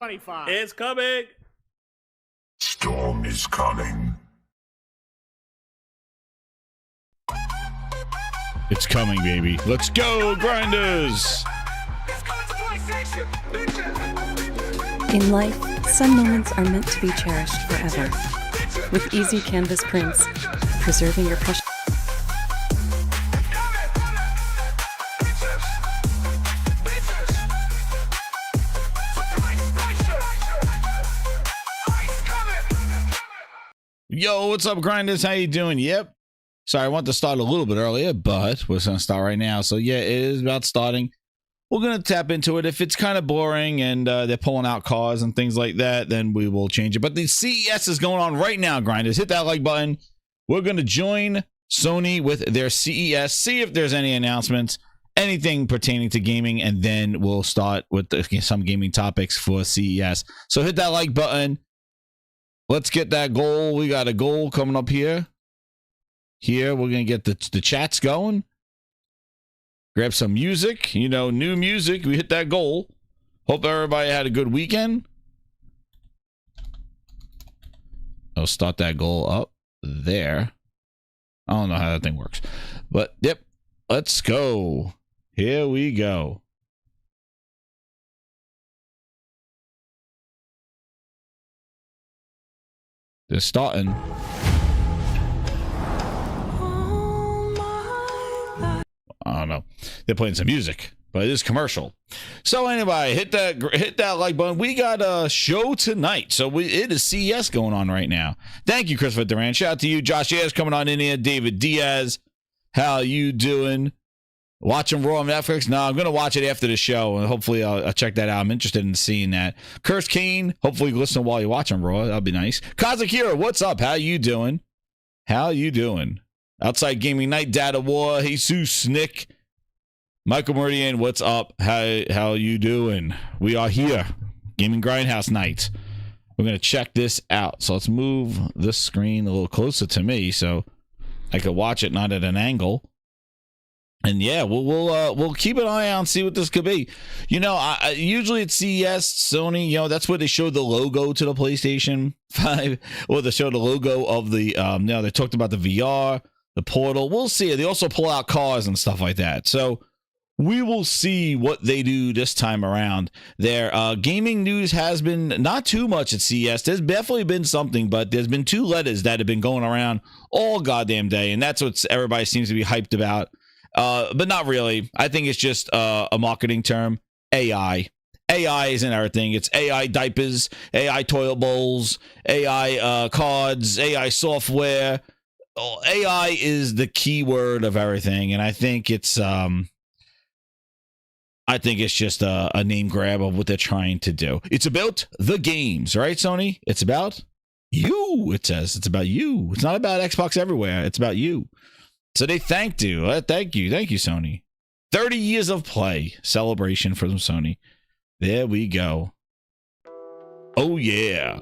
25. It's coming. Storm is coming. It's coming, baby. Let's go, grinders! In life, some moments are meant to be cherished forever. With easy canvas prints, preserving your precious. Yo, what's up, grinders? How you doing? Yep. Sorry, I want to start a little bit earlier, but we're going to start right now. So yeah, it is about starting. We're going to tap into it. If it's kind of boring and they're pulling out cars and things like that, then we will change it. But the CES is going on right now, grinders. Hit that like button. We're going to join Sony with their CES, see if there's any announcements, anything pertaining to gaming, and then we'll start with some gaming topics for CES. So hit that like button. Let's get that goal. We got a goal coming up here. Here, we're going to get the chats going. Grab some music, you know, new music. We hit that goal. Hope everybody had a good weekend. I'll start that goal up there. I don't know how that thing works. But, yep, let's go. Here we go. They're starting. I don't know. They're playing some music, but it is commercial. So anyway, hit that like button. We got a show tonight. So it is CES going on right now. Thank you, Christopher Duran. Shout out to you. Josh Ayers coming on in here. David Diaz. How you doing? Watching Raw on Netflix? No, I'm going to watch it after the show, and hopefully I'll check that out. I'm interested in seeing that. Curse Kane, hopefully you listen while you're watching Raw. That'll be nice. Kazakira, what's up? How you doing? How you doing? Outside Gaming Night, Data War, Jesus, Nick, Michael Meridian, what's up? How you doing? We are here. Gaming Grindhouse Night. We're going to check this out. So let's move this screen a little closer to me so I could watch it not at an angle. And yeah, we'll keep an eye out and see what this could be. You know, usually at CES, Sony, you know, that's where they show the logo to the PlayStation 5, or they show the logo of the, you know, they talked about the VR, the Portal. We'll see. They also pull out cars and stuff like that. So we will see what they do this time around. Their gaming news has been not too much at CES. There's definitely been something, but there's been two letters that have been going around all goddamn day, and that's what everybody seems to be hyped about. But not really. I think it's just a marketing term. AI. AI isn't everything. It's AI diapers, AI toilet bowls, AI cards, AI software. AI is the key word of everything, and I think it's just a name grab of what they're trying to do. It's about the games, right, Sony? It's about you. It says it's about you. It's not about Xbox everywhere. It's about you. So they thanked you. Thank you, Sony. 30 years of play celebration for Sony. There we go. Oh yeah,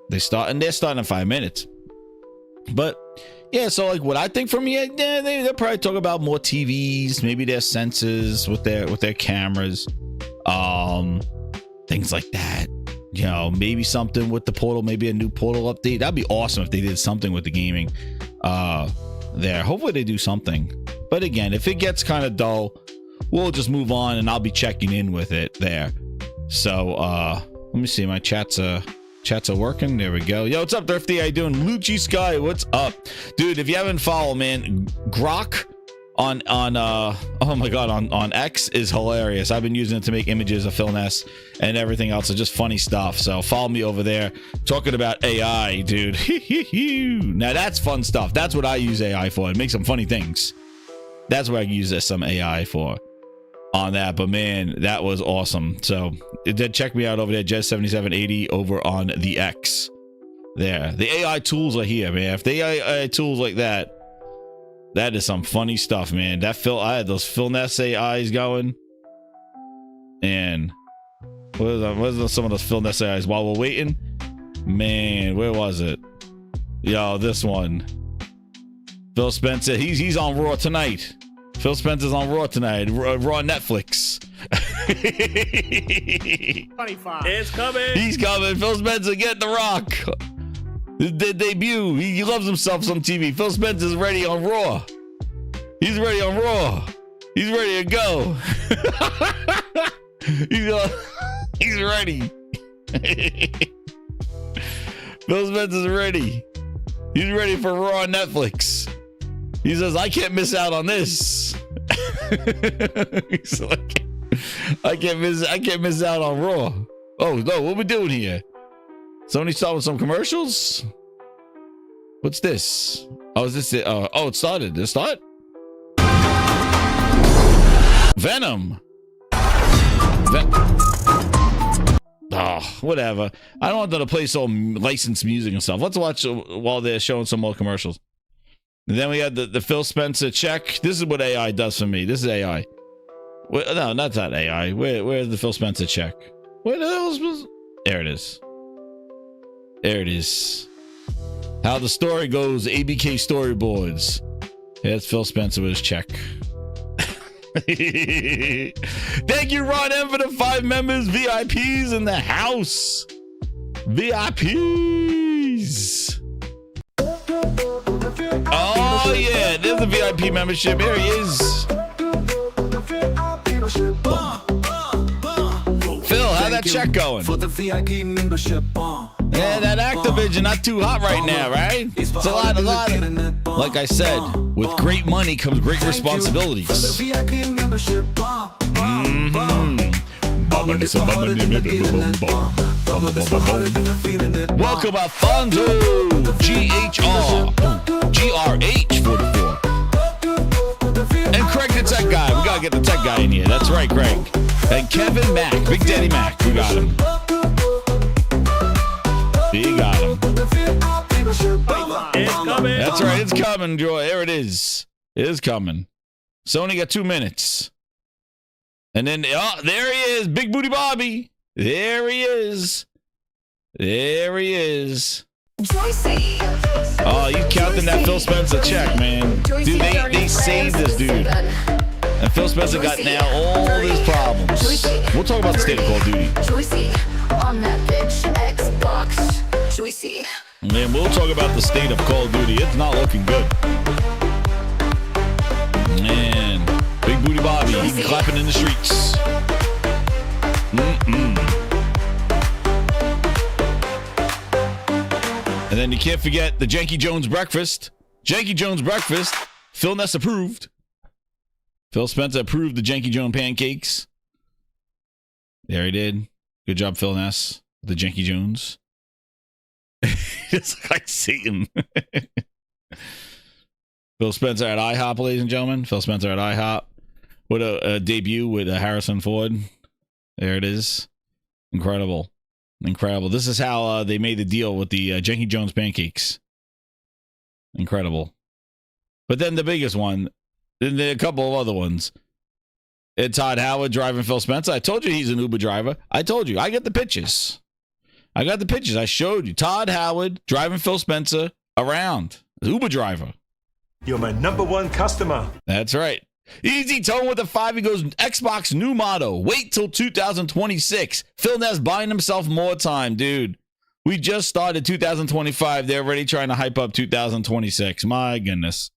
they're starting in 5 minutes. But yeah, so like what I think from here, yeah, they'll probably talk about more TVs, maybe their sensors with their cameras, things like that. You know, maybe something with the Portal, maybe a new Portal update. That'd be awesome if they did something with the gaming. There, hopefully they do something. But again, if it gets kind of dull, we'll just move on, and I'll be checking in with it there. So let me see, my chats are working. There we go. Yo, what's up, Thrifty? How you doing? Lucci Sky, what's up, dude? If you haven't followed, man, Grok on oh my god, on X is hilarious. I've been using it to make images of PHILNESS and everything else. So just funny stuff. So follow me over there, talking about AI, dude. Now that's fun stuff. That's what I use AI for. It makes some funny things. That's what I use some AI for on that. But man, that was awesome. So it did. Check me out over there, Jez7780 over on the X. There, the AI tools are here, man. If the AI tools like that, that is some funny stuff, man. I had those PHILNESS AIs going, and what are some of those PHILNESS AIs while we're waiting? Man, where was it? Yo, this one. Phil Spencer, he's on Raw tonight. Phil Spencer's on Raw tonight. Raw Netflix. It's coming. He's coming. Phil Spencer, get the Rock. His debut. He loves himself some TV. Phil Spencer's ready on Raw. He's ready on Raw. He's ready to go. He's ready. Phil Spencer's ready. He's ready for Raw on Netflix. He says, I can't miss out on this. He's like, I can't miss out on Raw. Oh no, what we doing here? Sony starting some commercials? What's this? Oh, is this it? Oh, it started. Did it start? Venom. Oh, whatever. I don't want them to play some licensed music and stuff. Let's watch while they're showing some more commercials. And then we had the Phil Spencer check. This is what AI does for me. This is AI. No, not that AI. Where's the Phil Spencer check? Where the hell is? There it is. There it is. How the story goes. ABK storyboards. That's Phil Spencer with his check. Thank you, Ron M, for the 5 members. VIPs in the house. VIPs. Oh yeah, there's a VIP membership. Here he is. Phil, how'd that check going? Yeah, that Activision not too hot right now, right? It's a lot. Like I said, with great money comes great responsibilities. Welcome, Alfonso GRH44 and Craig the tech guy. We gotta get the tech guy in here. That's right, Craig. And Kevin Mack, Big Daddy Mack. We got him. You got him. It's coming. That's right. It's coming, Joy. There it is. It is coming. Sony got 2 minutes. And then, oh, there he is. Big Booty Bobby. There he is. There he is. Oh, you counting that Phil Spencer check, man. Dude, they saved this dude. And Phil Spencer got now all his problems. We'll talk about the state of Call of Duty. On that bitch, Xbox. Juicy. Man, we'll talk about the state of Call of Duty. It's not looking good. Man, Big Booty Bobby, he's clapping in the streets. And then you can't forget the Janky Jones breakfast. Janky Jones breakfast. PHILNESS approved. Phil Spencer approved the Janky Jones pancakes. There he did. Good job, PHILNESS. The Janky Jones. It's like Satan. Phil Spencer at IHOP, ladies and gentlemen. Phil Spencer at IHOP. What a debut with Harrison Ford. There it is. Incredible. Incredible. This is how they made the deal with the Janky Jones pancakes. Incredible. But then the biggest one, then there are a couple of other ones. And Todd Howard driving Phil Spencer. I told you he's an Uber driver. I told you. I got the pictures. I got the pictures. I showed you. Todd Howard driving Phil Spencer around. Uber driver. You're my #1 customer. That's right. Easy Tone with a 5. He goes, Xbox new motto. Wait till 2026. PHILNESS buying himself more time, dude. We just started 2025. They're already trying to hype up 2026. My goodness.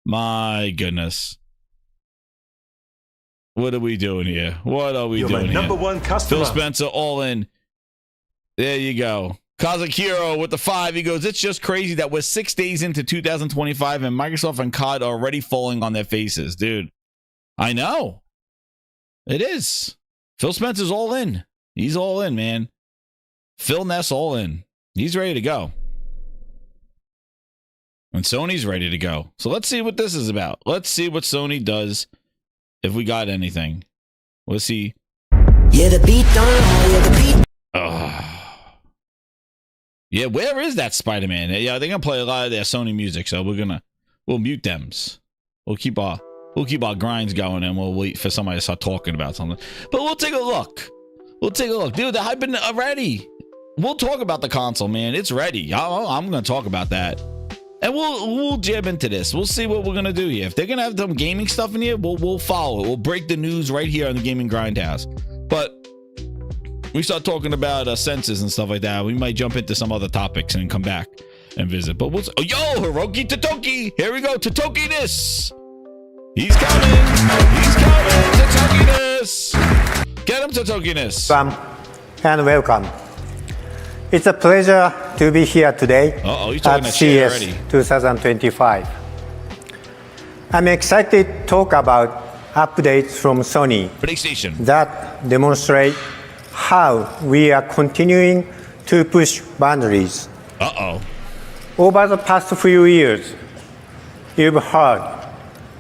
My goodness. What are we doing here? What are we doing here? You're my #1 customer. Phil Spencer all in. There you go. Kazakiro with the 5. He goes, it's just crazy that we're 6 days into 2025 and Microsoft and COD are already falling on their faces. Dude, I know. It is. Phil Spencer's all in. He's all in, man. PHILNESS all in. He's ready to go. And Sony's ready to go. So let's see what this is about. Let's see what Sony does if we got anything. Let's see. Yeah, the beat don't. Yeah, where is that Spider-Man? Yeah, they're gonna play a lot of their Sony music, so we'll mute them. We'll keep our grinds going, and we'll wait for somebody to start talking about something. But we'll take a look. We'll take a look, dude. They're hyping already. We'll talk about the console, man. It's ready. I'm gonna talk about that, and we'll jab into this. We'll see what we're gonna do here. If they're gonna have some gaming stuff in here, we'll follow it. We'll break the news right here on the Gaming Grindhouse. But we start talking about senses and stuff like that, we might jump into some other topics and come back and visit. But what's Hiroki Totoki? Here we go, Totoki-ness. He's coming. Totoki-ness. Get him, Totoki-ness. And welcome. It's a pleasure to be here today at CES 2025. I'm excited to talk about updates from Sony PlayStation that demonstrate how we are continuing to push boundaries. Over the past few years, you've heard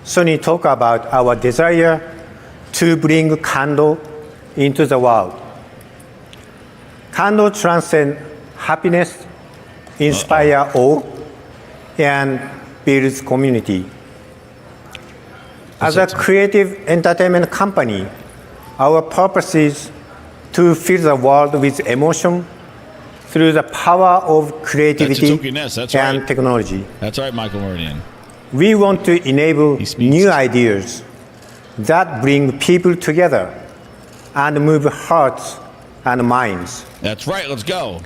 Sony talk about our desire to bring Kando into the world. Kando transcends happiness, inspire awe, and builds community. As a creative entertainment company, our purpose is to fill the world with emotion through the power of creativity and technology. That's right, Michael Meridian. We want to enable new ideas that bring people together and move hearts and minds. That's right, let's go.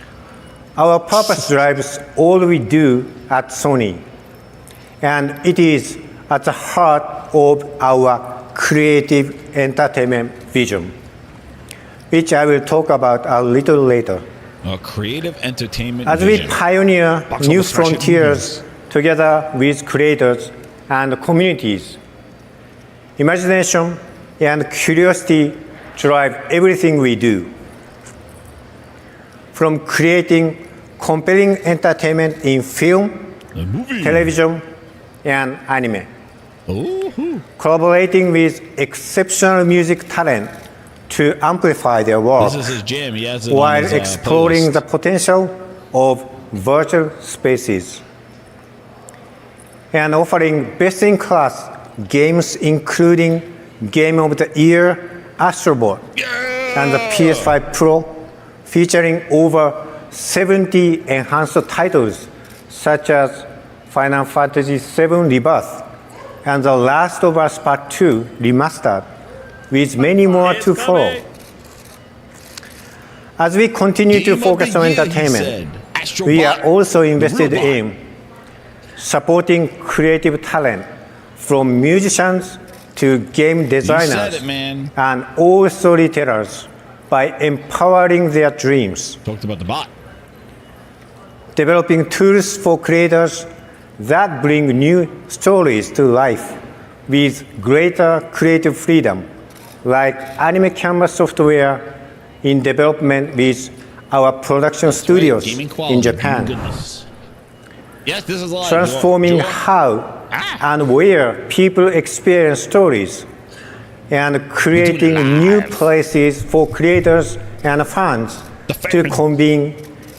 Our purpose drives all we do at Sony, and it is at the heart of our creative entertainment vision, which I will talk about a little later. Creative entertainment As vision. we pioneer new frontiers together with creators and communities, imagination and curiosity drive everything we do. From creating compelling entertainment in film, television, and anime, collaborating with exceptional music talent to amplify their work, This is his jam. He has it while on his, exploring playlist. the potential of virtual spaces, and offering best-in-class games including Game of the Year Astro Bot and the PS5 Pro, featuring over 70 enhanced titles such as Final Fantasy VII Rebirth and The Last of Us Part 2 Remastered, with many more to follow. As we continue to focus on entertainment, we are also invested in supporting creative talent, from musicians to game designers and all storytellers, by empowering their dreams. Talked about the bot. Developing tools for creators that bring new stories to life with greater creative freedom, like Anime Canvas software in development with our production studios in Japan. Yes, this is live. Transforming how and where people experience stories, and creating new places for creators and fans to convene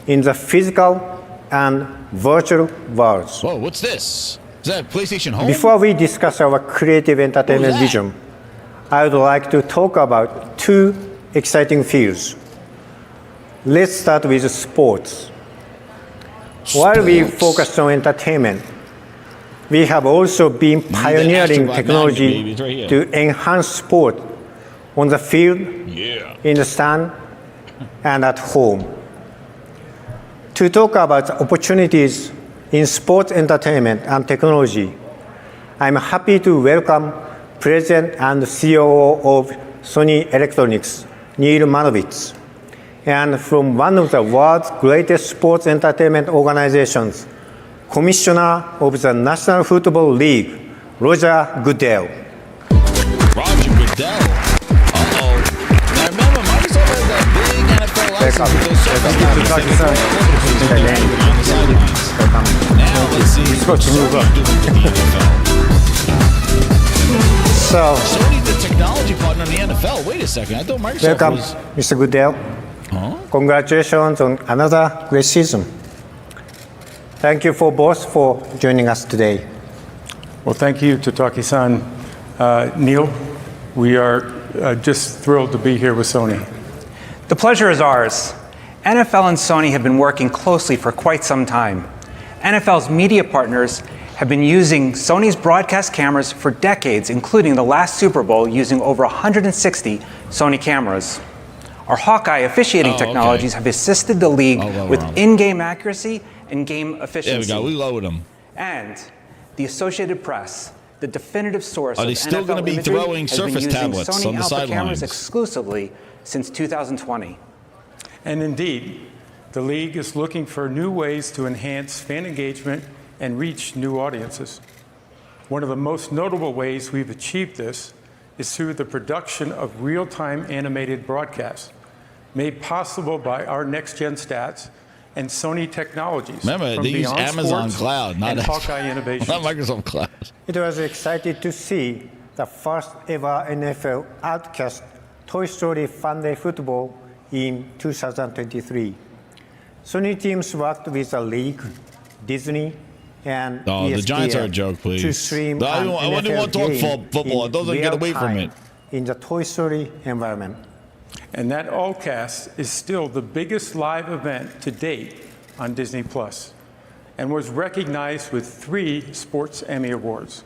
in the physical and virtual worlds. Whoa, what's this? Is that PlayStation Home? Before we discuss our creative entertainment vision, I would like to talk about two exciting fields. Let's start with sports. While we focus on entertainment, we have also been pioneering technology to enhance sport on the field, in the stand, and at home. To talk about opportunities in sports entertainment and technology, I'm happy to welcome President and COO of Sony Electronics, Neil Manovitz, and from one of the world's greatest sports entertainment organizations, Commissioner of the National Football League, Roger Goodell. Roger Goodell. Uh-oh. Now remember, Microsoft has that big NFL license with those circles on the sidelines. Now let's see. Supposed to move up. So, Sony's the technology partner in the NFL. Wait a second. I thought Microsoft welcome, was... Mr. Goodell. Congratulations on another great season. Thank you for both for joining us today. Well, thank you, Tataki-san. Neil, we are just thrilled to be here with Sony. The pleasure is ours. NFL and Sony have been working closely for quite some time. NFL's media partners have been using Sony's broadcast cameras for decades, including the last Super Bowl using over 160 Sony cameras. Our Hawkeye officiating technologies have assisted the league with in-game accuracy and game efficiency. There we go. We lowered them. And the Associated Press, the definitive source Are they of still going to be imagery, throwing has been Surface using tablets Sony on the Alpha cameras sidelines? exclusively since 2020. And indeed, the league is looking for new ways to enhance fan engagement and reach new audiences. One of the most notable ways we've achieved this is through the production of real-time animated broadcasts, made possible by our next-gen stats and Sony technologies. Remember, from they use Beyond Amazon Sports Cloud, not and Hawkeye Innovations. not Microsoft Cloud. It was excited to see the first ever NFL outcast Toy Story Fun Day Football in 2023. Sony teams worked with the league, Disney, and ESPN the Giants are a joke, please. to stream I an wouldn't NFL want to talk game football. in It doesn't get away from real it. time in the Toy Story environment. And that all-cast is still the biggest live event to date on Disney Plus, and was recognized with 3 Sports Emmy Awards.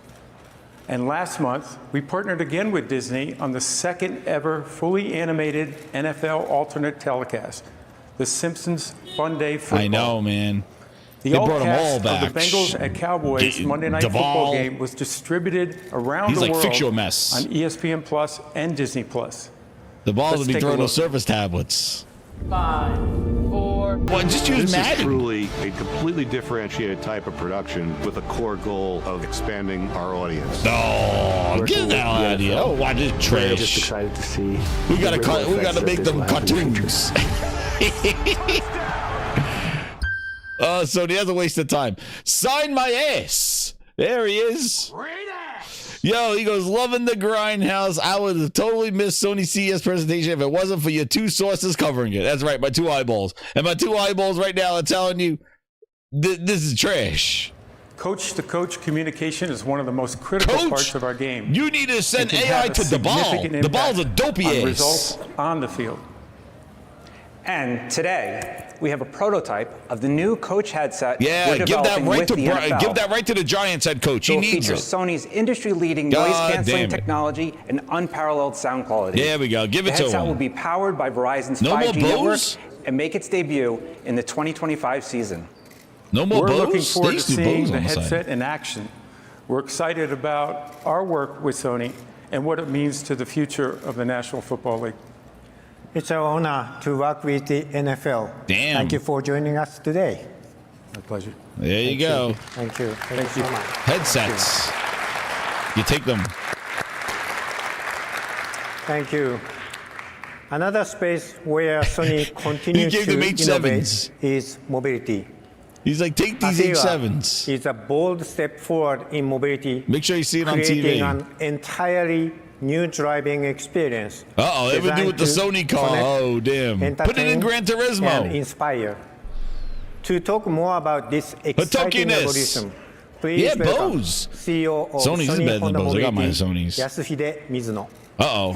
And last month, we partnered again with Disney on the second ever fully animated NFL alternate telecast, The Simpsons Fun Day Football. I know, man. The They brought them all all-cast back. of the Bengals at Cowboys Monday Night Duvall. Football game was distributed around He's the like, world fix your mess. on ESPN Plus and Disney Plus. The balls Let's will be take a thrown on look. Surface tablets. 5, 4. Well, just use This is Madden. truly a completely differentiated type of production with a core goal of expanding our audience. No, get the hell out of here! Oh, why this Just trash? excited to see. We gotta the cut. ripple We effects gotta that make this them will have in the future. cartoons. So he has a waste of time. Sign my ass. There he is. Yo, he goes, loving the grindhouse. I would have totally missed Sony CES presentation if it wasn't for your 2 sources covering it. That's right, my 2 eyeballs. And my 2 eyeballs right now are telling you this is trash. Coach-to-coach communication is one of the most critical Coach, parts of our game. You need to send It can AI have a to the ball. significant The ball's a impact dopey on ass. results on the field. And today, we have a prototype of the new Coach headset. Yeah, we're give that developing right with to the NFL. give that right to the Giants head coach. He It will needs feature it. Sony's industry-leading God noise-canceling damn it. technology and unparalleled sound quality. There we go. Give it the to headset him. will be powered by Verizon's No more 5G network Bose? and make its debut in the 2025 season. No more We're Bose? looking They forward to used to do seeing Bose the on the side. headset in action. We're excited about our work with Sony and what it means to the future of the National Football League. It's an honor to work with the NFL. Damn. Thank you for joining us today. My pleasure. There you go. Thank you. Thank you so much. Headsets. You take them. Thank you. Another space where Sony continues gave to them innovate H7s. is mobility. He's like, take these Afira H7s. is a bold step forward in mobility, Make sure you see it on creating TV. an entirely new driving experience. Uh-oh, they would do with the designed Sony to car. connect, Oh, damn. Put it in entertain, Gran Turismo. and inspire. To talk more about this exciting Hitokiness. evolution, please Yeah, welcome Bose. CEO of Sony's is Sony better than Honda Bose. I got my Mobility, Sonys. Yasuhide Mizuno. Uh-oh.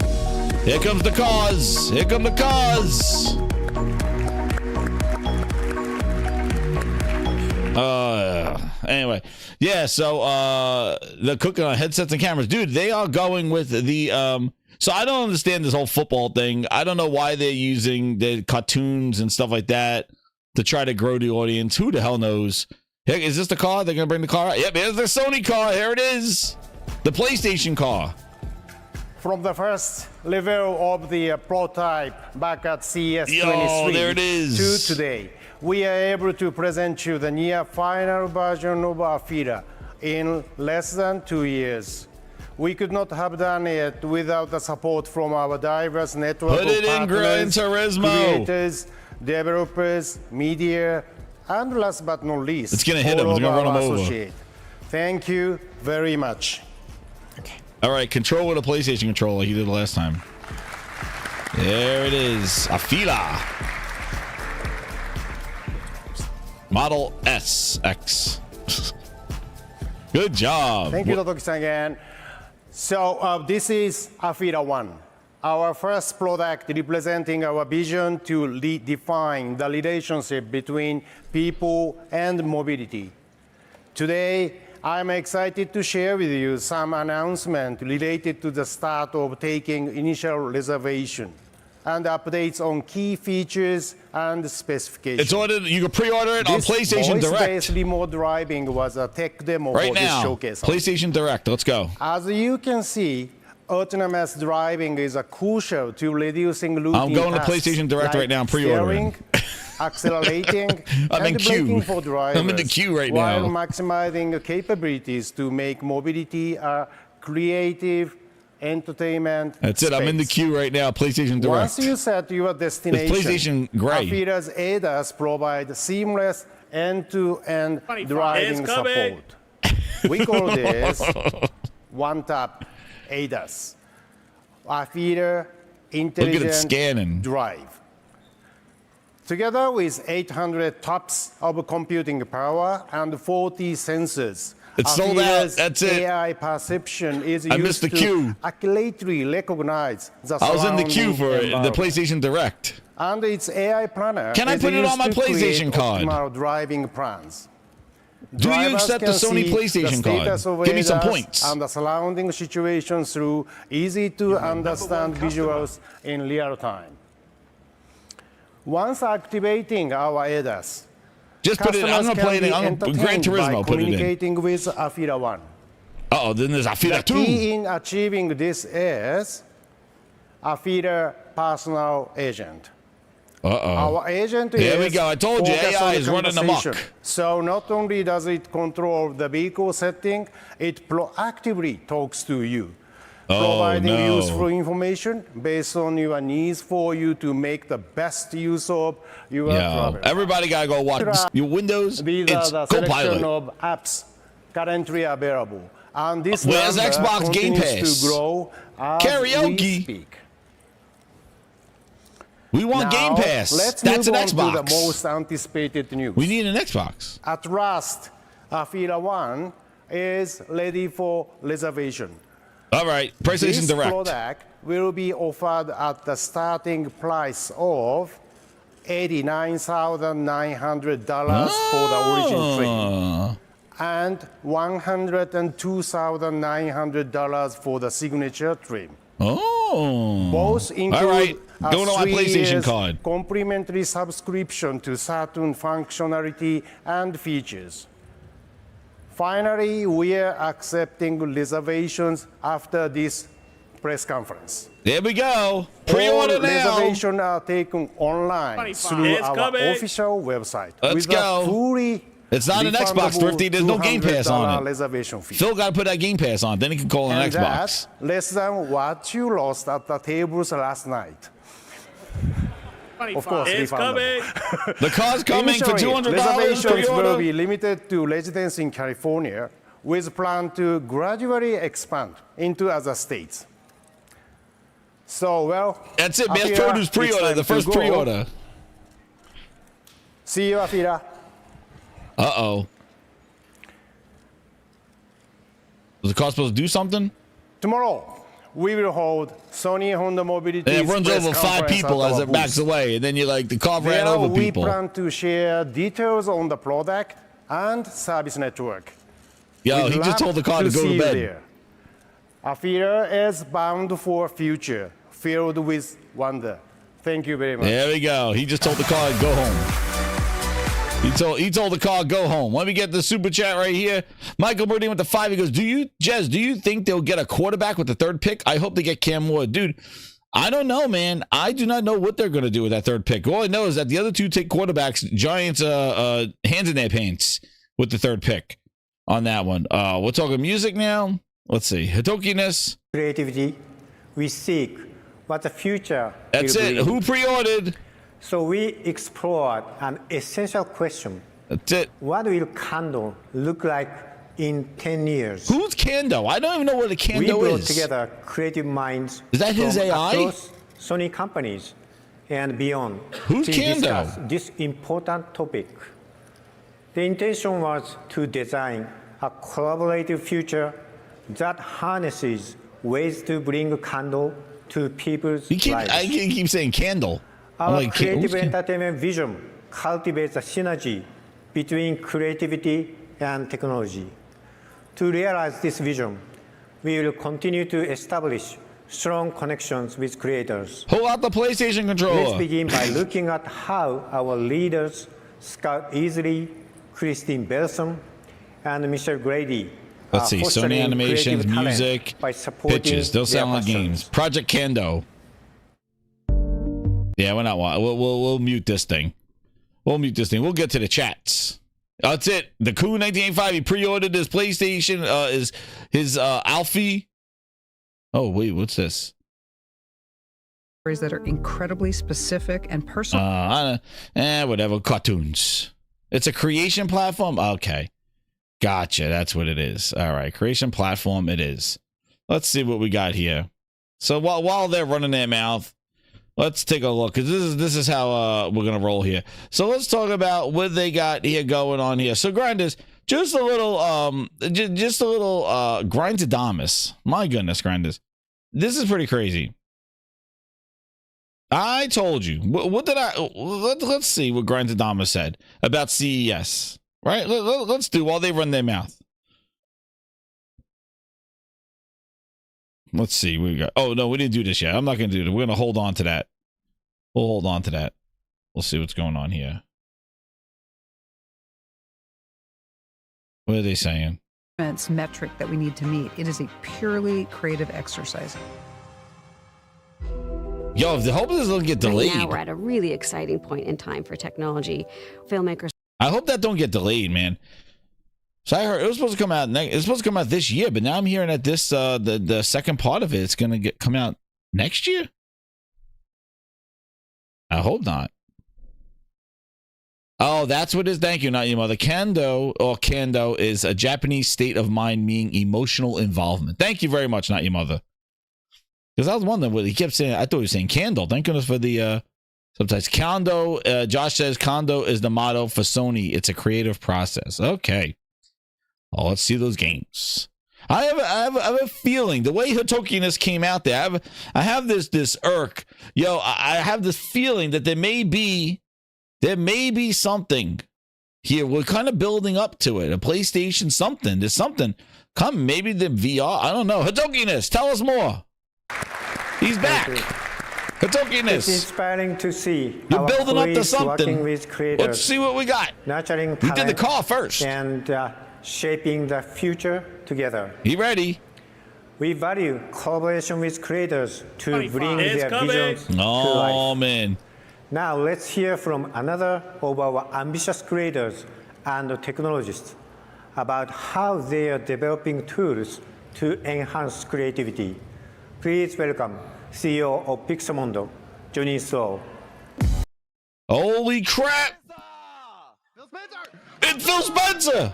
Here comes the cars. Here come the cars. Anyway, yeah, so they're cooking on headsets and cameras. Dude, they are going with the so I don't understand this whole football thing. I don't know why they're using the cartoons and stuff like that to try to grow the audience. Who the hell knows? Hey, is this the car? They're gonna bring the car out? Yep, here's the Sony car. Here it is. The PlayStation car. From the first level of the prototype back at CES 23 there it is. to today, we are able to present you the near final version of Afira in less than 2 years. We could not have done it without the support from our diverse network Put of it in Gran partners, Turismo. creators, developers, media, and last but not least, It's gonna hit him. all It's gonna of run our him over. associates. Thank you very much. All right, control with a PlayStation controller like you did last time. There it is. Afira. Model SX. Good job. Thank you, Totoki-san, again. So this is Afira 1, our first product representing our vision to define the relationship between people and mobility. Today, I'm excited to share with you some announcement related to the start of taking initial reservation. and updates on key features and specifications. It's ordered. You can pre-order it on PlayStation Direct. Voice-based remote driving was a tech demo right for now. this showcase. PlayStation Direct. Let's go. As you can see, autonomous driving is crucial to reducing routine I'm going to tasks PlayStation Direct like right now. I'm pre-ordering. steering, accelerating, I'm in and queue. braking for drivers. I'm in the queue right while now. maximizing capabilities to make mobility a creative entertainment That's it. I'm in the space. queue right now. PlayStation Direct. Once you set your destination, PlayStation Gray. AFIRA's ADAS provide seamless end-to-end driving support. We call this one-tap ADAS. AFIRA Intelligent scanning. Drive. Together with 800 TOPS of computing power and 40 sensors, It's sold out. AFIRA's That's it. AI perception is I used missed the to queue. accurately recognize the I was in the queue surrounding for it, the environment. PlayStation Direct. And its AI planner Can I is put it on used my to create PlayStation card? optimal driving plans. Do you Drivers accept the can Sony see PlayStation the status card? of Give me some ADAS points. and the surrounding situations through easy-to-understand visuals in real time. Once activating our ADAS, Just put it. I'm customers gonna play can it. be I'm Gran entertained Turismo. by Put it in. communicating with AFIRA 1. Oh, then there's AFIRA The 2. key in achieving this is AFIRA Personal Agent. Our agent There we is go. I told you, focused AI on is running amok. conversation. So not only does it control the vehicle setting, it proactively talks to you, providing no. useful information based on your needs for you to make the best use of your travel. Everybody gotta go watch your Windows. These It's are the selection Copilot. of apps currently available. And this Where's number Xbox Game continues Pass? to grow as Karaoke. we speak. We want Now, Game Pass. Let's That's move an on Xbox. to the most anticipated news. We need an Xbox. At last, AFIRA 1 is ready for reservation. All right, PlayStation This Direct. product will be offered at the starting price of $89,900 for the origin trim and $102,900 for the signature trim. Oh. Both include All right, a going on my 3 PlayStation years card. complimentary subscription to certain functionality and features. Finally, we are accepting reservations after this press conference. There we go. Pre-order All now. reservations are taken online through our official website. Let's with go. A fully It's not an Xbox, refundable Thrifty. There's no Game Pass on $200 it. reservation fee. Phil got to put that Game Pass on. Then he can call it an And Xbox. that's less than what you lost at the tables last night. Of course, It's refundable. coming. The car's coming for Initially, $200 reservations will pre-order. be limited to residents in California, with plan to gradually expand into other states. So, well, That's it. Mass AFIRA, Produce it's pre-order. time The to first go. pre-order. See you, AFIRA. Uh-oh. Was the car supposed to do something? Tomorrow, we will hold Sony Honda Mobility. And it runs over 5 people as it backs away. And then you like, the car ran over We people. plan to share details on the product and service network. Yo, We'd he just love told the car to go see to you bed. there. AFIRA is bound for a future filled with wonder. Thank you very much. There we go. He just told the car to go home. He told the car go home. Let me get the super chat right here. Michael Burdine with the 5. He goes, do you think they'll get a quarterback with the 3rd pick? I hope they get Cam Wood. Dude, I don't know, man. I do not know what they're going to do with that 3rd pick. All I know is that the other 2 take quarterbacks. Giants hands in their pants with the 3rd pick on that one. We're talking music now. Let's see. Hitokiness. Creativity. We seek what the future That's will it. bring. Who pre-ordered? So we explored an essential question. That's it. What will Kando look like in 10 years? Who's Kando? I don't even know what a Kando We brought is. together creative minds Is that his from AI? across Sony companies and beyond Who's to Kando? discuss this important topic. The intention was to design a collaborative future that harnesses ways to bring Kando to people's lives. I keep saying candle. I'm Our like, creative who's entertainment vision cultivates a synergy between creativity and technology. To realize this vision, we will continue to establish strong connections with creators. Pull out the PlayStation controller. Let's begin by looking at how our leaders, Scott Easley, Christine Belson, and Michelle Grady, let's see, Sony fostering Animations, creative talent music, by supporting pitches. Those their sound like passions. games. Project Kando. Yeah, we're not. We'll mute this thing. We'll mute this thing. We'll get to the chats. That's it. The Coup 1985. He pre-ordered his PlayStation. His Alfie. Oh wait, what's this? That are incredibly specific and personal. Whatever. Cartoons. It's a creation platform. Okay, gotcha. That's what it is. All right, creation platform. It is. Let's see what we got here. So while they're running their mouth, let's take a look, because this is how we're gonna roll here. So let's talk about what they got here going on here. So Grinders, just a little Grindadamus. My goodness, Grinders, this is pretty crazy. I told you. What did I? Let's see what Grindadamus said about CES. Right? Let's do while they run their mouth. Let's see. We got. Oh no, we didn't do this yet. I'm not going to do it. We're going to hold on to that. We'll hold on to that. We'll see what's going on here. What are they saying? Metric that we need to meet. It is a purely creative exercise. Yo, if the hope this doesn't get delayed. Right now we're at a really exciting point in time for technology. Filmmakers. I hope that don't get delayed, man. So I heard it was supposed to come out. It's supposed to come out this year, but now I'm hearing that this the second part of it's going to come out next year. I hope not. Oh, that's what it is. Thank you, not your mother. Kando is a Japanese state of mind, meaning emotional involvement. Thank you very much, not your mother. Because I was wondering what he kept saying. I thought he was saying candle. Thank goodness for the sometimes Kando. Josh says Kando is the motto for Sony. It's a creative process. Okay. Oh, let's see those games. I have a feeling the way Hitokiness came out there. I have this irk. Yo, I have this feeling that there may be something here. We're kind of building up to it. A PlayStation something. There's something. Come, maybe the VR. I don't know. Hitokiness, tell us more. He's back. Hitokiness. It's inspiring to see. You're building up to something. With creators, let's see what we got. Nurturing we did the call first. And shaping the future together. You ready? We value collaboration with creators to bring their visions to life. Oh, man. Now let's hear from another of our ambitious creators and technologists about how they are developing tools to enhance creativity. Please welcome CEO of Pixamondo, Johnny So. Holy crap! It's Phil Spencer!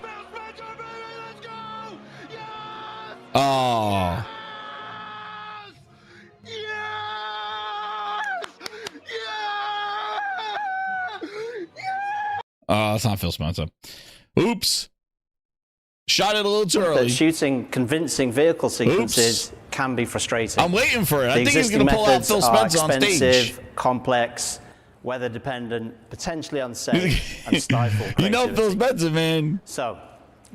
Oh. Oh, it's not Phil Spencer. Oops. Shot it a little too early. Shooting convincing vehicle sequences can be frustrating. I'm waiting for it. I think he's going to pull out Phil Spencer on stage. Expensive, complex, weather dependent, potentially unsafe, and stifle creativity. You know Phil Spencer, man. So,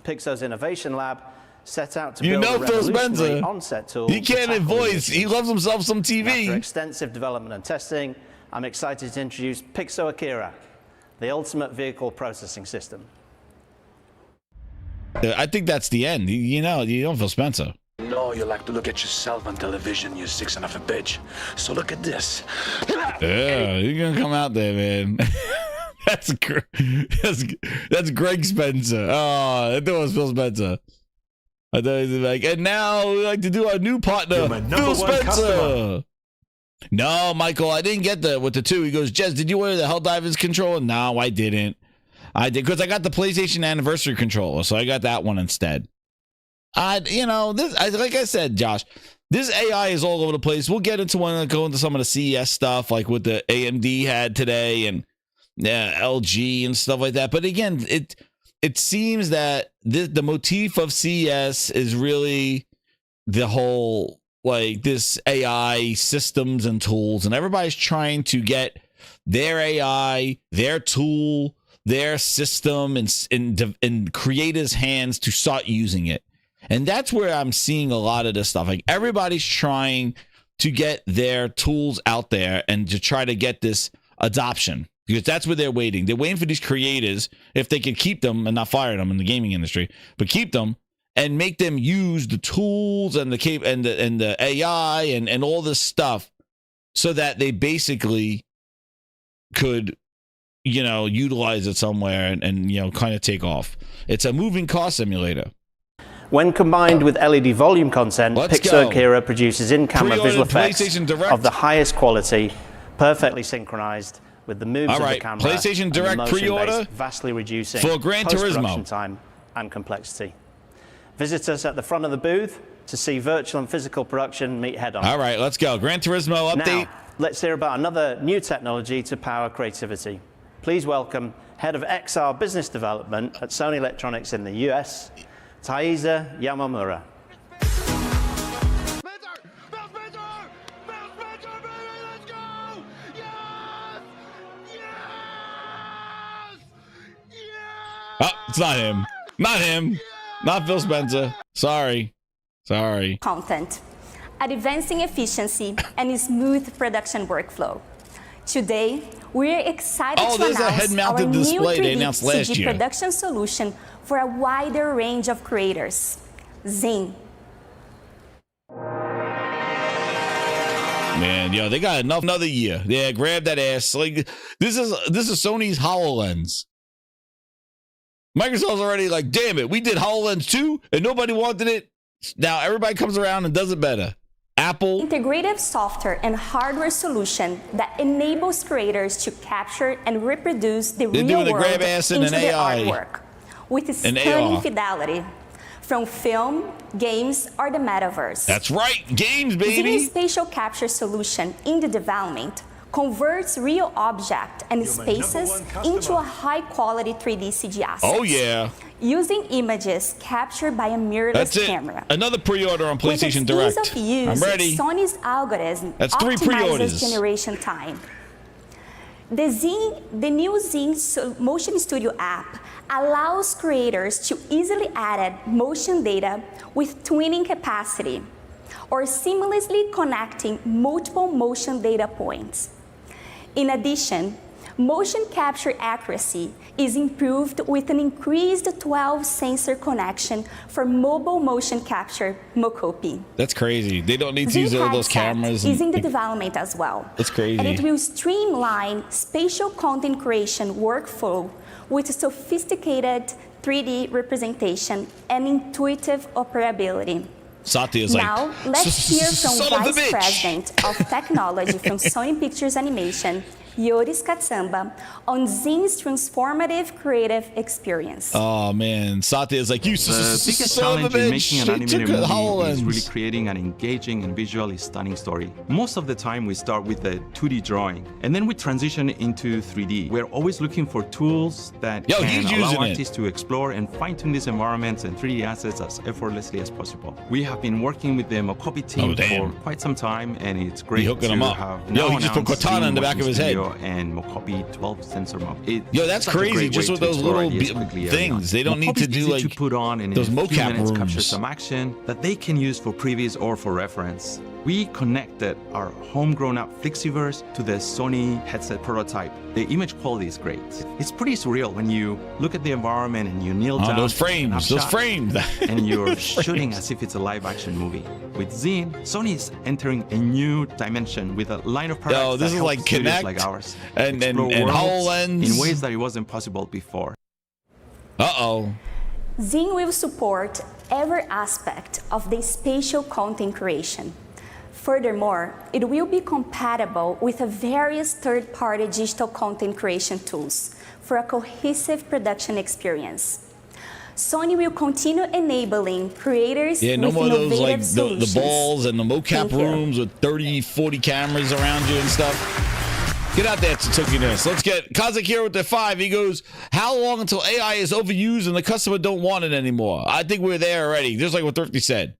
Pixar's Innovation Lab set out to build a Phil revolutionary onset tool. He can't voice. He loves himself some TV. After extensive development and testing, I'm excited to introduce Pixo Akira, the ultimate vehicle processing system. I think that's the end. You know Phil Spencer. No, you like to look at yourself on television, you sick son of a bitch. So look at this. Yeah, you're gonna come out there, man. that's Greg Spencer. Oh, I thought it was Phil Spencer. I thought he was like, and now we like to do our new partner, Phil Spencer. Customer. No, Michael, I didn't get with the 2. He goes, Jez, did you order the Helldivers controller? No, I didn't. I did because I got the PlayStation Anniversary controller, so I got that one instead. Like I said, Josh, this AI is all over the place. We'll get into go into some of the CES stuff, like what the AMD had today and LG and stuff like that. But again, it seems that the motif of CES is really the whole like this AI systems and tools, and everybody's trying to get their AI, their tool, their system in creators' hands to start using it. And that's where I'm seeing a lot of this stuff. Like everybody's trying to get their tools out there and to try to get this adoption, because that's what they're waiting. They're waiting for these creators, if they can keep them and not fire them in the gaming industry, but keep them and make them use the tools and the AI and all this stuff, so that they basically could, you know, utilize it somewhere and you know, kind of take off. It's a moving car simulator. When combined with LED volume content, Pixel Akira produces in-camera visual effects of the highest quality, perfectly synchronized with the moves of the camera. PlayStation Direct pre-order, vastly reducing for Gran post-production Turismo time and complexity. Visit us at the front of the booth to see virtual and physical production meet head-on. All right, let's go. Gran Turismo update. Now, let's hear about another new technology to power creativity. Please welcome Head of XR Business Development at Sony Electronics in the US, Taiza Yamamura. Oh, it's not him. Not him. Not Phil Spencer. Sorry. Content, advancing efficiency and smooth production workflow. Today, we're excited to announce our new 3D CG production solution for a wider range of creators, Zing. Man, yo, they got another year. Yeah, grab that ass. Like this is Sony's HoloLens. Microsoft's already like, damn it, we did HoloLens 2 and nobody wanted it. Now everybody comes around and does it better. Apple. Integrative software and hardware solution that enables creators to capture and reproduce the real world into their artwork with stunning fidelity. From film, games, or the metaverse. That's right, games, baby. Zing's spatial capture solution in the development converts real objects and spaces into a high-quality 3D CG asset. Oh, yeah. Using images captured by a mirrorless camera. Another pre-order on PlayStation Direct. With the ease of use, I'm ready. Sony's algorithm optimizes generation time. The new Zing Motion Studio app allows creators to easily edit motion data with twinning capacity or seamlessly connecting multiple motion data points. In addition, motion capture accuracy is improved with an increased 12 sensor connection for mobile motion capture Mocopi. That's crazy. They don't need to use all those cameras. Is in the development as well. That's crazy. And it will streamline spatial content creation workflow with sophisticated 3D representation and intuitive operability. Satya is now, let's hear from Vice President of Technology from Sony Pictures Animation, Yoris Katsamba, on Zing's transformative creative experience. Oh man, Satya is like, you the biggest challenge in making an animated movie is really creating an engaging and visually stunning story. Most of the time we start with a 2D drawing and then we transition into 3D. We're always looking for tools that can allow artists to explore and fine-tune these environments and 3D assets as effortlessly as possible. We have been working with the Mocopi team for quite some time, and it's great to have now he just put Cortana in the back of his head. And Mocopi 12 sensor mode. Yo, that's crazy. Just with those little things. They don't need to do like to put on and those mocap rooms. Capture some action that they can use for previews or for reference. We connected our homegrown app Flixiverse to the Sony headset prototype. The image quality is great. It's pretty surreal when you look at the environment and you kneel down. Those frames, and you're shooting as if it's a live action movie. With Zing, Sony is entering a new dimension with a line of products this that is like Kinect like ours and HoloLens in ways that it wasn't possible before. Zing will support every aspect of the spatial content creation. Furthermore, it will be compatible with various third-party digital content creation tools for a cohesive production experience. Sony will continue enabling creators with no more of those like solutions. the balls and the mocap rooms with 30, 40 cameras around you and stuff. Get out there, Tsuki-ness. Let's get Kazak here with the 5. He goes, how long until AI is overused and the customer don't want it anymore? I think we're there already, just like what Thrifty said.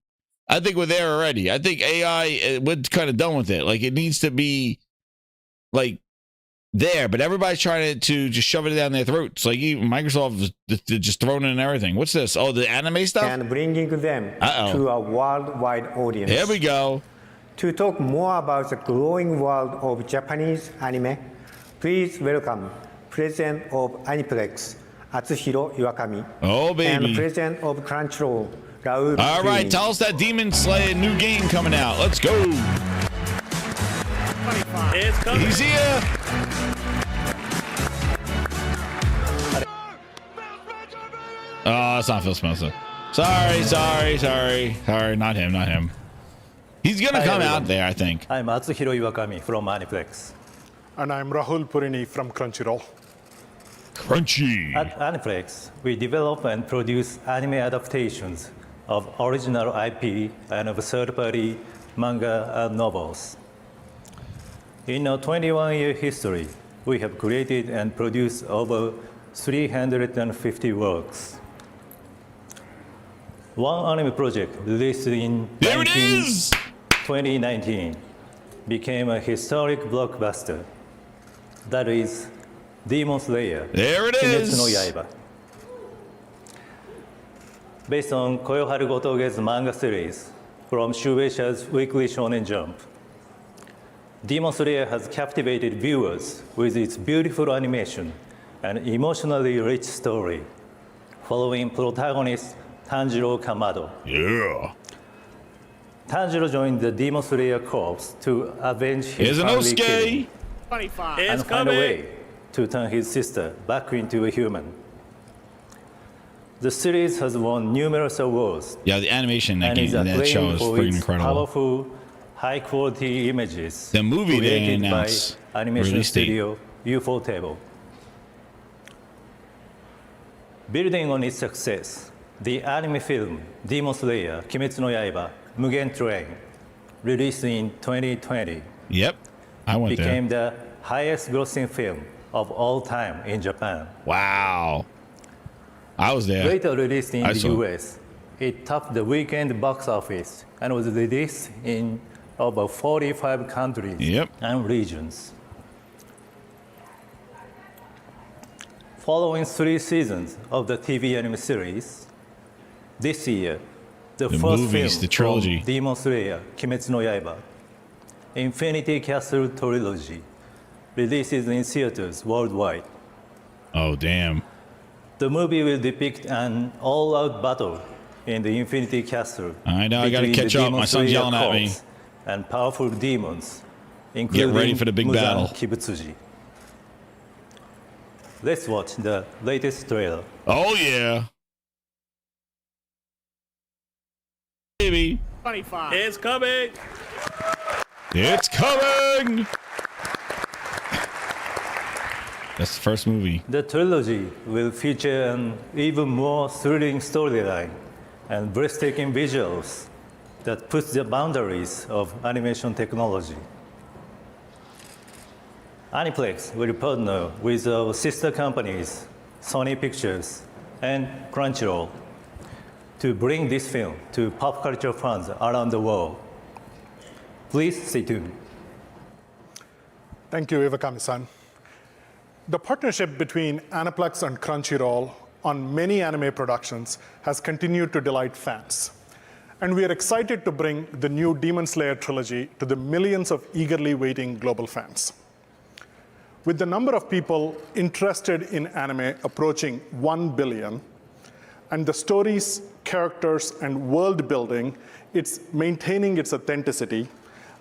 I think we're there already. I think AI, we're kind of done with it. Like, it needs to be, like, there. But everybody's trying to just shove it down their throats. Like, Microsoft is just throwing in everything. What's this? Oh, the anime stuff? And bringing them to a worldwide audience. There we go. To talk more about the growing world of Japanese anime, please welcome President of Aniplex, Atsuhiro Iwakami. Oh, baby. And President of Crunchyroll, Raul. All right, tell us that Demon Slayer new game coming out. Let's go. It's coming. He's here. Oh, it's not Phil Spencer. Sorry, not him. He's gonna come out there, I think. I'm Atsuhiro Iwakami from Aniplex. And I'm Rahul Purini from Crunchyroll. Crunchy. At Aniplex, we develop and produce anime adaptations of original IP and of third-party manga and novels. In our 21-year history, we have created and produced over 350 works. One anime project released in 2019 became a historic blockbuster. That is Demon Slayer. There it is. Kimetsu no Yaiba. Based on Koyoharu Gotoge's manga series from Shueisha's Weekly Shonen Jump, Demon Slayer has captivated viewers with its beautiful animation and emotionally rich story, following protagonist Tanjiro Kamado. Yeah. Tanjiro joined the Demon Slayer corps to avenge his family killing and find a way to turn his sister back into a human. The series has won numerous awards. Yeah, the animation in that show is freaking incredible. Powerful, high-quality images. The movie they created announced by animation release date. studio Ufotable. Building on its success, the anime film Demon Slayer Kimetsu no Yaiba Mugen Train, released in 2020, Yep, I went became there. the highest-grossing film of all time in Japan. Wow. I was there. Later released in I the saw. US, it topped the weekend box office and was released in over 45 countries and regions. Following 3 seasons of the TV anime series, this year, the first movies, film the trilogy. from Demon Slayer Kimetsu no Yaiba, Infinity Castle Trilogy, releases in theaters worldwide. Oh, damn. The movie will depict an all-out battle in the Infinity Castle. I know, I gotta between catch the up. Demon My son's Slayer yelling at me. corps and powerful demons, including ready for the big Muzan battle. Kibutsuji. Let's watch the latest trailer. Oh, yeah. Baby. 25. It's coming. It's coming. That's the first movie. The trilogy will feature an even more thrilling storyline and breathtaking visuals that push the boundaries of animation technology. Aniplex will partner with our sister companies, Sony Pictures and Crunchyroll, to bring this film to pop culture fans around the world. Please stay tuned. Thank you, Iwakami-san. The partnership between Aniplex and Crunchyroll on many anime productions has continued to delight fans. And we are excited to bring the new Demon Slayer trilogy to the millions of eagerly waiting global fans. With the number of people interested in anime approaching 1 billion, and the stories, characters, and world building, it's maintaining its authenticity,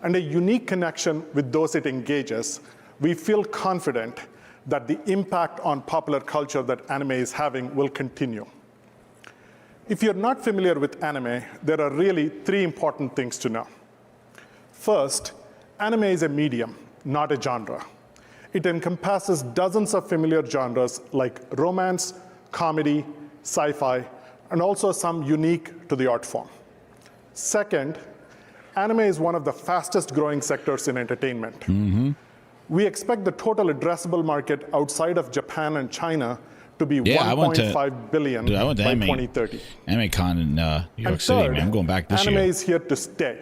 and a unique connection with those it engages, we feel confident that the impact on popular culture that anime is having will continue. If you're not familiar with anime, there are really 3 important things to know. First, anime is a medium, not a genre. It encompasses dozens of familiar genres like romance, comedy, sci-fi, and also some unique to the art form. Second, anime is one of the fastest growing sectors in entertainment. We expect the total addressable market outside of Japan and China to be 1.5 billion by 2030. AnimeCon in New York City, third, man. I'm going back this anime year. is here to stay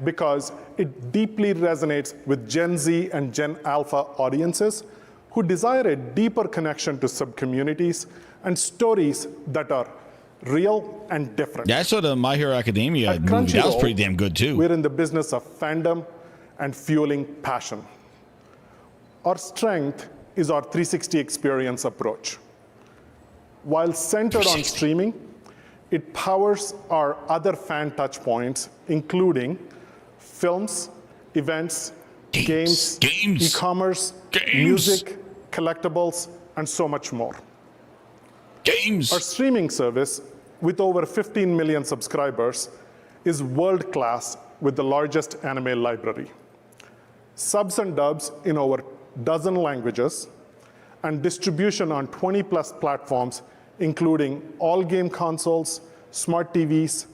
because it deeply resonates with Gen Z and Gen Alpha audiences who desire a deeper connection to subcommunities and stories that are real and different. Yeah, I saw the My Hero Academia At movie. That was Crunchyroll, pretty damn good too. We're in the business of fandom and fueling passion. Our strength is our 360 experience approach. While centered on streaming, it powers our other fan touchpoints, including films, events, games, e-commerce, music, collectibles, and so much more. Our streaming service, with over 15 million subscribers, is world-class with the largest anime library. Subs and dubs in over a dozen languages, and distribution on 20-plus platforms, including all game consoles, smart TVs,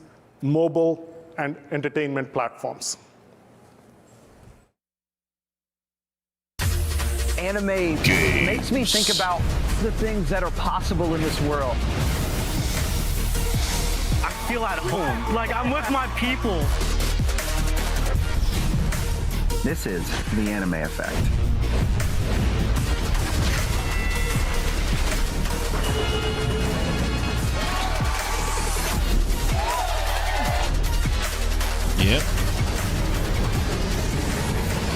mobile, and entertainment platforms. Anime makes me think about the things that are possible in this world. I feel at home, like I'm with my people. This is the anime effect. Yep.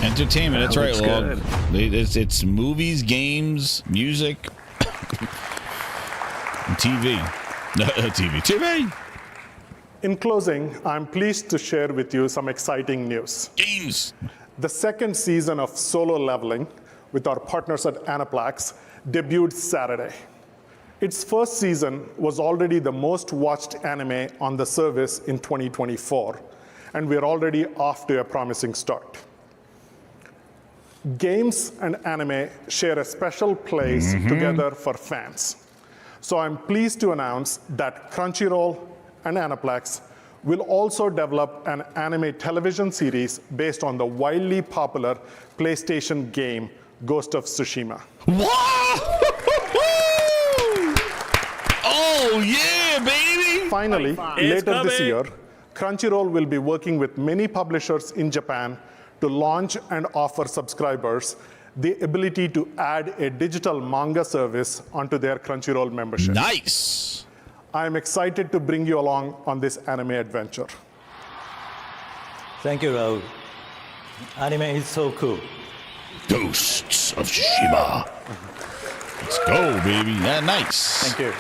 Entertainment, that's right, Log. It's movies, games, music, TV. TV. In closing, I'm pleased to share with you some exciting news. Games. The second season of Solo Leveling with our partners at Aniplex debuted Saturday. Its first season was already the most watched anime on the service in 2024, and we're already off to a promising start. Games and anime share a special place together for fans. So I'm pleased to announce that Crunchyroll and Aniplex will also develop an anime television series based on the wildly popular PlayStation game Ghost of Tsushima. Oh yeah, baby! Finally, later this year, Crunchyroll will be working with many publishers in Japan to launch and offer subscribers the ability to add a digital manga service onto their Crunchyroll membership. Nice! I'm excited to bring you along on this anime adventure. Thank you, Raul. Anime is so cool. Ghosts of Tsushima. Let's go, baby. Yeah, nice. Thank you.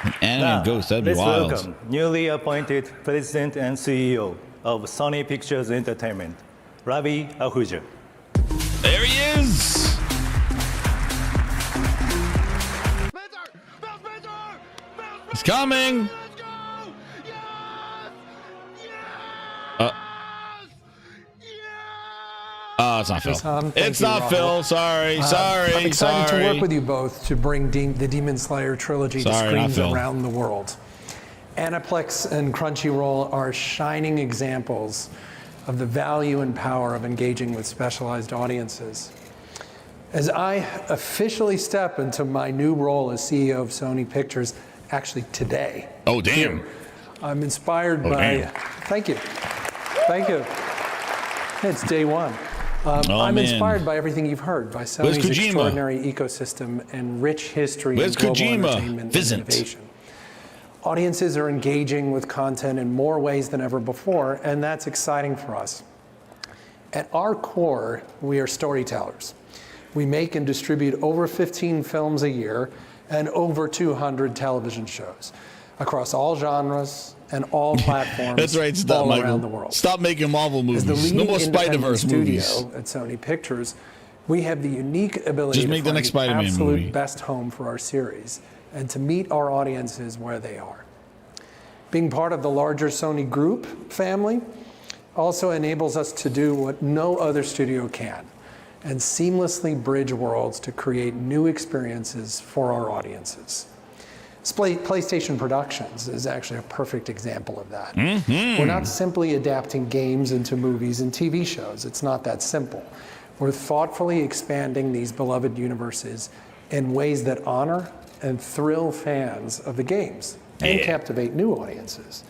An anime ghost, that'd be let's wild. welcome newly appointed President and CEO of Sony Pictures Entertainment, Ravi Ahuja. There he is! He's coming! It's not Phil. It's not Phil. Sorry. I'm excited to work with you both to bring the Demon Slayer trilogy to screens around the world. Aniplex and Crunchyroll are shining examples of the value and power of engaging with specialized audiences. As I officially step into my new role as CEO of Sony Pictures, actually today. Oh, damn. I'm inspired by... Damn. Thank you. Thank you. It's day one. I'm inspired by everything you've heard, by Sony's extraordinary ecosystem and rich history in global entertainment and innovation. Audiences are engaging with content in more ways than ever before, and that's exciting for us. At our core, we are storytellers. We make and distribute over 15 films a year and over 200 television shows across all genres and all platforms. That's right, stop, all Michael. around the world. Stop making Marvel movies. As the leading No more Spider-Verse studio movies. at Sony Pictures, we have the unique ability Just make to the next find the Spider-Man absolute movie. best home for our series and to meet our audiences where they are. Being part of the larger Sony Group family also enables us to do what no other studio can, and seamlessly bridge worlds to create new experiences for our audiences. PlayStation Productions is actually a perfect example of that. We're not simply adapting games into movies and TV shows. It's not that simple. We're thoughtfully expanding these beloved universes in ways that honor and thrill fans of the games and captivate new audiences.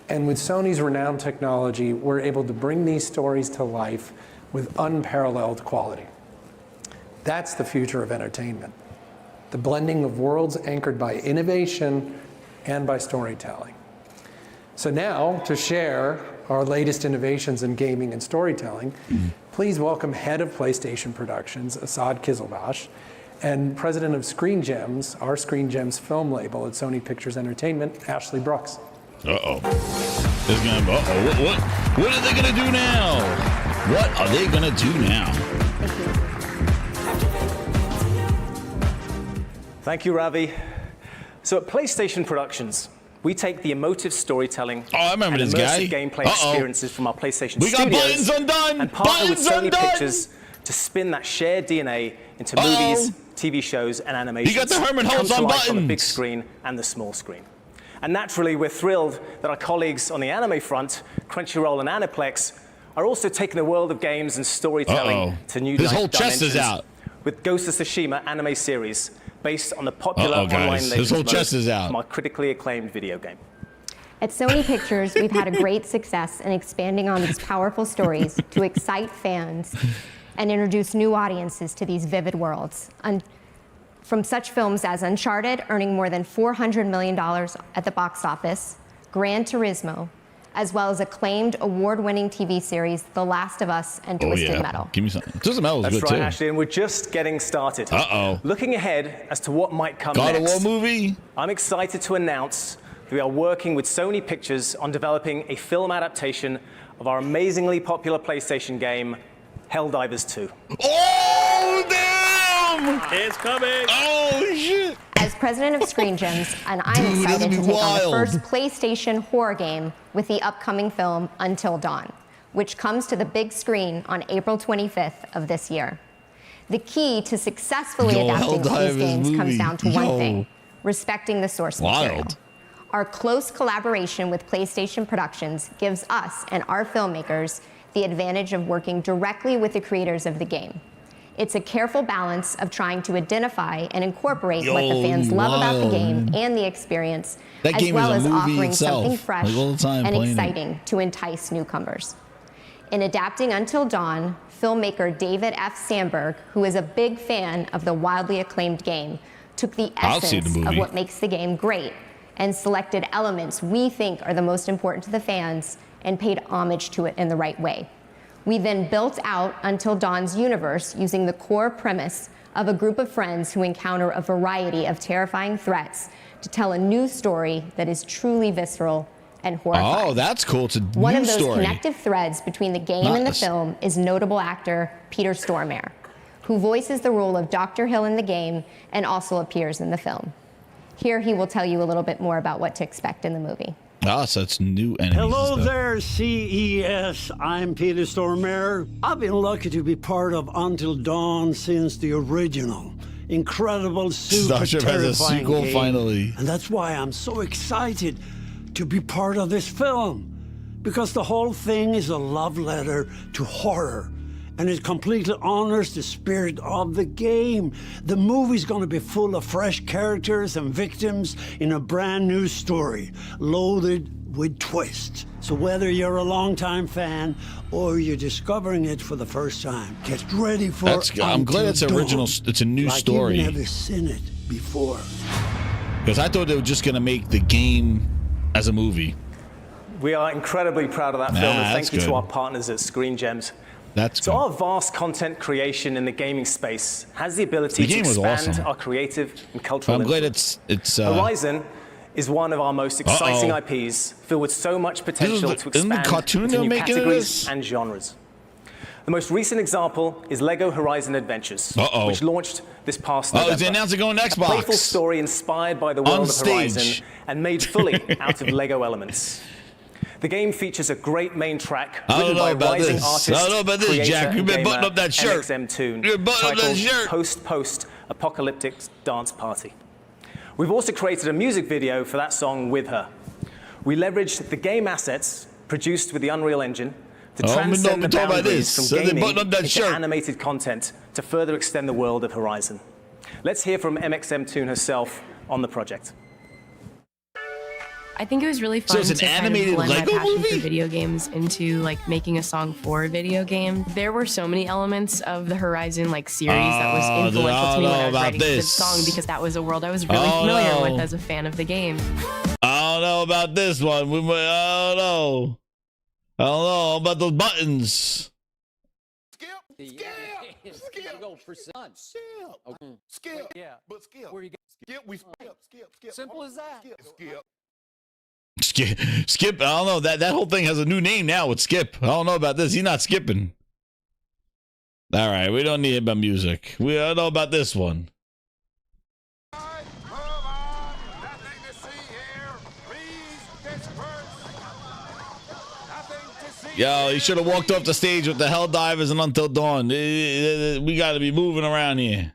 And with Sony's renowned technology, we're able to bring these stories to life with unparalleled quality. That's the future of entertainment. the blending of worlds anchored by innovation and by storytelling. So now, to share our latest innovations in gaming and storytelling, please welcome Head of PlayStation Productions, Asad Kizilbash, and President of Screen Gems, our Screen Gems film label at Sony Pictures Entertainment, Ashley Brooks. Uh-oh. What are they gonna do now? What are they gonna do now? Thank you, Ravi. So at PlayStation Productions, we take the emotive storytelling and immersive gameplay experiences from our PlayStation studios and partner with Sony Pictures to spin that shared DNA into movies, TV shows, and animations. You got the Herman Holtz on buttons on the big screen and the small screen. And naturally, we're thrilled that our colleagues on the anime front, Crunchyroll and Aniplex, are also taking the world of games and storytelling to new dimensions. His whole chest is out. With Ghost of Tsushima anime series, based on the popular online His whole chest is out. from our critically acclaimed video game. At Sony Pictures, we've had a great success in expanding on these powerful stories to excite fans and introduce new audiences to these vivid worlds. From such films as Uncharted, earning more than $400 million at the box office, Gran Turismo, as well as acclaimed award-winning TV series The Last of Us and Twisted Metal. Give me something. Twisted Metal is That's good right, too. Ashley, and we're just getting started. Looking ahead as to what might come God next. of War movie. I'm excited to announce that we are working with Sony Pictures on developing a film adaptation of our amazingly popular PlayStation game, Helldivers 2. Oh, damn! It's coming! Oh, shit! As president of Screen Gems, and I'm excited to take on the first PlayStation horror game with the upcoming film Until Dawn, which comes to the big screen on April 25th of this year. The key to successfully adapting these games comes down to one thing: respecting the source material. Our close collaboration with PlayStation Productions gives us and our filmmakers the advantage of working directly with the creators of the game. It's a careful balance of trying to identify and incorporate what the fans love about the game and the experience, as well as offering something fresh and exciting to entice newcomers. In adapting Until Dawn, filmmaker David F. Sandberg, who is a big fan of the wildly acclaimed game, took the essence of what makes the game great and selected elements we think are the most important to the fans and paid homage to it in the right way. We then built out Until Dawn's universe using the core premise of a group of friends who encounter a variety of terrifying threats to tell a new story that is truly visceral and horrifying. Oh, that's cool. It's a One new of those story. connective threads between the game and the film is notable actor Peter Stormare, who voices the role of Dr. Hill in the game and also appears in the film. Here he will tell you a little bit more about what to expect in the movie. Ah, so it's new enemies. Hello there, CES. I'm Peter Stormare. I've been lucky to be part of Until Dawn since the original. Incredible, super Starship has a terrifying sequel game. finally. And that's why I'm so excited to be part of this film. Because the whole thing is a love letter to horror. And it completely honors the spirit of the game. The movie's gonna be full of fresh characters and victims in a brand new story, loaded with twists. So whether you're a longtime fan or you're discovering it for the first time, get ready for I'm glad it's original. It's a new story. Like you've never seen it before. Because I thought they were just gonna make the game as a movie. We are incredibly proud of that film, and thank you good. to our partners at Screen Gems. So our vast content creation in the gaming space has the ability to expand our creative and cultural I'm glad influence. it's Horizon is one of our most exciting IPs, filled with so much potential to expand into new categories and genres. The most recent example is LEGO Horizon Adventures, which launched this past November. They announced it going to Xbox. A playful story inspired by the world of Horizon and made fully out of LEGO elements. The game features a great main track written by rising artist, I don't know about this, Jack. You've been buttoning up that shirt. NXM Tune, You're buttoning up that shirt. Post Apocalyptic Dance Party. We've also created a music video for that song with her. We leveraged the game assets produced with the Unreal Engine to transcend the boundaries from gaming into animated content to further extend the world of Horizon. Let's hear from MXM Tune herself on the project. I think it was really fun So it's an to animated kind of blend Lego my passion movie? for video games into like making a song for a video game. There were so many elements of the Horizon like series that was influential to me when I was writing this song because that was a world I was really familiar with as a fan of the game. I don't know about this one. I don't know. I don't know about those buttons. Skip. Yeah. But skip. Where you go? Skip. We skip. Simple as that. Skip. I don't know. That whole thing has a new name now with Skip. I don't know about this. He's not skipping. All right. We don't need about music. We don't know about this one. Yo, he should have walked off the stage with the Helldivers and Until Dawn. We got to be moving around here.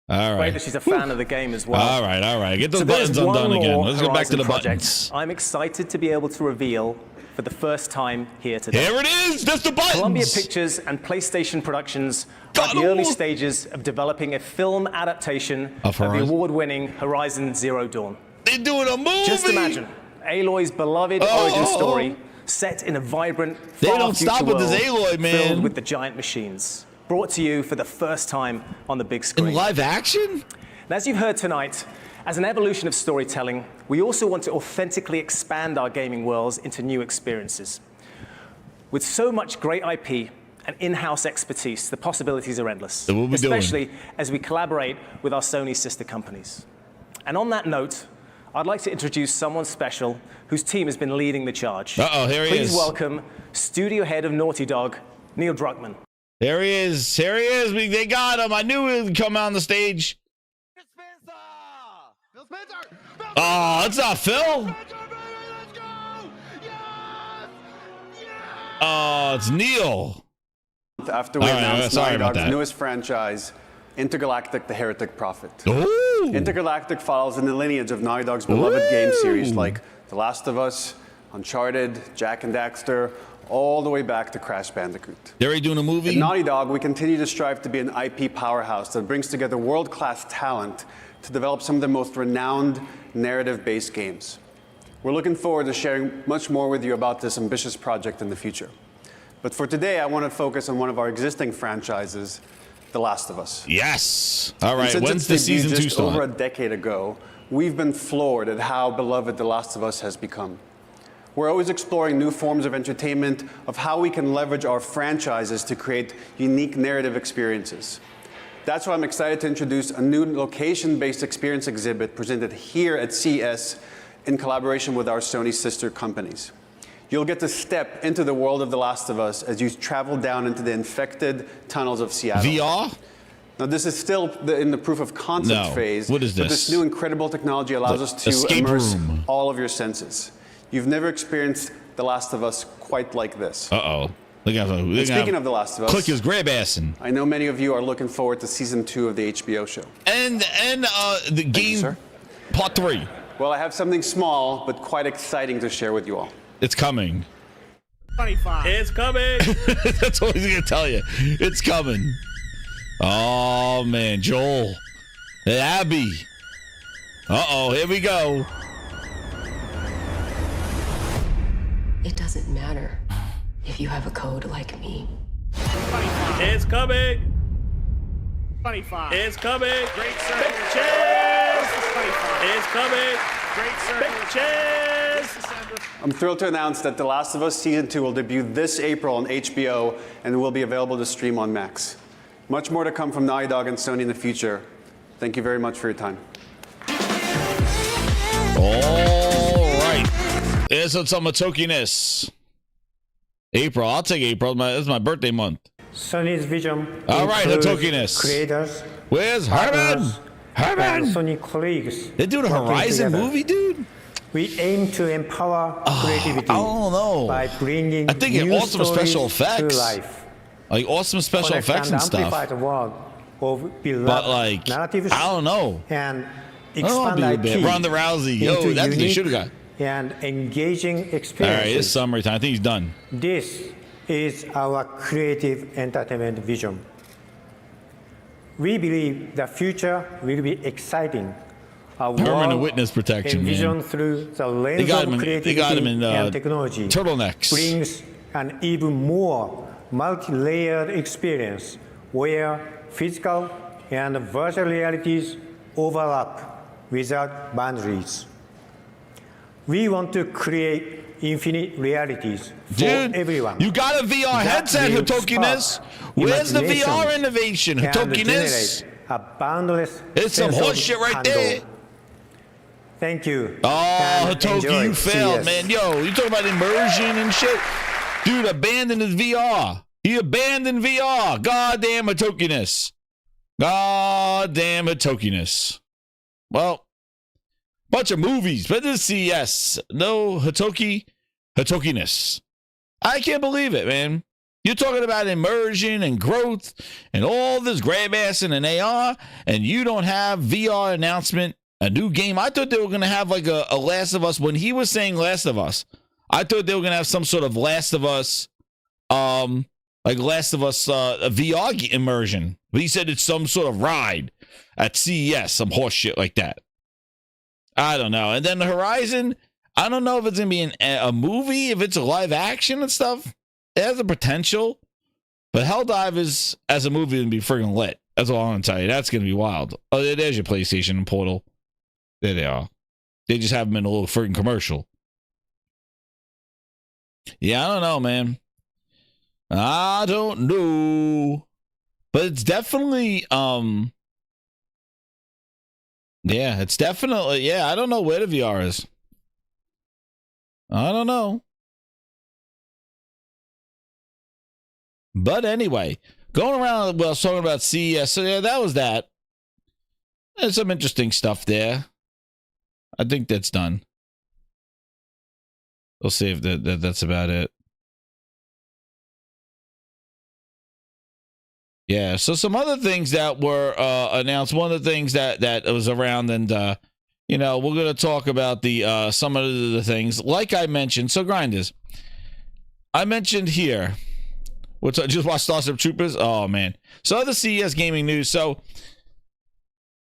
All right. Great that she's a fan of the game as well. All right. Get those buttons undone again. Let's go back to the buttons. I'm excited to be able to reveal for the first time here today. Here it is. That's the buttons. Columbia Pictures and PlayStation Productions are at the early stages of developing a film adaptation of the award-winning Horizon Zero Dawn. They're doing a movie. Just imagine Aloy's beloved origin story set in a vibrant, they don't future stop with world this Aloy, man. filled with the giant machines. Brought to you for the first time on the big screen. In live action? And as you've heard tonight, as an evolution of storytelling, we also want to authentically expand our gaming worlds into new experiences. With so much great IP and in-house expertise, the possibilities are endless, So what we especially doing? as we collaborate with our Sony sister companies. And on that note, I'd like to introduce someone special whose team has been leading the charge. Uh-oh, here he is. Please welcome studio head of Naughty Dog, Neil Druckmann. There he is. Here he is. They got him. I knew he would come on the stage. Oh, it's not Phil. Oh, it's Neil. After we announced Naughty Dog's newest franchise, Intergalactic: The Heretic Prophet. Ooh. Intergalactic follows in the lineage of Naughty Dog's beloved game series like The Last of Us, Uncharted, Jack and Daxter, all the way back to Crash Bandicoot. They're already doing a movie? At Naughty Dog, we continue to strive to be an IP powerhouse that brings together world-class talent to develop some of the most renowned narrative-based games. We're looking forward to sharing much more with you about this ambitious project in the future. But for today, I want to focus on one of our existing franchises, The Last of Us. Yes. All right. And When's since the its season debut 2 just start? over a decade ago, we've been floored at how beloved The Last of Us has become. We're always exploring new forms of entertainment, of how we can leverage our franchises to create unique narrative experiences. That's why I'm excited to introduce a new location-based experience exhibit presented here at CES in collaboration with our Sony sister companies. You'll get to step into the world of The Last of Us as you travel down into the infected tunnels of Seattle. VR? Now, this is still in the proof of concept phase. What is But this? this new incredible technology allows us to escape immerse room. all of your senses. You've never experienced The Last of Us quite like this. Uh-oh. And speaking of The Last of Us, Click his grab assing. I know many of you are looking forward to season 2 of the HBO show. And the game part 3. Well, I have something small but quite exciting to share with you all. It's coming. 25. It's coming. That's all he's gonna tell you. It's coming. Oh man, Joel. Hey, Abby. Uh-oh, here we go. It doesn't matter if you have a code like me. 25. It's coming. 25. It's coming. Great circle. Bitches. 25. It's coming. Great circle. Bitches. I'm thrilled to announce that The Last of Us Season 2 will debut this April on HBO and will be available to stream on Max. Much more to come from Naughty Dog and Sony in the future. Thank you very much for your time. All right. Here's some tokiness. April. I'll take April. This is my birthday month. Sony's vision. All right, the includes tokiness. Creators. Where's Herman? And Sony colleagues. They're doing a working Horizon together. movie, dude? We aim to empower creativity I don't know. by bringing I think new awesome special stories effects. to life. Like awesome special Connect effects and stuff. amplify the world of beloved But like, narratives I don't know. and I don't expand know, IP Ronda Rousey. Yo, into that's what they unique should have got. and engaging All right, experiences. it's summary time. I think he's done. This is our creative entertainment vision. We believe the future will be exciting a Permanent world witness protection, envisioned man. through the lens They got of him creativity in and technology turtlenecks. brings an even more multi-layered experience where physical and virtual realities overlap without boundaries. We want to create infinite realities for everyone. You got a VR headset, Hitokiness. Where's the VR innovation, Hitokiness? A boundless It's some sense of horse shit right handle. there. Thank you. Oh, and Hitoki, enjoy you failed, CES. man. Yo, you talking about immersion and shit? Dude abandoned his VR. He abandoned VR. Goddamn Hitokiness. Goddamn Hitokiness. Well, bunch of movies, but this is CES. No Hitokiness. I can't believe it, man. You're talking about immersion and growth and all this grab ass in an AR, and you don't have VR announcement, a new game. I thought they were going to have like a Last of Us. When he was saying Last of Us, I thought they were going to have some sort of Last of Us, like Last of Us a VR immersion. But he said it's some sort of ride at CES, some horse shit like that. I don't know. And then the Horizon, I don't know if it's going to be a movie, if it's a live action and stuff. It has the potential, but Helldivers as a movie would be friggin' lit. That's all I'm gonna tell you. That's gonna be wild. Oh, there's your PlayStation and Portal. There they are. They just have them in a little friggin' commercial. Yeah, I don't know, man. I don't know, but it's definitely yeah, it's definitely I don't know where the VR is. I don't know. But anyway, going around, well, talking about CES, so yeah, that was that. There's some interesting stuff there. I think that's done. We'll see if that's about it. Yeah, so some other things that were announced. One of the things that was around, and we're going to talk about the some of the things. Like I mentioned, so Grinders, I mentioned here. What's I just watched Starship Troopers? Oh man. So other CES gaming news. So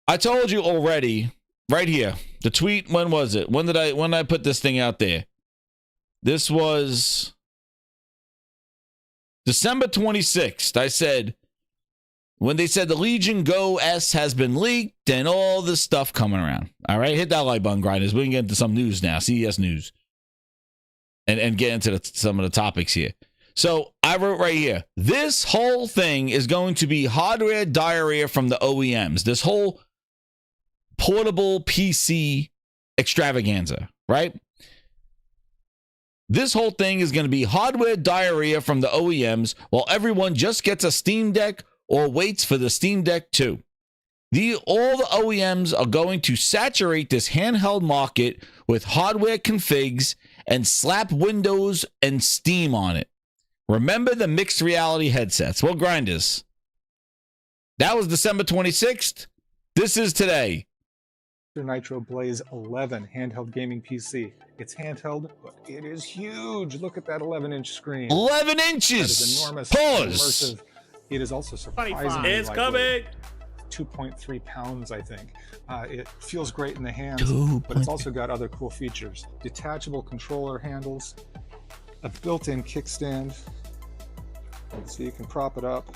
I told you already, right here. The tweet, when was it? When did I put this thing out there? This was December 26th. I said, when they said the Legion Go S has been leaked and all this stuff coming around. All right, hit that like button, Grinders. We can get into some news now, CES news. And get into some of the topics here. So I wrote right here, this whole thing is going to be hardware diarrhea from the OEMs. This whole portable PC extravaganza, right? This whole thing is going to be hardware diarrhea from the OEMs while everyone just gets a Steam Deck or waits for the Steam Deck 2. All the OEMs are going to saturate this handheld market with hardware configs and slap Windows and Steam on it. Remember the mixed reality headsets. Well, Grinders, that was December 26th. This is today. Nitro Blaze 11 handheld gaming PC. It's handheld, but it is huge. Look at that 11-inch screen. 11 inches. That is enormous. Pause. Immersive. It is also surprisingly It's lightweight. coming. 2.3 pounds, I think. It feels great in the hands, but it's also got other cool features. Detachable controller handles, a built-in kickstand, so you can prop it up.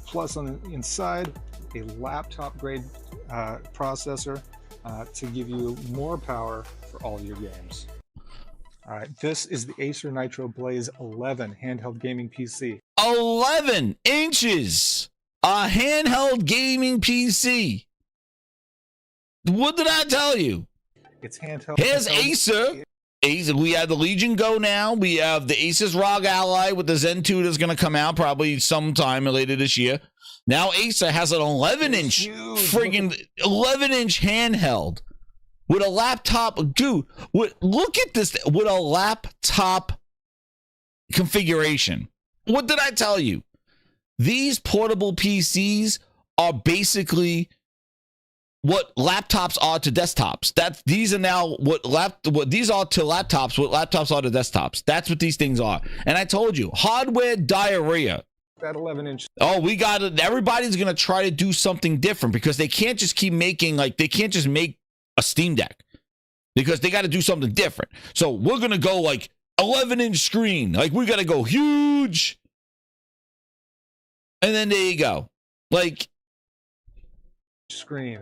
Plus on the inside, a laptop-grade processor to give you more power for all your games. All right, this is the Acer Nitro Blaze 11 handheld gaming PC. 11 inches. A handheld gaming PC. What did I tell you? It's handheld. Here's Acer. We have the Legion Go now. We have the Asus ROG Ally with the Zen 2 that's going to come out probably sometime later this year. Now Acer has an 11-inch friggin' 11-inch handheld with a laptop. Dude, look at this with a laptop configuration. What did I tell you? These portable PCs are basically what laptops are to desktops. These are now what these are to laptops, what laptops are to desktops. That's what these things are. And I told you, hardware diarrhea. that 11-inch. Oh, we got it. Everybody's going to try to do something different because they can't just keep making, like, they can't just make a Steam Deck because they got to do something different. So we're going to go like 11-inch screen. Like, we got to go huge. And then there you go. Like, screen.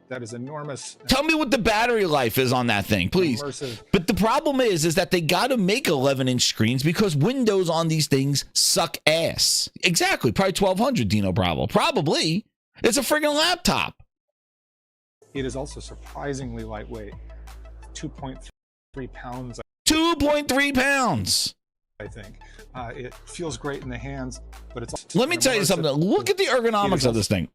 That is enormous. Tell me what the battery life is on that thing, please. Immersive. But the problem is that they got to make 11-inch screens because Windows on these things suck ass. Exactly. Probably 1200, Dino Bravo. Probably. It's a friggin' laptop. It is also surprisingly lightweight. 2.3 pounds. 2.3 pounds. I think. It feels great in the hands, but it's also Let me tell you something. Look at the ergonomics of this thing.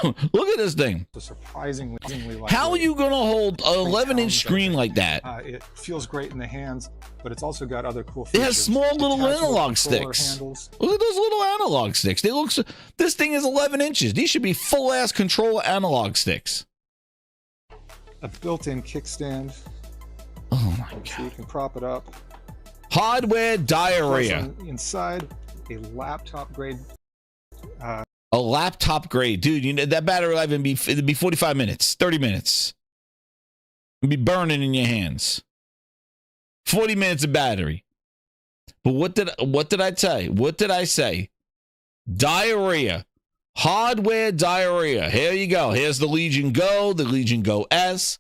Look at this thing. Surprisingly lightweight. How are you going to hold an 11-inch screen like that? It feels great in the hands, but it's also got other cool features. It has small little analog sticks. Handles. Look at those little analog sticks. They look. This thing is 11 inches. These should be full-ass control analog sticks. A built-in kickstand. Oh my god! So you can prop it up. Hardware diarrhea. Inside, a laptop grade. A laptop grade, dude. You know that battery life would be 45 minutes, 30 minutes. It'd be burning in your hands. 40 minutes of battery. But what did I say? What did I say? Diarrhea. Hardware diarrhea. Here you go. Here's the Legion Go, the Legion Go S.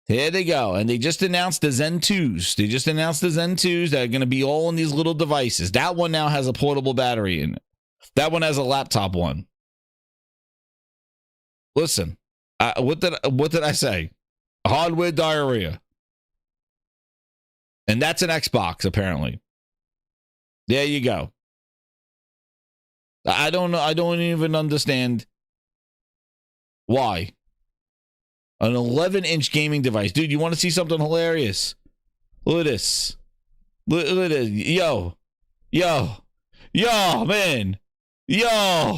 Here they go. And they just announced the Zen 2s. They just announced the Zen 2s that are going to be all in these little devices. That one now has a portable battery in it. That one has a laptop one. Listen, what did I say? Hardware diarrhea. And that's an Xbox, apparently. There you go. I don't know. I don't even understand why. An 11-inch gaming device. Dude, you want to see something hilarious? Look at this. Look at this. Yo, man. Yo,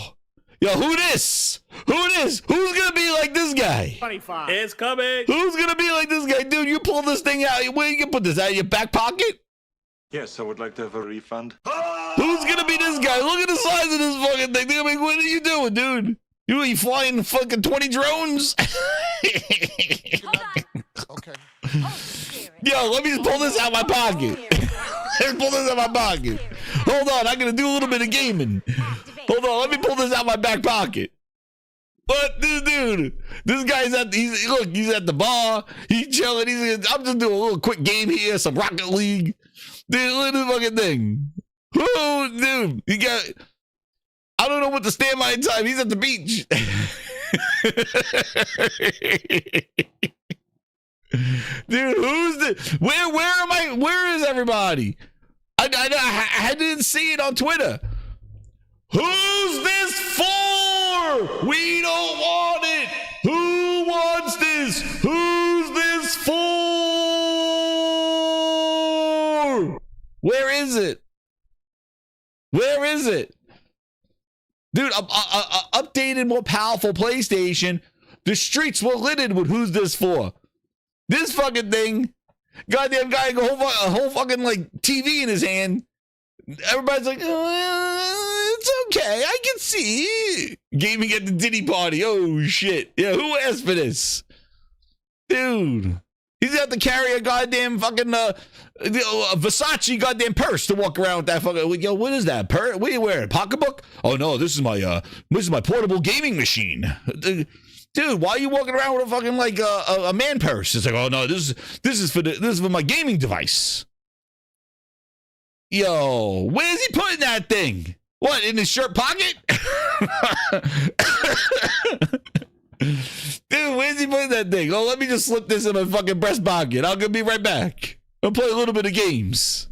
who this? Who's going to be like this guy? 25. It's coming. Who's going to be like this guy? Dude, you pull this thing out. Where you can put this out of your back pocket? Yes, I would like to have a refund. Who's going to be this guy? Look at the size of this fucking thing. I mean, what are you doing, dude? You flying fucking 20 drones? Okay. Yo, let me just pull this out my pocket. Let's pull this out my pocket. Hold on, I'm gonna do a little bit of gaming. Hold on, let me pull this out my back pocket. But this dude, this guy's he's at the bar. He's chilling. I'm just doing a little quick game here, some Rocket League. Dude, look at this fucking thing. Oh, dude, you got. I don't know what to stand by in time. He's at the beach. Dude, who's this? Where am I? Where is everybody? I didn't see it on Twitter. Who's this for? We don't want it. Who wants this? Who's this for? Where is it? Where is it? Dude, updated, more powerful PlayStation. The streets were littered with who's this for? This fucking thing. Goddamn guy, a whole fucking like TV in his hand. Everybody's like, it's okay. I can see. Gaming at the Diddy party. Oh, shit. Yeah, who asked for this? Dude. He's got to carry a goddamn fucking Versace goddamn purse to walk around with that fucking. Yo, what is that? What are you wearing? Pocketbook? Oh no, this is my portable gaming machine. Dude, why are you walking around with a fucking like a man purse? It's like, oh no, this is for my gaming device. Yo, where's he putting that thing? What, in his shirt pocket? Dude, where's he putting that thing? Oh, let me just slip this in my fucking breast pocket. I'm gonna be right back. I'll play a little bit of games.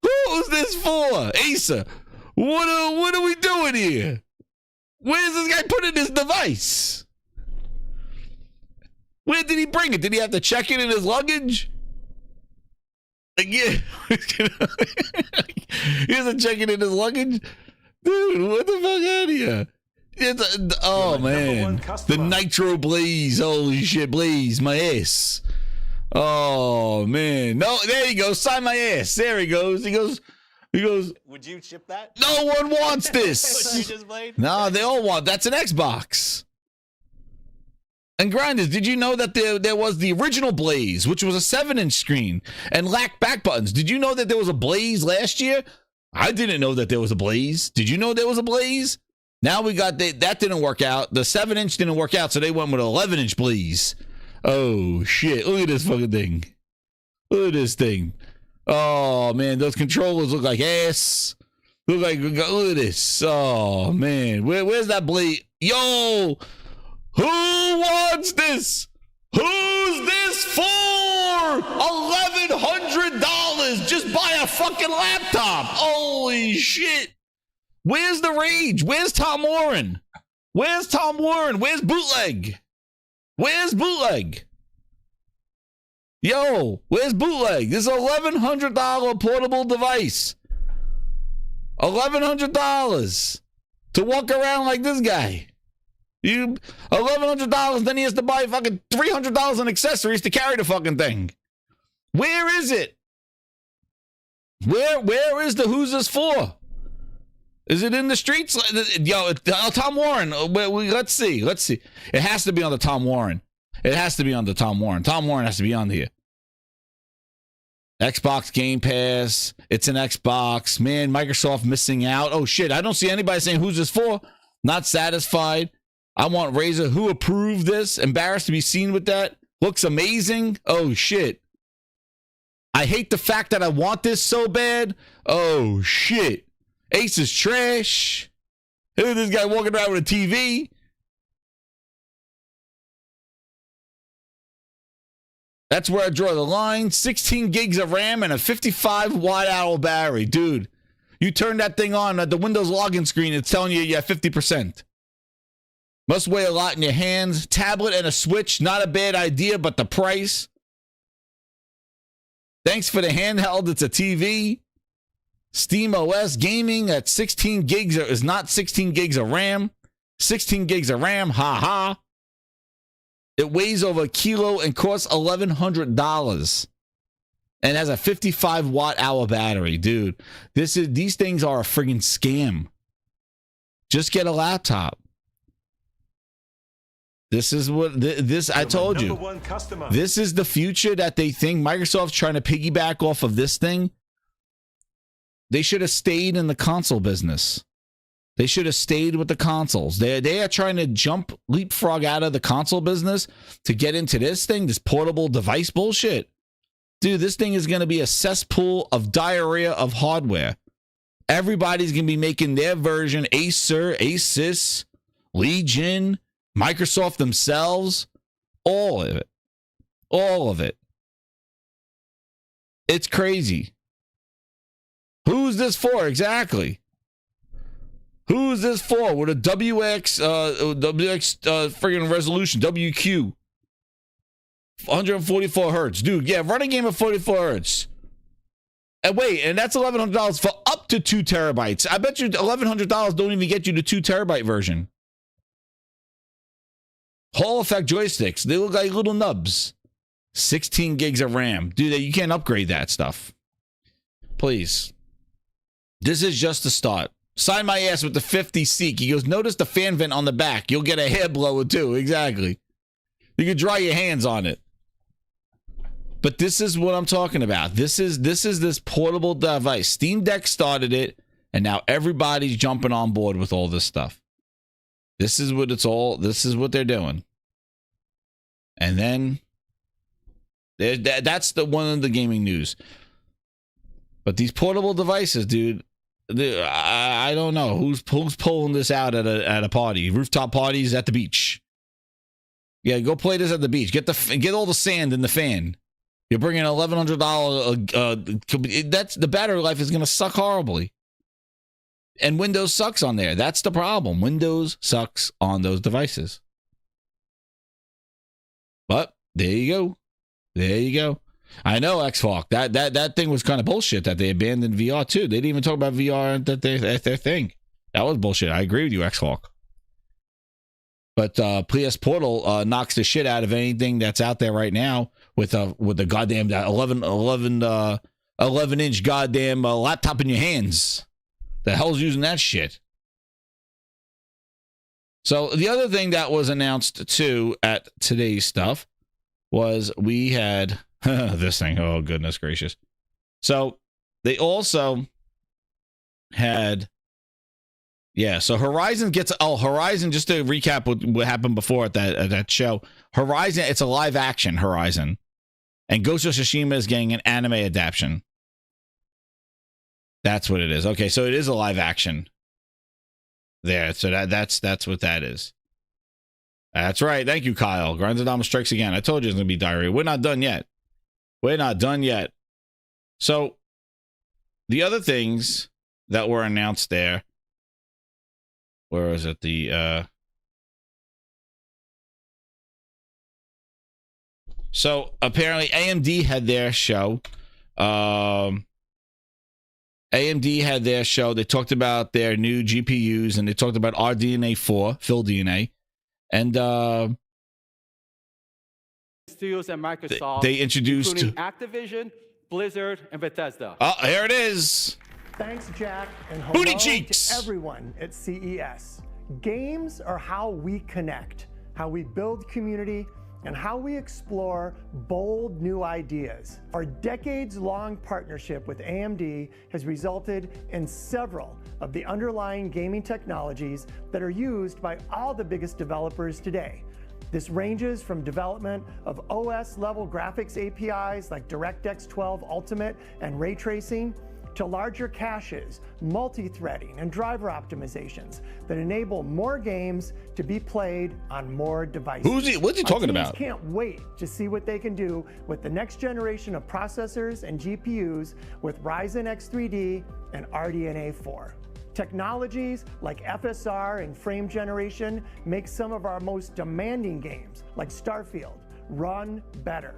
Who's this for? Asa, what are we doing here? Where's this guy putting this device? Where did he bring it? Did he have to check it in his luggage? Like, yeah. He has to check it in his luggage? Dude, what the fuck out of here? Oh man, the Nitro Blaze. Holy shit, Blaze, my ass. Oh man, no, there you go. Sign my ass. There he goes. He goes, He goes, Would you ship that? no one wants this. What you just played? No, they all want. That's an Xbox. And Grinders, did you know that there was the original Blaze, which was a 7-inch screen and lacked back buttons? Did you know that there was a Blaze last year? I didn't know that there was a Blaze. Did you know there was a Blaze? Now we got that didn't work out. The 7-inch didn't work out, so they went with an 11-inch Blaze. Oh shit! Look at this fucking thing. Look at this thing. Oh man, those controllers look like ass. Look at this. Oh man, where's that Blaze? Yo. Who wants this? Who's this for? $1,100. Just buy a fucking laptop. Holy shit. Where's the rage? Where's Tom Warren? Where's Tom Warren? Where's Bootleg? Where's Bootleg? Yo, where's Bootleg? This is an $1,100 portable device. $1,100 to walk around like this guy. You $1,100, then he has to buy fucking $300 in accessories to carry the fucking thing. Where is it? Where is the who's this for? Is it in the streets? Yo, Tom Warren. Let's see. It has to be on the Tom Warren. It has to be on the Tom Warren. Tom Warren has to be on here. Xbox Game Pass. It's an Xbox. Man, Microsoft missing out. Oh shit! I don't see anybody saying who's this for. Not satisfied. I want Razer. Who approved this? Embarrassed to be seen with that. Looks amazing. Oh, shit. I hate the fact that I want this so bad. Oh, shit. Ace is trash. Look at this guy walking around with a TV. That's where I draw the line. 16 gigs of RAM and a 55 watt-hour battery. Dude, you turn that thing on at the Windows login screen, it's telling you you have 50%. Must weigh a lot in your hands. Tablet and a Switch, not a bad idea, but the price. Thanks for the handheld, it's a TV. Steam OS gaming at 16 gigs is not 16 gigs of RAM. 16 gigs of RAM, ha. It weighs over a kilo and costs $1,100. And has a 55 watt-hour battery. Dude, these things are a friggin' scam. Just get a laptop. This is what this I told you. This is the future that they think Microsoft's trying to piggyback off of this thing. They should have stayed in the console business. They should have stayed with the consoles. They are trying to leapfrog out of the console business to get into this thing, this portable device bullshit. Dude, this thing is going to be a cesspool of diarrhea of hardware. Everybody's going to be making their version. Acer, Asus, Legion, Microsoft themselves, all of it. All of it. It's crazy. Who's this for exactly? Who's this for? With a WX friggin' resolution, WQ. 144 hertz. Dude, yeah, run a game at 44 hertz. And wait, and that's $1,100 for up to 2 terabytes. I bet you $1,100 don't even get you the 2 terabyte version. Hall effect joysticks. They look like little nubs. 16 gigs of RAM. Dude, you can't upgrade that stuff. Please. This is just the start. Sign my ass with the 50 Seek. He goes, notice the fan vent on the back. You'll get a hair blower too. Exactly. You can dry your hands on it. But this is what I'm talking about. This is this portable device. Steam Deck started it, and now everybody's jumping on board with all this stuff. This is what they're doing. And then that's the one of the gaming news. But these portable devices, dude, I don't know who's pulling this out at a party. Rooftop parties at the beach. Yeah, go play this at the beach. Get all the sand in the fan. You're bringing $1,100. That's the battery life is going to suck horribly. And Windows sucks on there. That's the problem. Windows sucks on those devices. But there you go. There you go. I know, Xhawk. That thing was kind of bullshit that they abandoned VR too. They didn't even talk about VR at their thing. That was bullshit. I agree with you, Xhawk. But PS Portal knocks the shit out of anything that's out there right now with the goddamn 11 11-inch goddamn laptop in your hands. The hell's using that shit? So the other thing that was announced too at today's stuff was we had this thing. Oh, goodness gracious. So they also had, yeah, so Horizon gets, Horizon, just to recap what happened before at that show, Horizon, it's a live action Horizon, and Ghost of Tsushima is getting an anime adaptation. That's what it is. Okay, so it is a live action there. So that's what that is. That's right. Thank you, Kyle. Grindadama strikes again. I told you it's going to be diarrhea. We're not done yet. We're not done yet. So the other things that were announced there, where is it? So apparently AMD had their show. AMD had their show. They talked about their new GPUs, and they talked about RDNA 4, PhilDNA, and Studios and Microsoft. They introduced Activision, Blizzard, and Bethesda. Oh, here it is. Thanks, Jack, and hello Booty cheeks to everyone at CES. Games are how we connect, how we build community, and how we explore bold new ideas. Our decades-long partnership with AMD has resulted in several of the underlying gaming technologies that are used by all the biggest developers today. This ranges from development of OS-level graphics APIs like DirectX 12 Ultimate and ray tracing, to larger caches, multi-threading, and driver optimizations that enable more games to be played on more devices. What's he talking about? Can't wait to see what they can do with the next generation of processors and GPUs with Ryzen X3D and RDNA 4. Technologies like FSR and frame generation make some of our most demanding games, like Starfield, run better.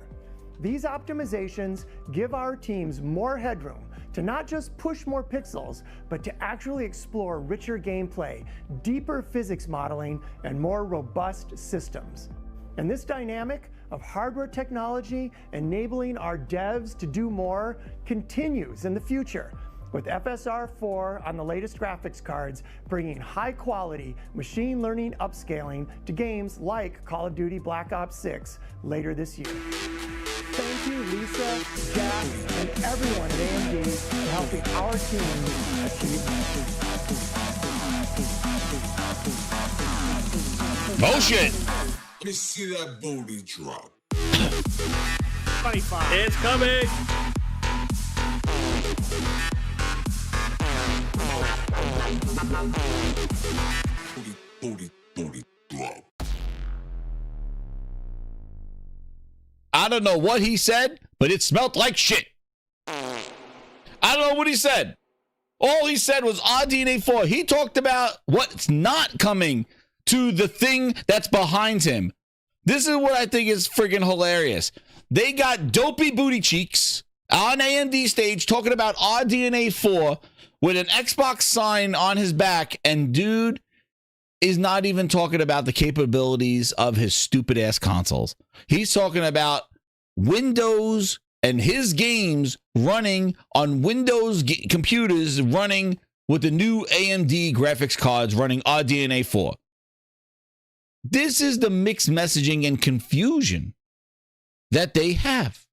These optimizations give our teams more headroom to not just push more pixels, but to actually explore richer gameplay, deeper physics modeling, and more robust systems. And this dynamic of hardware technology enabling our devs to do more continues in the future, with FSR 4 on the latest graphics cards bringing high-quality machine learning upscaling to games like Call of Duty Black Ops 6 later this year. Thank you, Lisa, Jack, and everyone at AMD for helping our team achieve Bullshit! Let me see that booty drop. 25. It's coming. Booty drop. I don't know what he said, but it smelled like shit. I don't know what he said. All he said was RDNA 4. He talked about what's not coming to the thing that's behind him. This is what I think is friggin' hilarious. They got dopey booty cheeks on AMD stage talking about RDNA 4 with an Xbox sign on his back, and dude is not even talking about the capabilities of his stupid ass consoles. He's talking about Windows and his games running on Windows computers running with the new AMD graphics cards running RDNA 4. This is the mixed messaging and confusion that they have.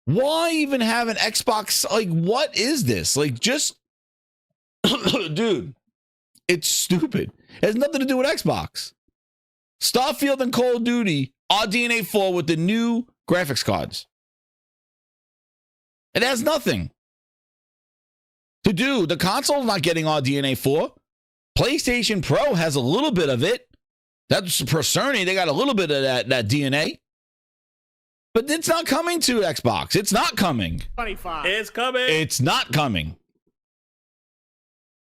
Why even have an Xbox? Like, what is this? Like, just, dude, it's stupid. It has nothing to do with Xbox. Starfield and Call of Duty RDNA 4 with the new graphics cards. It has nothing to do. The console's not getting RDNA 4. PlayStation Pro has a little bit of it. That's for Sony. They got a little bit of that DNA. But it's not coming to Xbox. It's not coming. 25. It's coming. It's not coming.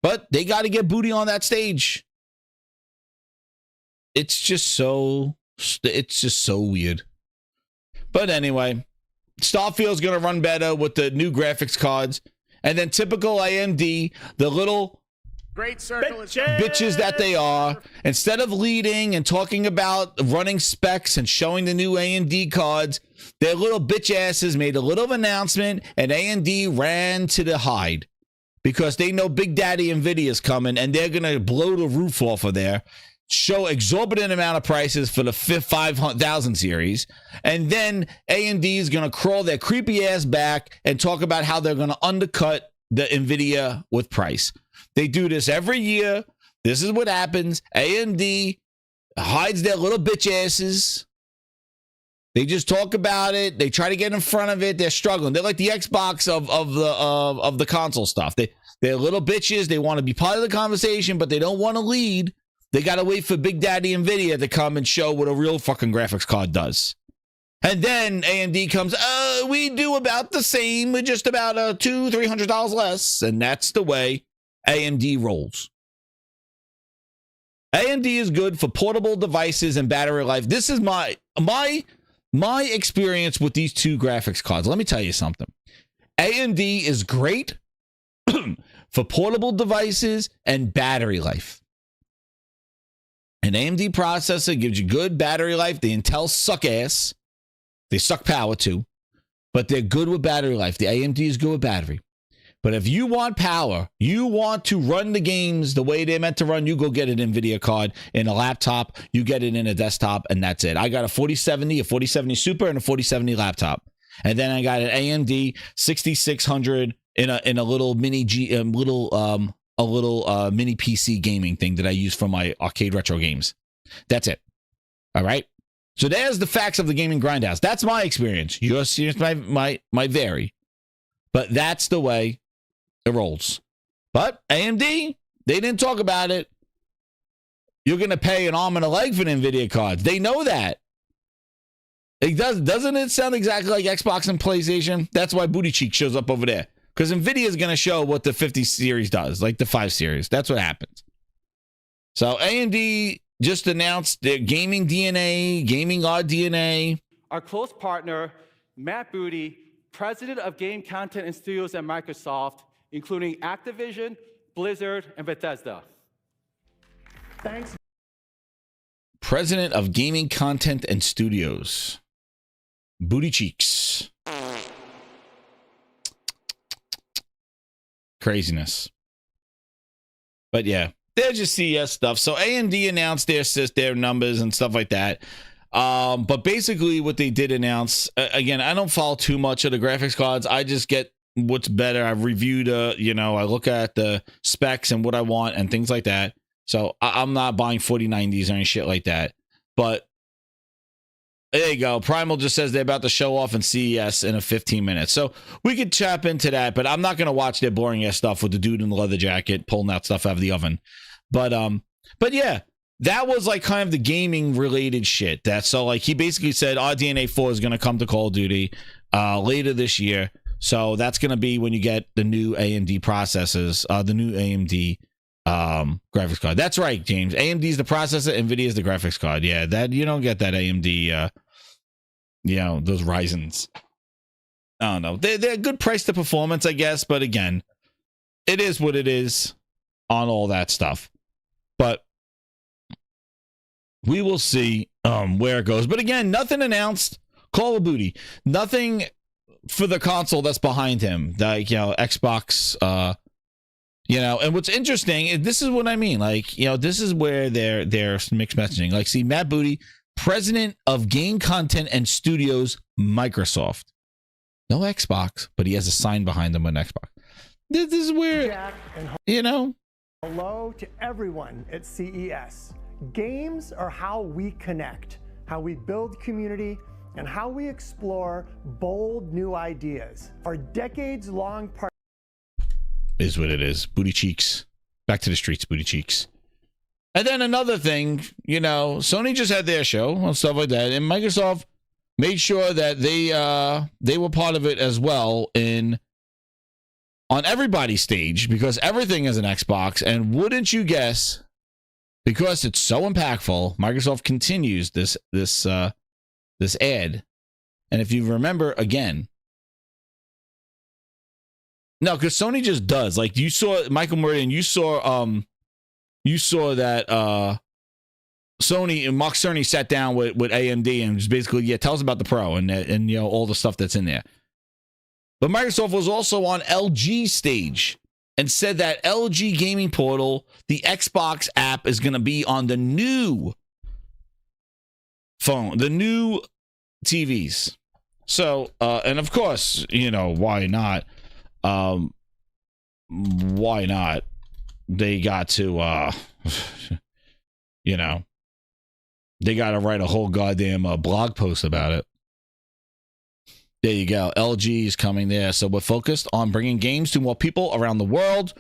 But they got to get booty on that stage. It's just so weird. But anyway, Starfield's going to run better with the new graphics cards. And then typical AMD, the little Great circle. Bitches that they are. Instead of leading and talking about running specs and showing the new AMD cards, their little bitch asses made a little announcement, and AMD ran to the hide because they know Big Daddy NVIDIA's coming, and they're going to blow the roof off of there, show exorbitant amount of prices for the 5000 series, and then AMD is going to crawl their creepy ass back and talk about how they're going to undercut the NVIDIA with price. They do this every year. This is what happens. AMD hides their little bitch asses. They just talk about it. They try to get in front of it. They're struggling. They're like the Xbox of the console stuff. They're little bitches. They want to be part of the conversation, but they don't want to lead. They got to wait for Big Daddy NVIDIA to come and show what a real fucking graphics card does. And then AMD comes, we do about the same, with just about $200-300 less. And that's the way AMD rolls. AMD is good for portable devices and battery life. This is my experience with these two graphics cards. Let me tell you something. AMD is great for portable devices and battery life. An AMD processor gives you good battery life. The Intel suck ass. They suck power too, but they're good with battery life. The AMD is good with battery. But if you want power, you want to run the games the way they're meant to run, you go get an NVIDIA card in a laptop, you get it in a desktop, and that's it. I got a 4070, a 4070 Super, and a 4070 laptop. And then I got an AMD 6600 in a little mini mini PC gaming thing that I use for my arcade retro games. That's it. All right. So there's the facts of the gaming grindhouse. That's my experience. Your experience might vary, but that's the way it rolls. But AMD, they didn't talk about it. You're going to pay an arm and a leg for the NVIDIA cards. They know that. Doesn't it sound exactly like Xbox and PlayStation? That's why Booty Cheek shows up over there. Because NVIDIA is going to show what the 50 series does, like the 5 series. That's what happens. So AMD just announced their gaming DNA, gaming RDNA. Our close partner, Matt Booty, president of game content and studios at Microsoft, including Activision, Blizzard, and Bethesda. Thanks. President of gaming content and studios. Booty Cheeks. Craziness. But yeah, they're just CES stuff. So AMD announced their numbers and stuff like that. But basically what they did announce, again, I don't follow too much of the graphics cards. I just get what's better. I've reviewed, I look at the specs and what I want and things like that. So I'm not buying 4090s or any shit like that. But there you go. Primal just says they're about to show off in CES in 15 minutes. So we could tap into that, but I'm not going to watch their boring ass stuff with the dude in the leather jacket pulling that stuff out of the oven. But yeah, that was like kind of the gaming related shit. So like he basically said RDNA 4 is going to come to Call of Duty later this year. So that's going to be when you get the new AMD processors, the new AMD graphics card. That's right, James. AMD is the processor, NVIDIA is the graphics card. Yeah, that you don't get that AMD those Ryzens. I don't know. They're good price to performance, I guess, but again, it is what it is on all that stuff. But we will see where it goes. But again, nothing announced. Call of Duty. Nothing for the console that's behind him. Like, Xbox and what's interesting, this is what I mean. Like, this is where they're mixed messaging. Like, see, Matt Booty, president of game content and studios, Microsoft. No Xbox, but he has a sign behind him on Xbox. This is where, Hello to everyone at CES. Games are how we connect, how we build community, and how we explore bold new ideas. Our decades-long is what it is. Booty Cheeks. Back to the streets, Booty Cheeks. And then another thing, Sony just had their show and stuff like that, and Microsoft made sure that they were part of it as well on everybody's stage, because everything is an Xbox. And wouldn't you guess, because it's so impactful, Microsoft continues this ad. And if you remember again, No, because Sony just does. Like you saw Michael Murray, and you saw that Sony and Mark Cerny sat down with AMD and just basically, tell us about the Pro and you know all the stuff that's in there. But Microsoft was also on LG stage and said that LG Gaming Portal, the Xbox app, is going to be on the new phone, the new TVs. So, and of course, you know, why not? Why not? They got to, you know, they got to write a whole goddamn blog post about it. There you go. LG is coming there. So we're focused on bringing games to more people around the world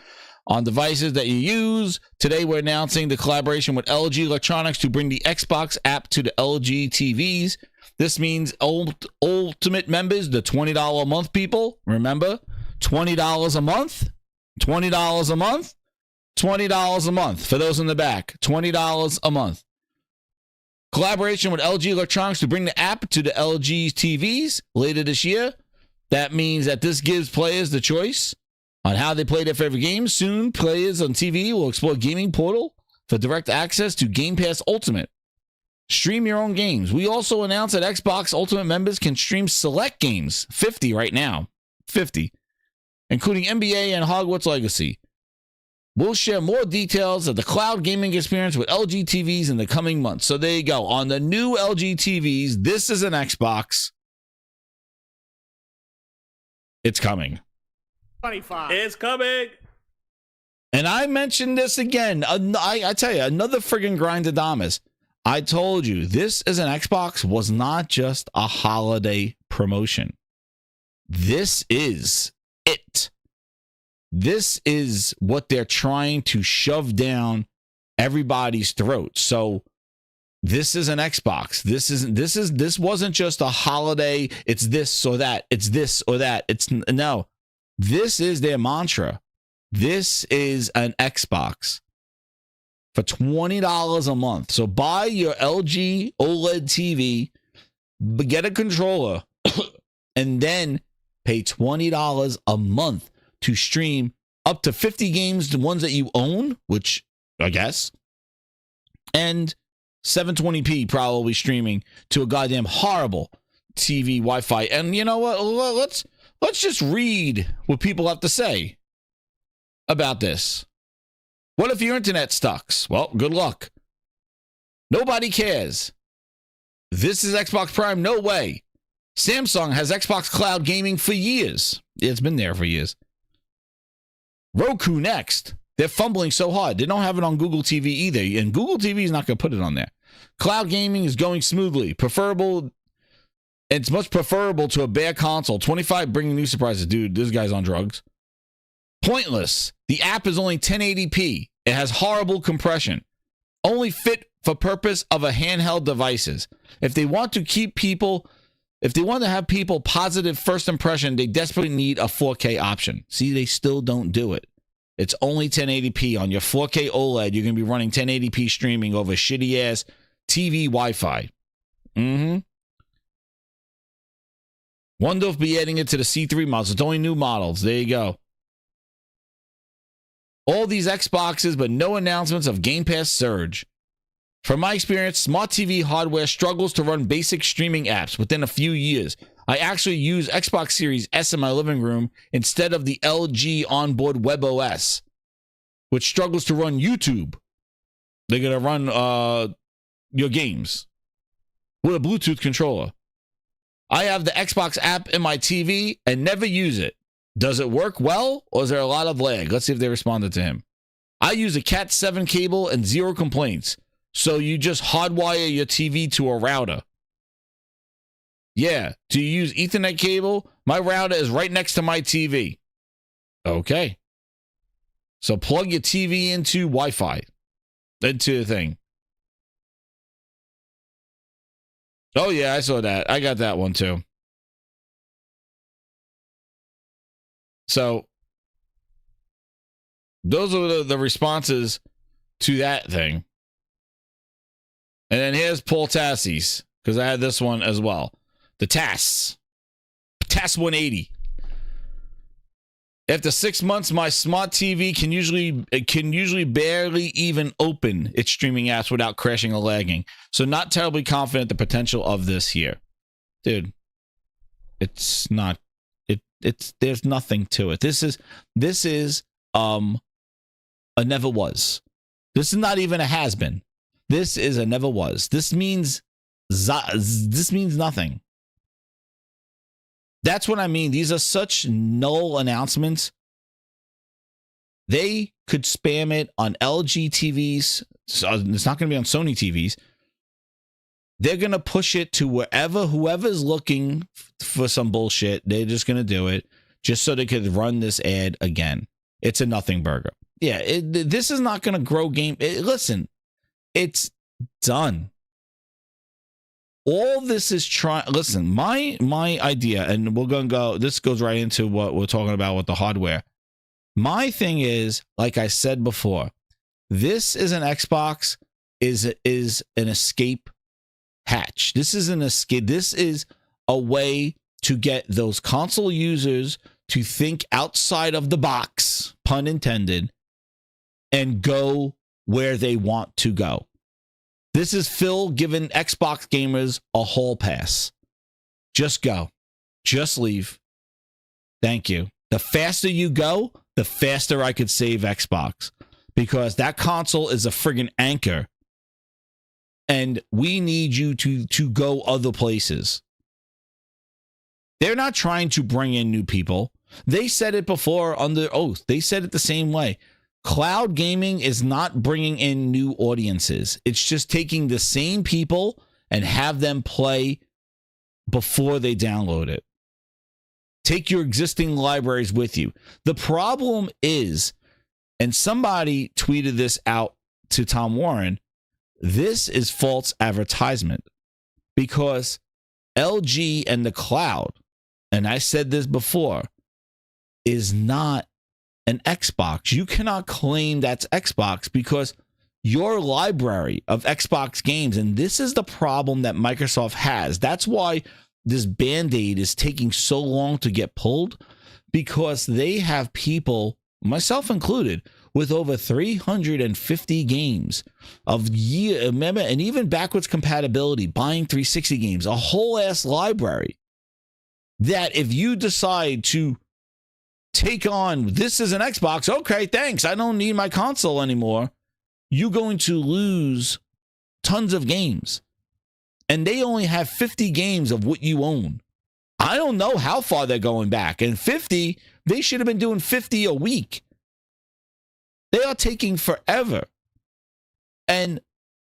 on devices that you use. Today, we're announcing the collaboration with LG Electronics to bring the Xbox app to the LG TVs. This means Ultimate members, the $20 a month people. Remember, $20 a month, $20 a month, $20 a month. For those in the back, $20 a month. Collaboration with LG Electronics to bring the app to the LG TVs later this year. That means that this gives players the choice on how they play their favorite games. Soon, players on TV will explore Gaming Portal for direct access to Game Pass Ultimate. Stream your own games. We also announced that Xbox Ultimate members can stream select games, 50 right now, 50, including NBA and Hogwarts Legacy. We'll share more details of the cloud gaming experience with LG TVs in the coming months. So there you go. On the new LG TVs, this is an Xbox. It's coming. 25. It's coming. And I mentioned this again. I tell you, another friggin' Grindadamas. I told you, this is an Xbox was not just a holiday promotion. This is it. This is what they're trying to shove down everybody's throat. So this is an Xbox. This wasn't just a holiday. It's this or that. It's this or that. No. This is their mantra. This is an Xbox for $20 a month. So buy your LG OLED TV, get a controller, and then pay $20 a month to stream up to 50 games, the ones that you own, which I guess, and 720p probably streaming to a goddamn horrible TV Wi-Fi. And you know what? Let's just read what people have to say about this. What if your internet sucks? Well, good luck. Nobody cares. This is Xbox Prime? No way. Samsung has Xbox Cloud Gaming for years. It's been there for years. Roku next. They're fumbling so hard. They don't have it on Google TV either. And Google TV is not going to put it on there. Cloud gaming is going smoothly. It's much preferable to a bare console. 25 bringing new surprises. Dude, this guy's on drugs. Pointless. The app is only 1080p. It has horrible compression. Only fit for purpose of a handheld devices. If they want to have people positive first impression, they desperately need a 4K option. See, they still don't do it. It's only 1080p. On your 4K OLED, you're going to be running 1080p streaming over shitty-ass TV Wi-Fi. Wonder if be adding it to the C3 models. It's only new models. There you go. All these Xboxes, but no announcements of Game Pass Surge. From my experience, smart TV hardware struggles to run basic streaming apps within a few years. I actually use Xbox Series S in my living room instead of the LG onboard WebOS, which struggles to run YouTube. They're going to run your games with a Bluetooth controller. I have the Xbox app in my TV and never use it. Does it work well, or is there a lot of lag? Let's see if they responded to him. I use a Cat 7 cable and zero complaints. So you just hardwire your TV to a router. Yeah. Do you use Ethernet cable? My router is right next to my TV. Okay. So plug your TV into Wi-Fi. Into the thing. Oh, yeah, I saw that. I got that one, too. So those are the responses to that thing. And then here's Paul Tassie's, because I had this one as well. The TAS 180. After 6 months, my smart TV can usually barely even open its streaming apps without crashing or lagging. So not terribly confident the potential of this here. Dude, it's not. It's there's nothing to it. This is a never was. This is not even a has been. This is a never was. This means nothing. That's what I mean. These are such null announcements. They could spam it on LG TVs. So it's not going to be on Sony TVs. They're going to push it to whoever's looking for some bullshit. They're just going to do it just so they could run this ad again. It's a nothing burger. Yeah, this is not going to grow game. Listen, it's done. All this is trying. Listen, my idea, and we're going to go. This goes right into what we're talking about with the hardware. My thing is, like I said before, this is an Xbox is an escape hatch. This is an escape. This is a way to get those console users to think outside of the box, pun intended, and go where they want to go. This is Phil giving Xbox gamers a hall pass. Just go. Just leave. Thank you. The faster you go, the faster I could save Xbox. Because that console is a friggin' anchor. And we need you to go other places. They're not trying to bring in new people. They said it before under oath. They said it the same way. Cloud gaming is not bringing in new audiences. It's just taking the same people and have them play before they download it. Take your existing libraries with you. The problem is, and somebody tweeted this out to Tom Warren, this is false advertisement because LG and the cloud, and I said this before, is not an Xbox. You cannot claim that's Xbox because your library of Xbox games, and this is the problem that Microsoft has. That's why this Band-Aid is taking so long to get pulled, because they have people, myself included, with over 350 games of year, remember, and even backwards compatibility, buying 360 games, a whole ass library that if you decide to take on, this is an Xbox, okay, thanks, I don't need my console anymore, you're going to lose tons of games. And they only have 50 games of what you own. I don't know how far they're going back. And 50, they should have been doing 50 a week. They are taking forever. And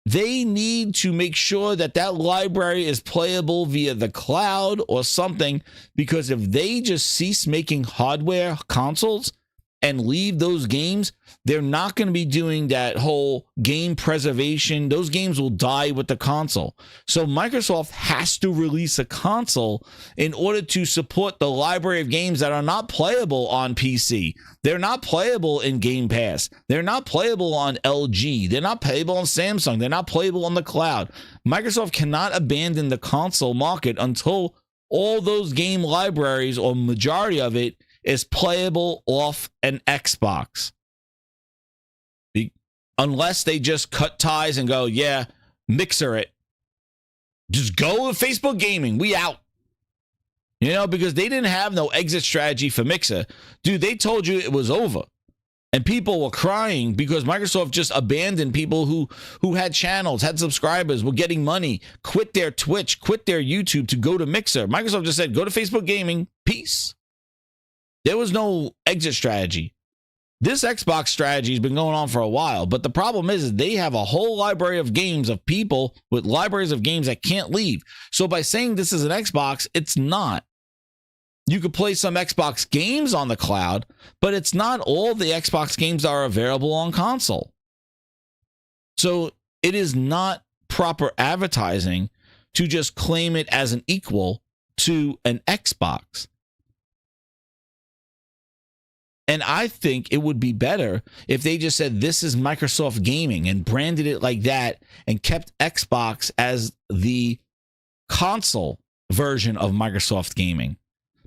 they need to make sure that that library is playable via the cloud or something, because if they just cease making hardware consoles and leave those games, they're not going to be doing that whole game preservation. Those games will die with the console. So Microsoft has to release a console in order to support the library of games that are not playable on PC. They're not playable in Game Pass. They're not playable on LG. They're not playable on Samsung. They're not playable on the cloud. Microsoft cannot abandon the console market until all those game libraries, or majority of it, is playable off an Xbox. Unless they just cut ties and go, yeah, Mixer it. Just go with Facebook Gaming. We out. You know, because they didn't have no exit strategy for Mixer. Dude, they told you it was over. And people were crying because Microsoft just abandoned people who had channels, had subscribers, were getting money, quit their Twitch, quit their YouTube to go to Mixer. Microsoft just said, go to Facebook Gaming. Peace. There was no exit strategy. This Xbox strategy has been going on for a while, but the problem is they have a whole library of games of people with libraries of games that can't leave. So by saying this is an Xbox, it's not. You could play some Xbox games on the cloud, but it's not all the Xbox games that are available on console. So it is not proper advertising to just claim it as an equal to an Xbox. And I think it would be better if they just said this is Microsoft Gaming and branded it like that and kept Xbox as the console version of Microsoft Gaming.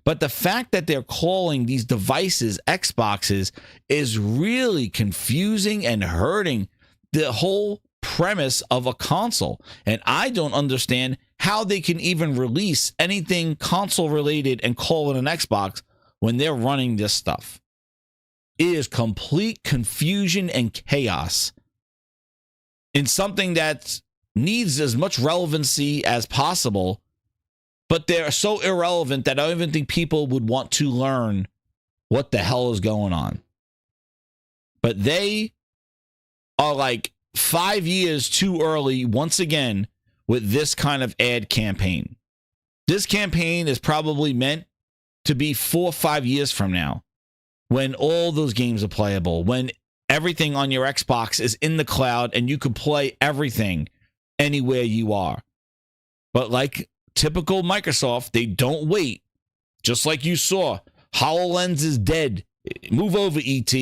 But the fact that they're calling these devices Xboxes is really confusing and hurting the whole premise of a console. And I don't understand how they can even release anything console related and call it an Xbox when they're running this stuff. It is complete confusion and chaos in something that needs as much relevancy as possible, but they're so irrelevant that I don't even think people would want to learn what the hell is going on. But they are like 5 years too early once again with this kind of ad campaign. This campaign is probably meant to be 4 or 5 years from now, when all those games are playable, when everything on your Xbox is in the cloud and you can play everything anywhere you are. But like typical Microsoft, they don't wait. Just like you saw, HoloLens is dead. Move over, ET.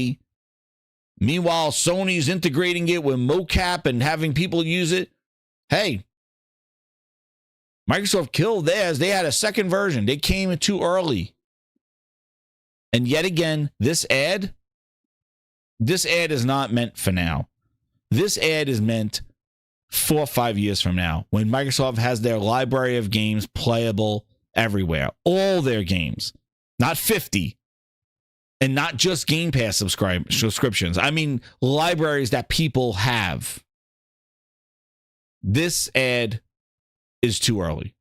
Meanwhile, Sony's integrating it with mocap and having people use it. Hey, Microsoft killed theirs. They had a second version. They came in too early. And yet again, this ad is not meant for now. This ad is meant 4 or 5 years from now, when Microsoft has their library of games playable everywhere. All their games. Not 50. And not just Game Pass subscriptions. I mean, libraries that people have. This ad is too early.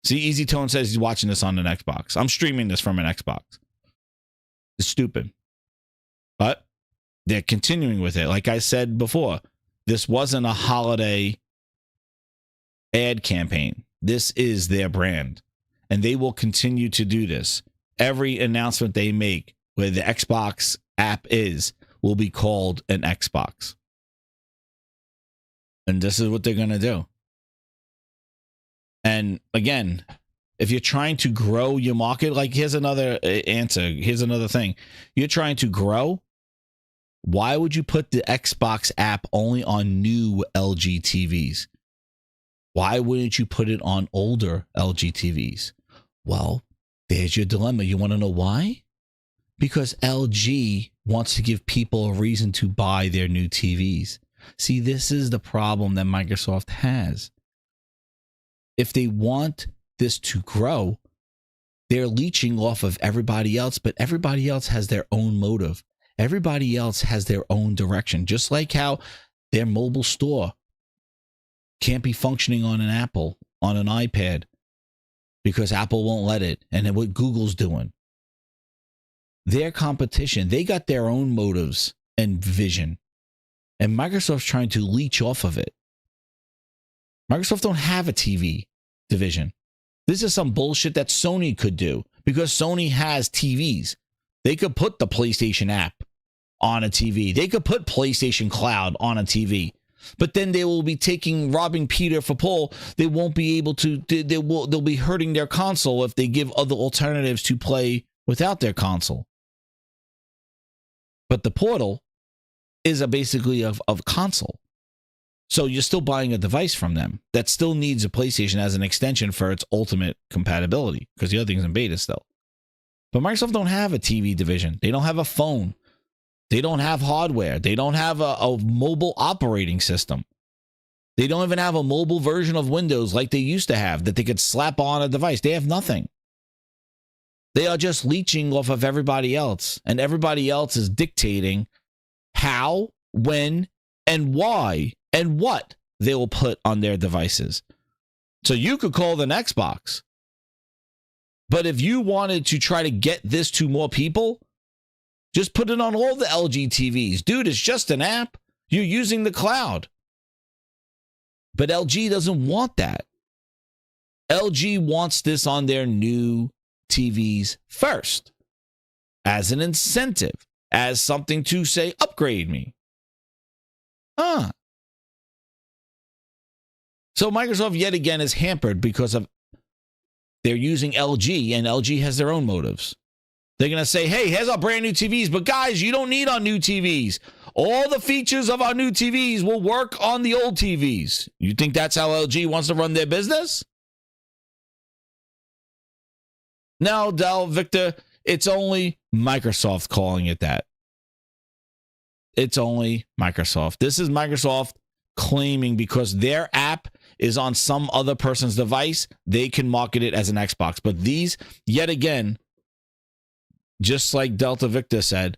See, Easy Tone says he's watching this on an Xbox. I'm streaming this from an Xbox. It's stupid. But they're continuing with it. Like I said before, this wasn't a holiday ad campaign. This is their brand. And they will continue to do this. Every announcement they make where the Xbox app is will be called an Xbox. And this is what they're going to do. And again, if you're trying to grow your market, like here's another answer. Here's another thing. You're trying to grow. Why would you put the Xbox app only on new LG TVs? Why wouldn't you put it on older LG TVs? Well, there's your dilemma. You want to know why? Because LG wants to give people a reason to buy their new TVs. See, this is the problem that Microsoft has. If they want this to grow, they're leeching off of everybody else, but everybody else has their own motive. Everybody else has their own direction, just like how their mobile store can't be functioning on an Apple, on an iPad, because Apple won't let it, and then what Google's doing. Their competition, they got their own motives and vision, and Microsoft's trying to leech off of it. Microsoft don't have a TV division. This is some bullshit that Sony could do, because Sony has TVs. They could put the PlayStation app on a TV. They could put PlayStation Cloud on a TV. But then they will be robbing Peter for Paul. They won't be able to, they'll be hurting their console if they give other alternatives to play without their console. But the Portal is basically of console. So you're still buying a device from them that still needs a PlayStation as an extension for its ultimate compatibility, because the other thing's in beta still. But Microsoft don't have a TV division. They don't have a phone. They don't have hardware. They don't have a mobile operating system. They don't even have a mobile version of Windows like they used to have that they could slap on a device. They have nothing. They are just leeching off of everybody else, and everybody else is dictating how, when, and why, and what they will put on their devices. So you could call it an Xbox. But if you wanted to try to get this to more people, just put it on all the LG TVs. Dude, it's just an app. You're using the cloud. But LG doesn't want that. LG wants this on their new TVs first, as an incentive, as something to say, upgrade me. So Microsoft yet again is hampered because of they're using LG, and LG has their own motives. They're going to say, hey, here's our brand new TVs, but guys, you don't need our new TVs. All the features of our new TVs will work on the old TVs. You think that's how LG wants to run their business? No, Del, Victor, it's only Microsoft calling it that. It's only Microsoft. This is Microsoft claiming because their app is on some other person's device, they can market it as an Xbox. But these, yet again, just like Delta Victor said,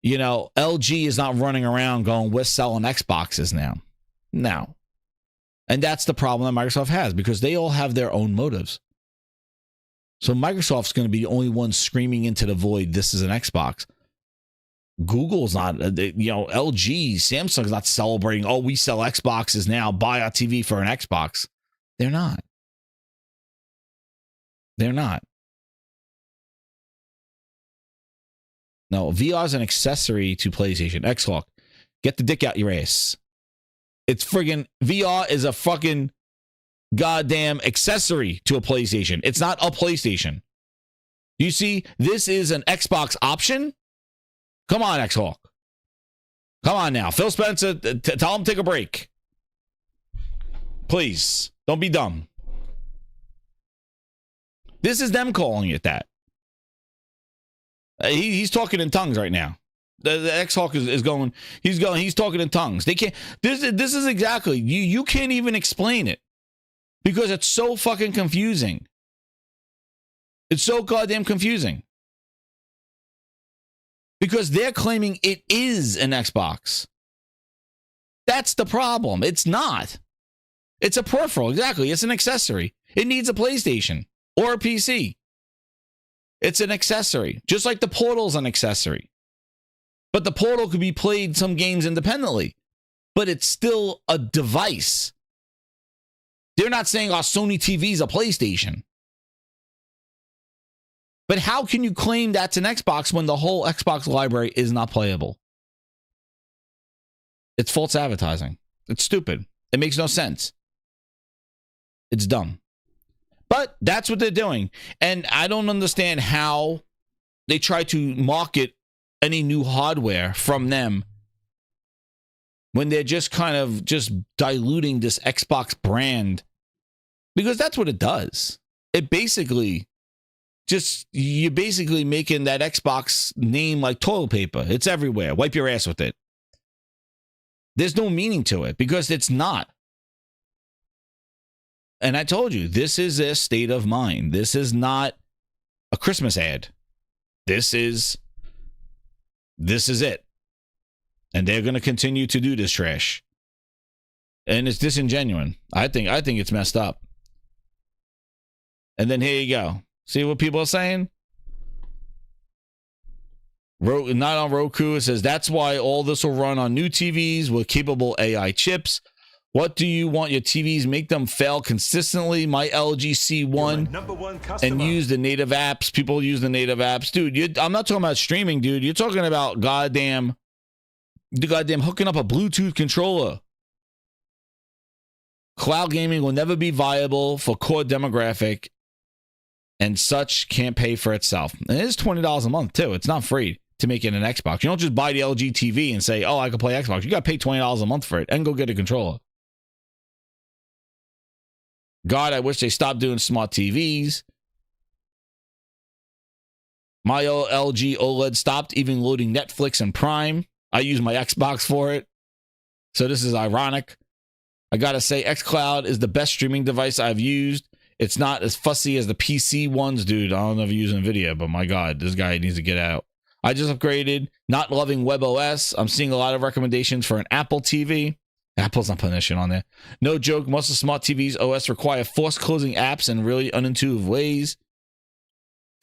you know, LG is not running around going, we're selling Xboxes now. No. And that's the problem that Microsoft has, because they all have their own motives. So Microsoft's going to be the only one screaming into the void, this is an Xbox. Google's not, you know, LG, Samsung's not celebrating, oh, we sell Xboxes now, buy our TV for an Xbox. They're not. They're not. No, VR is an accessory to PlayStation. X-Hawk, get the dick out your ass. It's friggin' VR is a fucking goddamn accessory to a PlayStation. It's not a PlayStation. You see, this is an Xbox option. Come on, X-Hawk. Come on now. Phil Spencer, tell him to take a break. Please, don't be dumb. This is them calling it that. He's talking in tongues right now. The X-Hawk is going, he's talking in tongues. They can't, this is exactly, you can't even explain it because it's so fucking confusing. It's so goddamn confusing. Because they're claiming it is an Xbox. That's the problem. It's not. It's a peripheral, exactly. It's an accessory. It needs a PlayStation or a PC. It's an accessory, just like the Portal's an accessory. But the Portal could be played some games independently, but it's still a device. They're not saying our Sony TV's a PlayStation. But how can you claim that's an Xbox when the whole Xbox library is not playable? It's false advertising. It's stupid. It makes no sense. It's dumb. But that's what they're doing. And I don't understand how they try to market any new hardware from them when they're just kind of just diluting this Xbox brand. Because that's what it does. It basically you're basically making that Xbox name like toilet paper. It's everywhere. Wipe your ass with it. There's no meaning to it because it's not. And I told you, this is their state of mind. This is not a Christmas ad. This is it. And they're going to continue to do this trash. And it's disingenuous. I think it's messed up. And then here you go. See what people are saying? Not on Roku. It says, that's why all this will run on new TVs with capable AI chips. What do you want your TVs? Make them fail consistently. My LG C1 and use the native apps. People use the native apps. Dude, I'm not talking about streaming, dude. You're talking about goddamn hooking up a Bluetooth controller. Cloud gaming will never be viable for core demographic and such can't pay for itself. And it is $20 a month, too. It's not free to make it an Xbox. You don't just buy the LG TV and say, oh, I can play Xbox. You got to pay $20 a month for it and go get a controller. God, I wish they stopped doing smart TVs. My LG OLED stopped even loading Netflix and Prime. I use my Xbox for it. So this is ironic. I gotta say, xCloud is the best streaming device I've used. It's not as fussy as the PC ones, dude. I don't know if you use NVIDIA, but my God, this guy needs to get out. I just upgraded. Not loving WebOS. I'm seeing a lot of recommendations for an Apple TV. Apple's not putting that shit on there. No joke, most of smart TVs OS require forced closing apps in really unintuitive ways.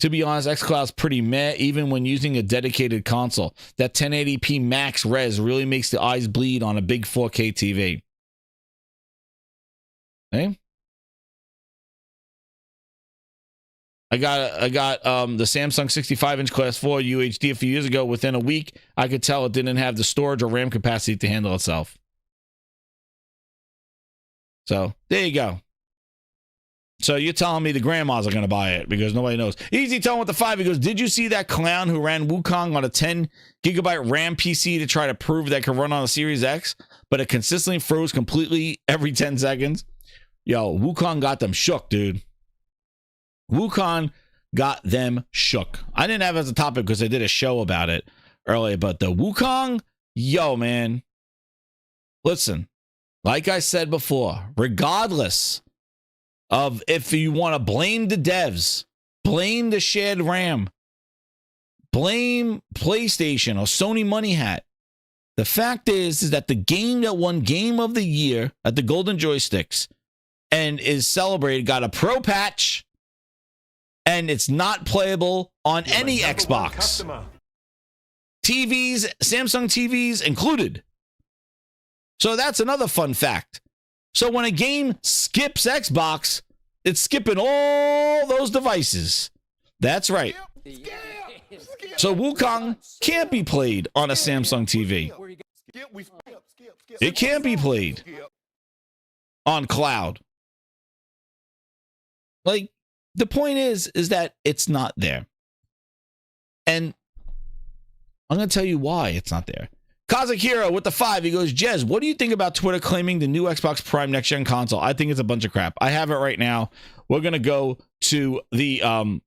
To be honest, xCloud's pretty meh, even when using a dedicated console. That 1080p max res really makes the eyes bleed on a big 4K TV. Hey? I got the Samsung 65-inch Class 4 UHD a few years ago. Within a week, I could tell it didn't have the storage or RAM capacity to handle itself. So, there you go. So, you're telling me the grandmas are going to buy it because nobody knows. Easy telling with the 5. He goes, did you see that clown who ran Wukong on a 10-gigabyte RAM PC to try to prove that it could run on a Series X, but it consistently froze completely every 10 seconds? Yo, Wukong got them shook, dude. Wukong got them shook. I didn't have it as a topic because I did a show about it earlier, but the Wukong, yo, man. Listen, like I said before, regardless of if you want to blame the devs, blame the shared RAM, blame PlayStation or Sony Money Hat, the fact is that the game that won Game of the Year at the Golden Joysticks and is celebrated got a pro patch, and it's not playable on any Xbox. TVs, Samsung TVs included. So that's another fun fact. So when a game skips Xbox, it's skipping all those devices. That's right. So Wukong can't be played on a Samsung TV. It can't be played on cloud. Like, the point is that it's not there. And I'm going to tell you why it's not there. Kazakira with the 5, he goes, Jez, what do you think about Twitter claiming the new Xbox Prime next-gen console? I think it's a bunch of crap. I have it right now. We're going to go to the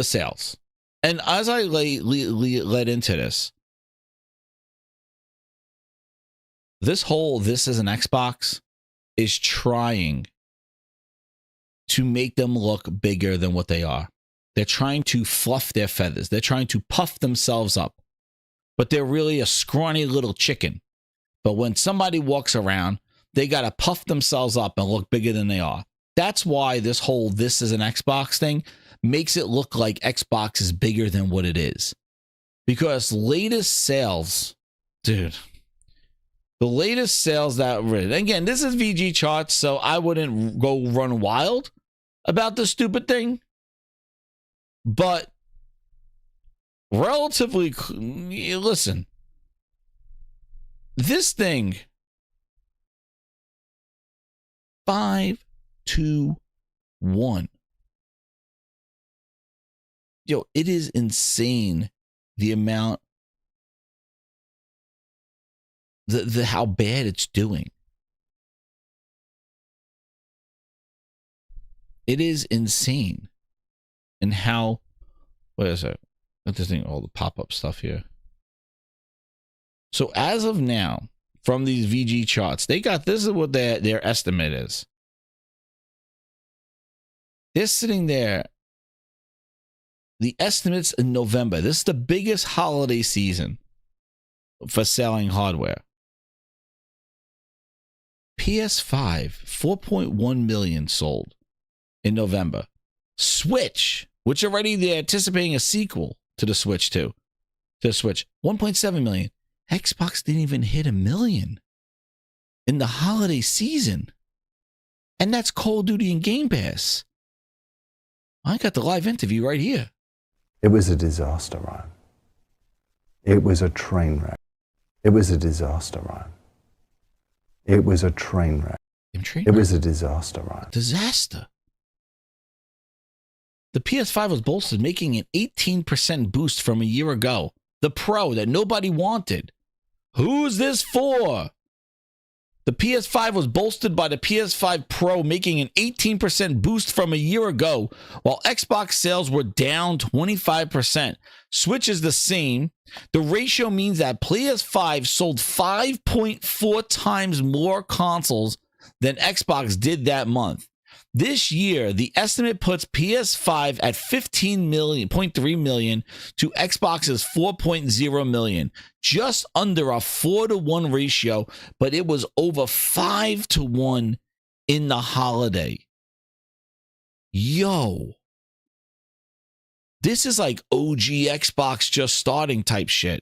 sales. And as I led into this is an Xbox is trying to make them look bigger than what they are. They're trying to fluff their feathers. They're trying to puff themselves up. But they're really a scrawny little chicken. But when somebody walks around, they got to puff themselves up and look bigger than they are. That's why this is an Xbox thing makes it look like Xbox is bigger than what it is. Because latest sales, dude, the latest sales that again, this is VG charts, so I wouldn't go run wild about this stupid thing. But relatively, listen, this thing, 5 to 1. Yo, it is insane the amount, the how bad it's doing. It is insane. And how, what is it? Let this thing, all the pop-up stuff here. So as of now, from these VG charts, they got, this is what their estimate is. They're sitting there. The estimates in November. This is the biggest holiday season for selling hardware. PS5, 4.1 million sold in November. Switch, which already they're anticipating a sequel to the Switch to the Switch, 1.7 million. Xbox didn't even hit 1 million in the holiday season. And that's Call of Duty and Game Pass. I got the live interview right here. It was a disaster, Ryan. It was a train wreck. It was a disaster, Ryan. It was a train wreck. It was a disaster, Ryan. Disaster. The PS5 was bolstered, making an 18% boost from a year ago. The Pro that nobody wanted. Who's this for? The PS5 was bolstered by the PS5 Pro, making an 18% boost from a year ago, while Xbox sales were down 25%. Switch is the same. The ratio means that PS5 sold 5.4 times more consoles than Xbox did that month. This year, the estimate puts PS5 at 15.3 million to Xbox's 4.0 million, just under a 4-to-1 ratio, but it was over 5-to-1 in the holiday. Yo, this is like OG Xbox just starting type shit.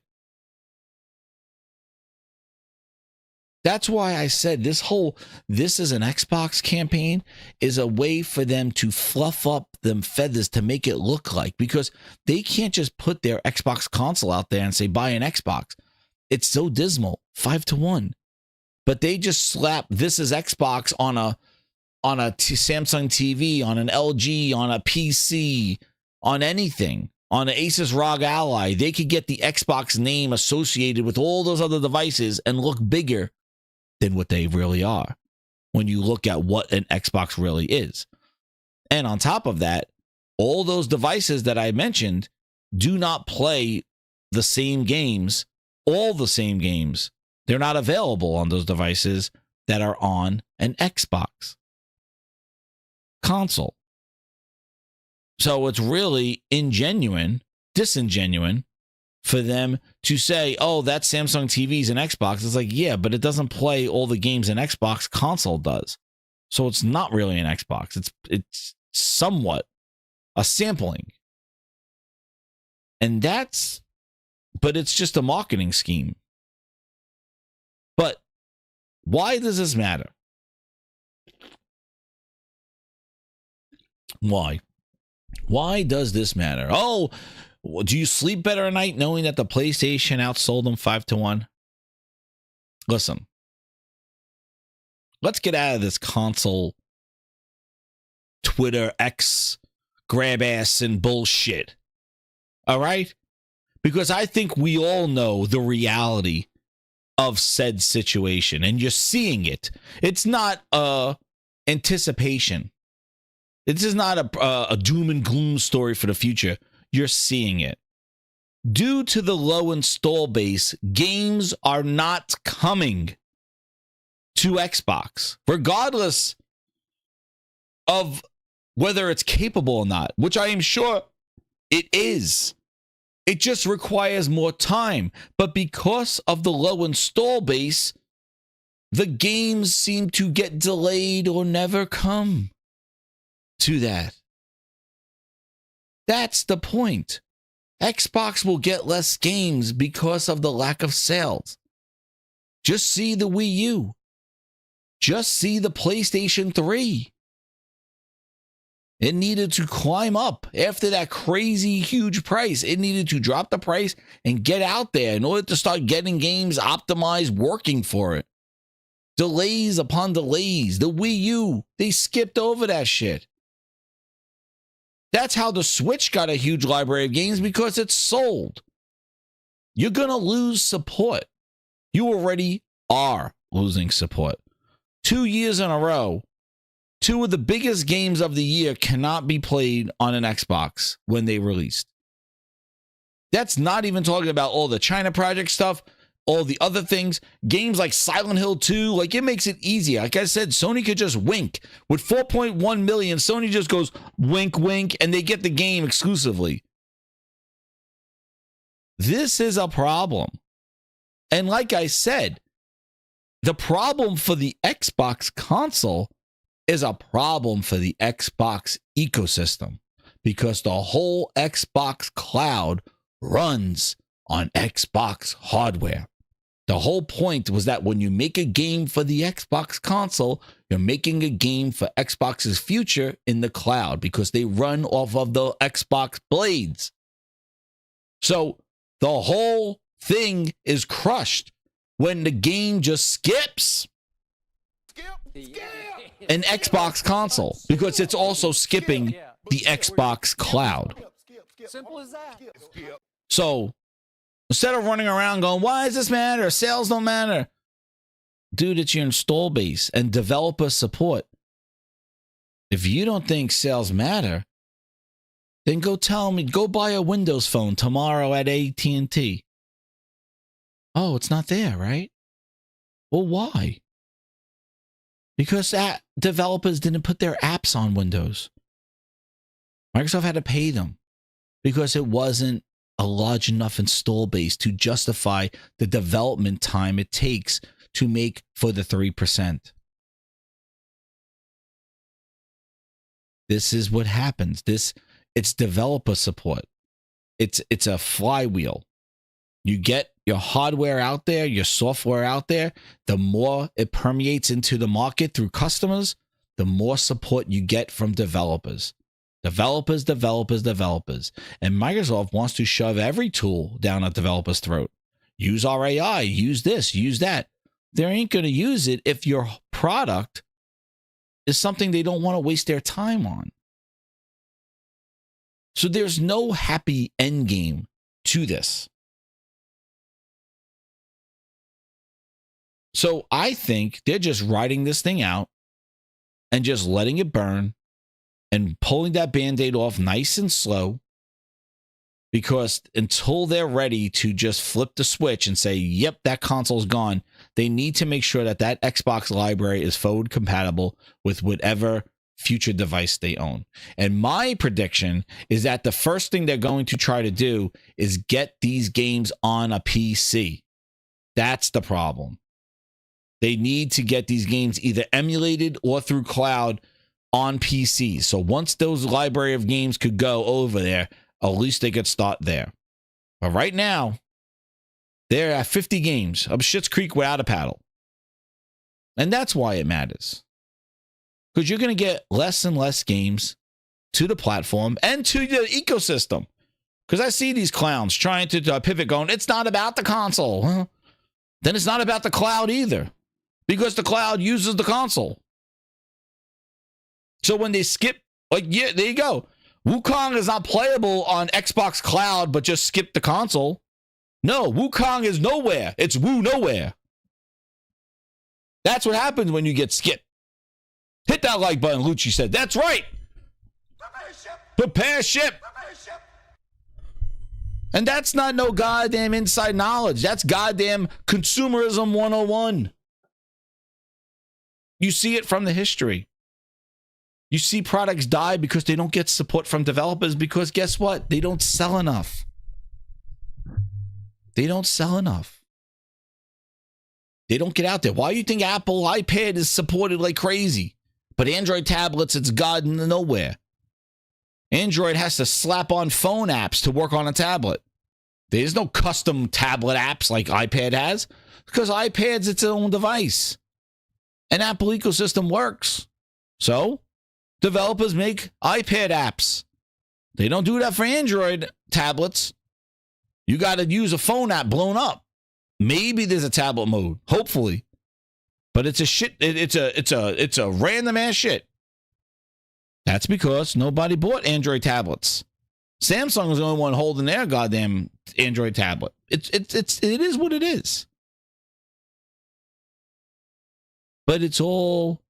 That's why I said this is an Xbox campaign is a way for them to fluff up them feathers to make it look like, because they can't just put their Xbox console out there and say, buy an Xbox. It's so dismal, 5-to-1. But they just slap this is Xbox on a Samsung TV, on an LG, on a PC, on anything, on an Asus ROG Ally. They could get the Xbox name associated with all those other devices and look bigger than what they really are when you look at what an Xbox really is. And on top of that, all those devices that I mentioned do not play the same games, all the same games. They're not available on those devices that are on an Xbox console. So it's really disingenuine for them to say, oh, that Samsung TV is an Xbox. It's like, yeah, but it doesn't play all the games an Xbox console does. So it's not really an Xbox. It's somewhat a sampling. And but it's just a marketing scheme. But why does this matter? Why? Why does this matter? Oh, do you sleep better at night knowing that the PlayStation outsold them 5-1? Listen, let's get out of this console, Twitter, X, grab ass and bullshit. All right? Because I think we all know the reality of said situation, and you're seeing it. It's not anticipation. This is not a doom and gloom story for the future. You're seeing it. Due to the low install base, games are not coming to Xbox, regardless of whether it's capable or not, which I am sure it is. It just requires more time. But because of the low install base, the games seem to get delayed or never come to that. That's the point. Xbox will get less games because of the lack of sales. Just see the Wii U. Just see the PlayStation 3. It needed to climb up after that crazy huge price. It needed to drop the price and get out there in order to start getting games optimized, working for it. Delays upon delays. The Wii U, they skipped over that shit. That's how the Switch got a huge library of games, because it's sold. You're going to lose support. You already are losing support. 2 years in a row, 2 of the biggest games of the year cannot be played on an Xbox when they released. That's not even talking about all the China Project stuff, all the other things. Games like Silent Hill 2, like, it makes it easier. Like I said, Sony could just wink. With 4.1 million, Sony just goes wink, wink, and they get the game exclusively. This is a problem. And like I said, the problem for the Xbox console is a problem for the Xbox ecosystem, because the whole Xbox cloud runs on Xbox hardware. The whole point was that when you make a game for the Xbox console, you're making a game for Xbox's future in the cloud, because they run off of the Xbox blades. So the whole thing is crushed when the game just skips an Xbox console, because it's also skipping the Xbox cloud. Simple as that. So instead of running around going, why does this matter? Sales don't matter. Dude, it's your install base and developer support. If you don't think sales matter, then go buy a Windows phone tomorrow at AT&T. Oh, it's not there, right? Well, why? Because developers didn't put their apps on Windows. Microsoft had to pay them because it wasn't a large enough install base to justify the development time it takes to make for the 3%. This is what happens. It's developer support. It's a flywheel. You get your hardware out there, your software out there, the more it permeates into the market through customers, the more support you get from developers. Developers. And Microsoft wants to shove every tool down a developer's throat. Use our AI, use this, use that. They ain't going to use it if your product is something they don't want to waste their time on. So there's no happy end game to this. So I think they're just writing this thing out and just letting it burn and pulling that Band-Aid off nice and slow, because until they're ready to just flip the switch and say, yep, that console's gone, they need to make sure that that Xbox library is forward compatible with whatever future device they own. And my prediction is that the first thing they're going to try to do is get these games on a PC. That's the problem. They need to get these games either emulated or through cloud on PCs. So once those library of games could go over there, at least they could start there. But right now, they're at 50 games of Schitt's Creek without a paddle. And that's why it matters. Because you're going to get less and less games to the platform and to the ecosystem. Because I see these clowns trying to pivot going, it's not about the console. Well, then it's not about the cloud either. Because the cloud uses the console. So when they skip, like, yeah, there you go. Wukong is not playable on Xbox Cloud, but just skip the console. No, Wukong is nowhere. It's Woo nowhere. That's what happens when you get skipped. Hit that like button, Lucci said. That's right. Prepare ship. And that's not no goddamn inside knowledge. That's goddamn consumerism 101. You see it from the history. You see products die because they don't get support from developers because guess what? They don't sell enough. They don't sell enough. They don't get out there. Why do you think Apple iPad is supported like crazy? But Android tablets, it's God nowhere. Android has to slap on phone apps to work on a tablet. There's no custom tablet apps like iPad has because iPad's its own device. And Apple ecosystem works. So developers make iPad apps. They don't do that for Android tablets. You got to use a phone app blown up. Maybe there's a tablet mode, hopefully. But it's a shit. It's a random ass shit. That's because nobody bought Android tablets. Samsung was the only one holding their goddamn Android tablet. It is what it is. But it's all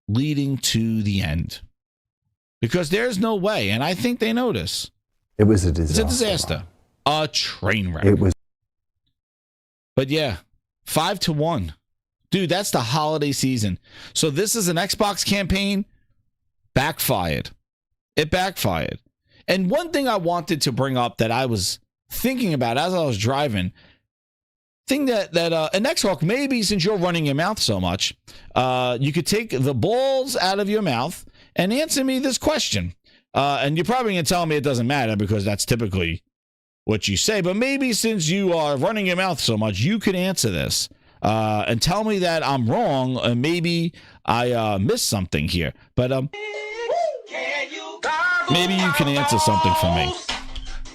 leading to the end. Because there's no way, and I think they know this. It was a disaster. It's a disaster. A train wreck. It was. But yeah, 5-1. Dude, that's the holiday season. So this is an Xbox campaign. Backfired. It backfired. And one thing I wanted to bring up that I was thinking about as I was driving, thing that an X-Hawk, maybe since you're running your mouth so much, you could take the balls out of your mouth and answer me this question. And you're probably going to tell me it doesn't matter because that's typically what you say. But maybe since you are running your mouth so much, you could answer this and tell me that I'm wrong. And maybe I missed something here. But maybe you can answer something for me.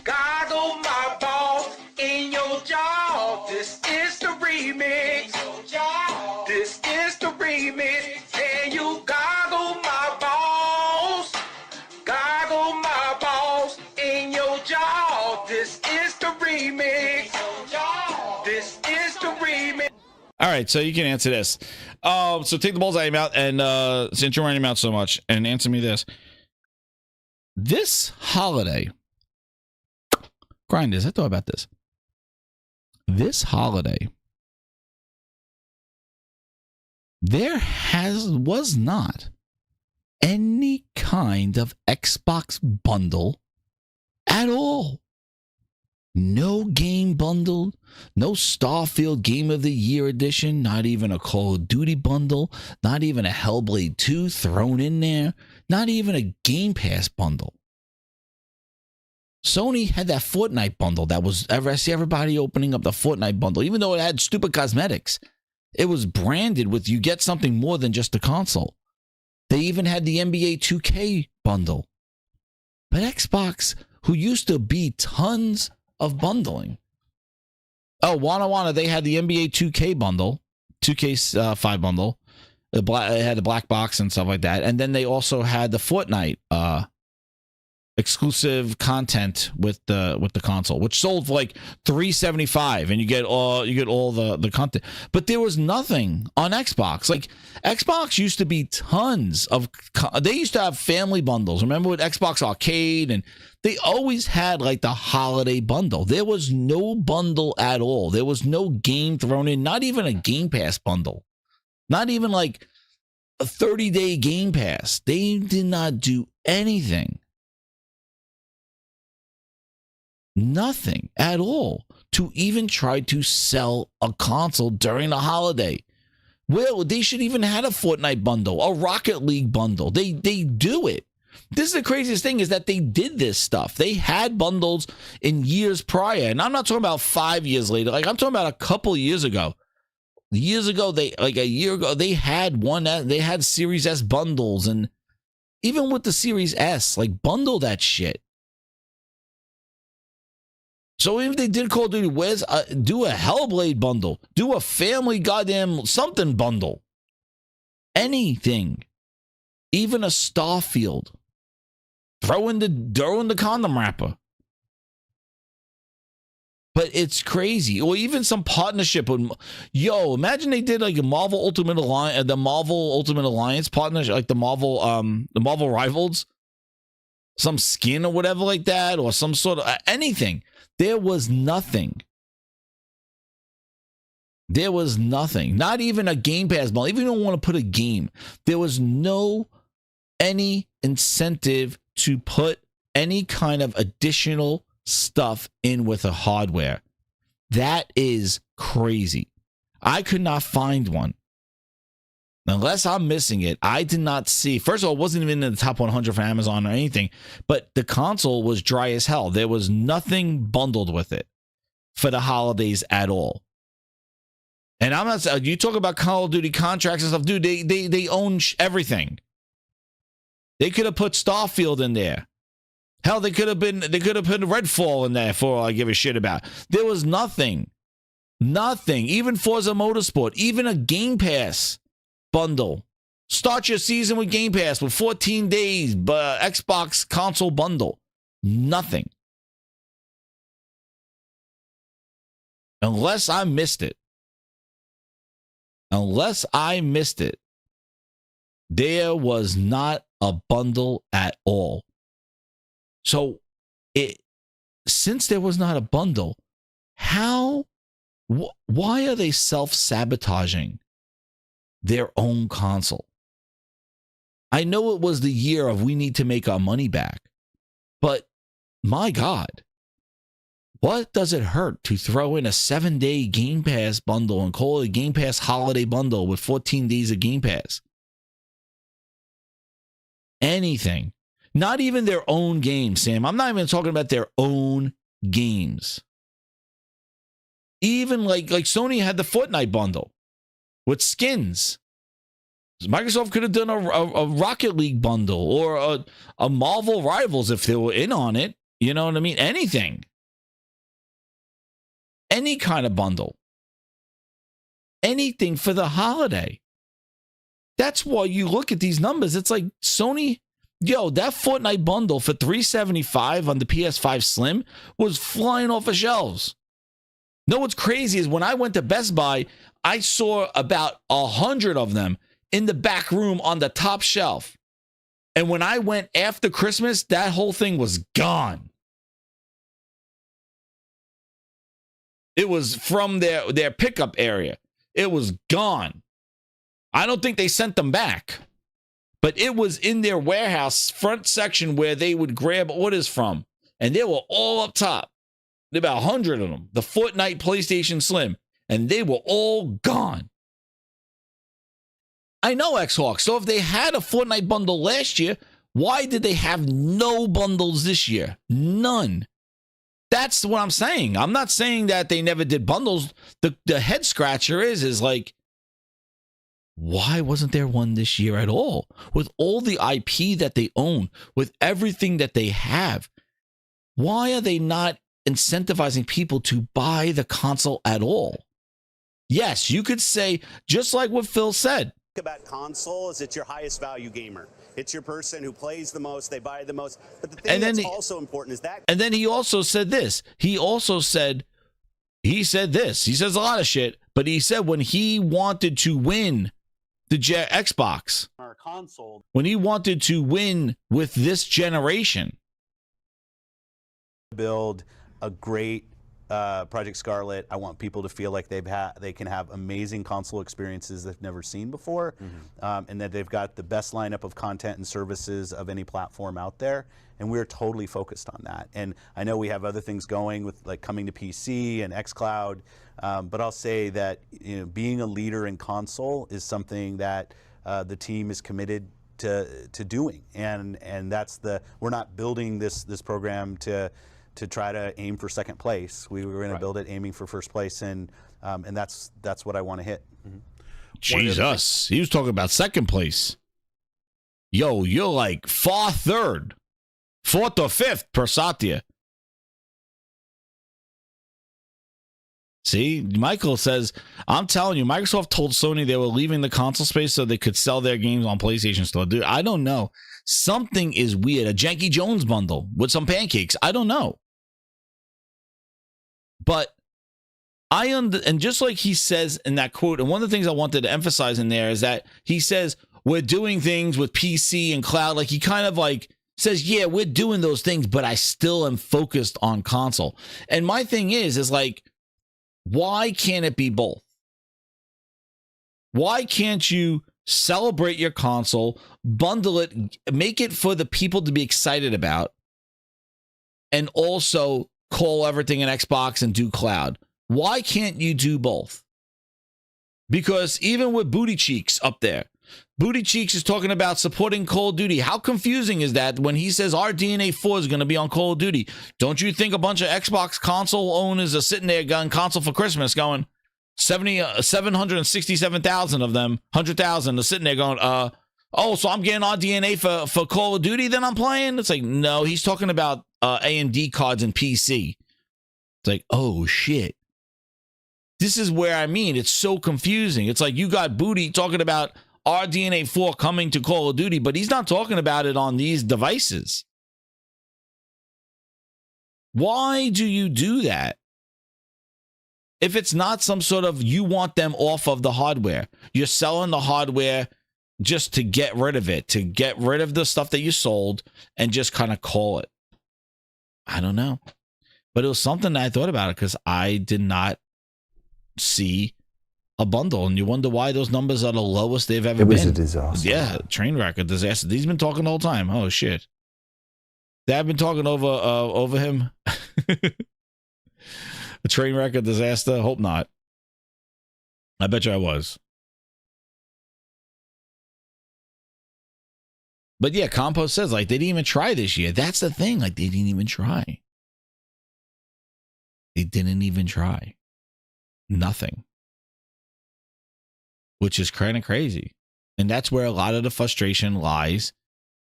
Goggle my balls in your jaw. This is the remix. This is the remix. Can you goggle my balls? Goggle my balls in your jaw. This is the remix. This is the remix. All right, so you can answer this. So take the balls out of your mouth, and since you're running your mouth so much, and answer me this. This holiday, Grinders, I thought about this. This holiday, there was not any kind of Xbox bundle at all. No game bundle, no Starfield Game of the Year edition, not even a Call of Duty bundle, not even a Hellblade 2 thrown in there, not even a Game Pass bundle. Sony had that Fortnite bundle that was, I see everybody opening up the Fortnite bundle, even though it had stupid cosmetics. It was branded with you get something more than just a console. They even had the NBA 2K bundle. But Xbox, who used to be tons of bundling. Oh, Wana, they had the NBA 2K bundle, 2K5 bundle. It had the black box and stuff like that. And then they also had the Fortnite exclusive content with the console, which sold for like $375, and you get all the content. But there was nothing on Xbox. Like Xbox used to be tons of. They used to have family bundles. Remember with Xbox Arcade, and they always had like the holiday bundle. There was no bundle at all. There was no game thrown in. Not even a Game Pass bundle. Not even like a 30-day Game Pass. They did not do anything. Nothing at all to even try to sell a console during the holiday. Well, they should even had a Fortnite bundle, a Rocket League bundle. They do it. This is the craziest thing, is that they did this stuff. They had bundles in years prior, and I'm not talking about 5 years later. Like I'm talking about a couple years ago. Years ago, a year ago, they had they had Series S bundles, and even with the Series S, like bundle that shit. So if they did Call of Duty, do a Hellblade bundle, do a family goddamn something bundle, anything, even a Starfield. Throw in the condom wrapper. But it's crazy. Or even some partnership with, imagine they did like a Marvel Ultimate Alliance, the Marvel Ultimate Alliance partnership, like the Marvel Rivals, some skin or whatever like that, or some sort of anything. There was nothing. There was nothing. Not even a Game Pass bundle. Even if you don't want to put a game, there was any incentive to put any kind of additional stuff in with a hardware. That is crazy. I could not find one. Unless I'm missing it, I did not see. First of all, it wasn't even in the top 100 for Amazon or anything, but the console was dry as hell. There was nothing bundled with it for the holidays at all. And I'm not, you talk about Call of Duty contracts and stuff, dude, they own everything. They could have put Starfield in there. Hell, they could have put Redfall in there for all I give a shit about. There was nothing. Nothing. Even Forza Motorsport, even a Game Pass bundle. Start your season with Game Pass with 14 days, but Xbox console bundle. Nothing. Unless I missed it. There was not a bundle at all. So, since there was not a bundle, why are they self-sabotaging their own console? I know it was the year of we need to make our money back, but my God, what does it hurt to throw in a 7-day Game Pass bundle and call it a Game Pass holiday bundle with 14 days of Game Pass? Anything. Not even their own games, Sam. I'm not even talking about their own games. Even like Sony had the Fortnite bundle with skins. Microsoft could have done a Rocket League bundle or a Marvel Rivals if they were in on it. You know what I mean? Anything. Any kind of bundle. Anything for the holiday. That's why you look at these numbers. It's like Sony, that Fortnite bundle for $375 on the PS5 Slim was flying off the shelves. No, what's crazy is when I went to Best Buy, I saw about 100 of them in the back room on the top shelf. And when I went after Christmas, that whole thing was gone. It was from their pickup area. It was gone. I don't think they sent them back. But it was in their warehouse front section where they would grab orders from. And they were all up top. There were about 100 of them. The Fortnite PlayStation Slim. And they were all gone. I know, X-Hawk. So if they had a Fortnite bundle last year, why did they have no bundles this year? None. That's what I'm saying. I'm not saying that they never did bundles. The head scratcher is like, why wasn't there one this year at all? With all the IP that they own, with everything that they have, why are they not incentivizing people to buy the console at all? Yes, you could say, just like what Phil said. About console is it's your highest value gamer. It's your person who plays the most, they buy the most. But the thing that's also important is that. And then he also said this. He said this. He says a lot of shit, but he said when he wanted to win the Xbox, our console, when he wanted to win with this generation, build a great Project Scarlet. I want people to feel like they can have amazing console experiences they've never seen before, and that they've got the best lineup of content and services of any platform out there. And we're totally focused on that. And I know we have other things going with like coming to PC and xCloud, but I'll say that being a leader in console is something that the team is committed to doing. And that's we're not building this program to try to aim for second place. We were going to build it aiming for first place, and that's what I want to hit. Jesus, he was talking about second place. Yo, you're like fourth or fifth per Satya. See, Michael says, I'm telling you, Microsoft told Sony they were leaving the console space so they could sell their games on PlayStation Store. Dude, I don't know. Something is weird. A Janky Jones bundle with some pancakes. I don't know. But and just like he says in that quote, and one of the things I wanted to emphasize in there is that he says, we're doing things with PC and cloud. Like he kind of like says, yeah, we're doing those things, but I still am focused on console. And my thing is like, why can't it be both? Why can't you celebrate your console, bundle it, make it for the people to be excited about, and also call everything an Xbox and do cloud? Why can't you do both? Because even with Booty Cheeks up there, Booty Cheeks is talking about supporting Call of Duty. How confusing is that when he says our DNA 4 is going to be on Call of Duty? Don't you think a bunch of Xbox console owners are sitting there going console for Christmas going 767,000 of them, 100,000 are sitting there going, oh, so I'm getting our DNA for Call of Duty then I'm playing? It's like, no, he's talking about AMD cards and PC. It's like, oh, shit. This is where I mean, it's so confusing. It's like you got Booty talking about RDNA 4 coming to Call of Duty, but he's not talking about it on these devices. Why do you do that? If it's not some sort of, you want them off of the hardware. You're selling the hardware just to get rid of it, to get rid of the stuff that you sold and just kind of call it. I don't know. But it was something that I thought about it because I did not see a bundle, and you wonder why those numbers are the lowest they've ever been. It was a disaster. Yeah, train wreck, a disaster. He's been talking the whole time. Oh shit, they've been talking over him. A train wreck, a disaster. Hope not. I bet you I was. But yeah, Compost says like they didn't even try this year. That's the thing. Like they didn't even try. They didn't even try. Nothing. Which is kind of crazy. And that's where a lot of the frustration lies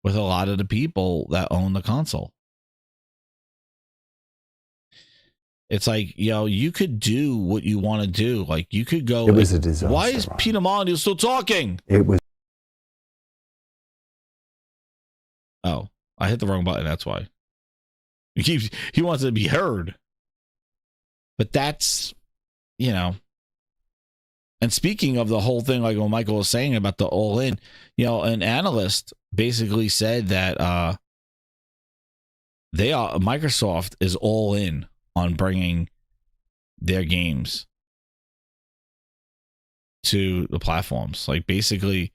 with a lot of the people that own the console. It's like, you could do what you want to do. Like, you could go. It was a disaster. Why is Peter Molyneux still talking? It was. Oh, I hit the wrong button. That's why. He wants to be heard. But that's, And speaking of the whole thing, like what Michael was saying about the all-in, an analyst basically said that Microsoft is all in on bringing their games to the platforms. Like basically,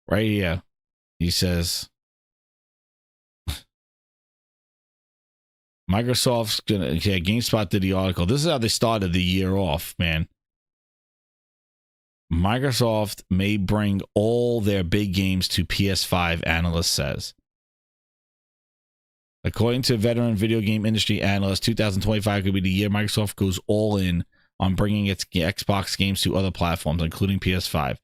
right here, he says Microsoft's gonna. Yeah, GameSpot did the article. This is how they started the year off, man. Microsoft may bring all their big games to PS5, analyst says. According to veteran video game industry analyst, 2025 could be the year Microsoft goes all in on bringing its Xbox games to other platforms, including PS5.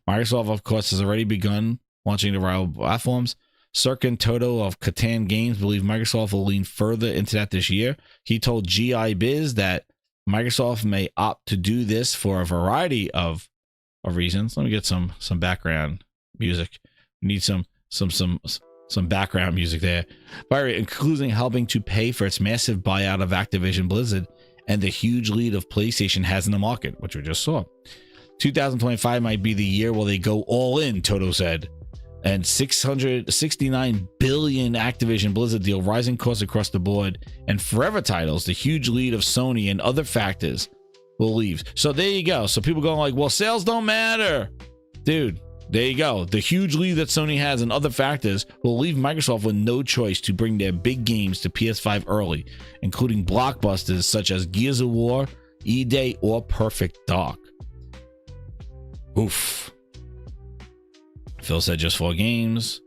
Microsoft, of course, has already begun launching the rival platforms. Sirkin Toto of Catan Games believe Microsoft will lean further into that this year. He told GI Biz that Microsoft may opt to do this for a variety of reasons. Let me get some background music. We need some some background music there. Including helping to pay for its massive buyout of Activision Blizzard and the huge lead of PlayStation has in the market, which we just saw. 2025 might be the year where they go all in, Toto said. And $669 billion Activision Blizzard deal, rising costs across the board, and forever titles, the huge lead of Sony and other factors will leave. So there you go. So people going like, well, sales don't matter. Dude, there you go. The huge lead that Sony has and other factors will leave Microsoft with no choice to bring their big games to PS5 early, including blockbusters such as Gears of War, E-Day, or Perfect Dark. Oof. Phil said just 4 games.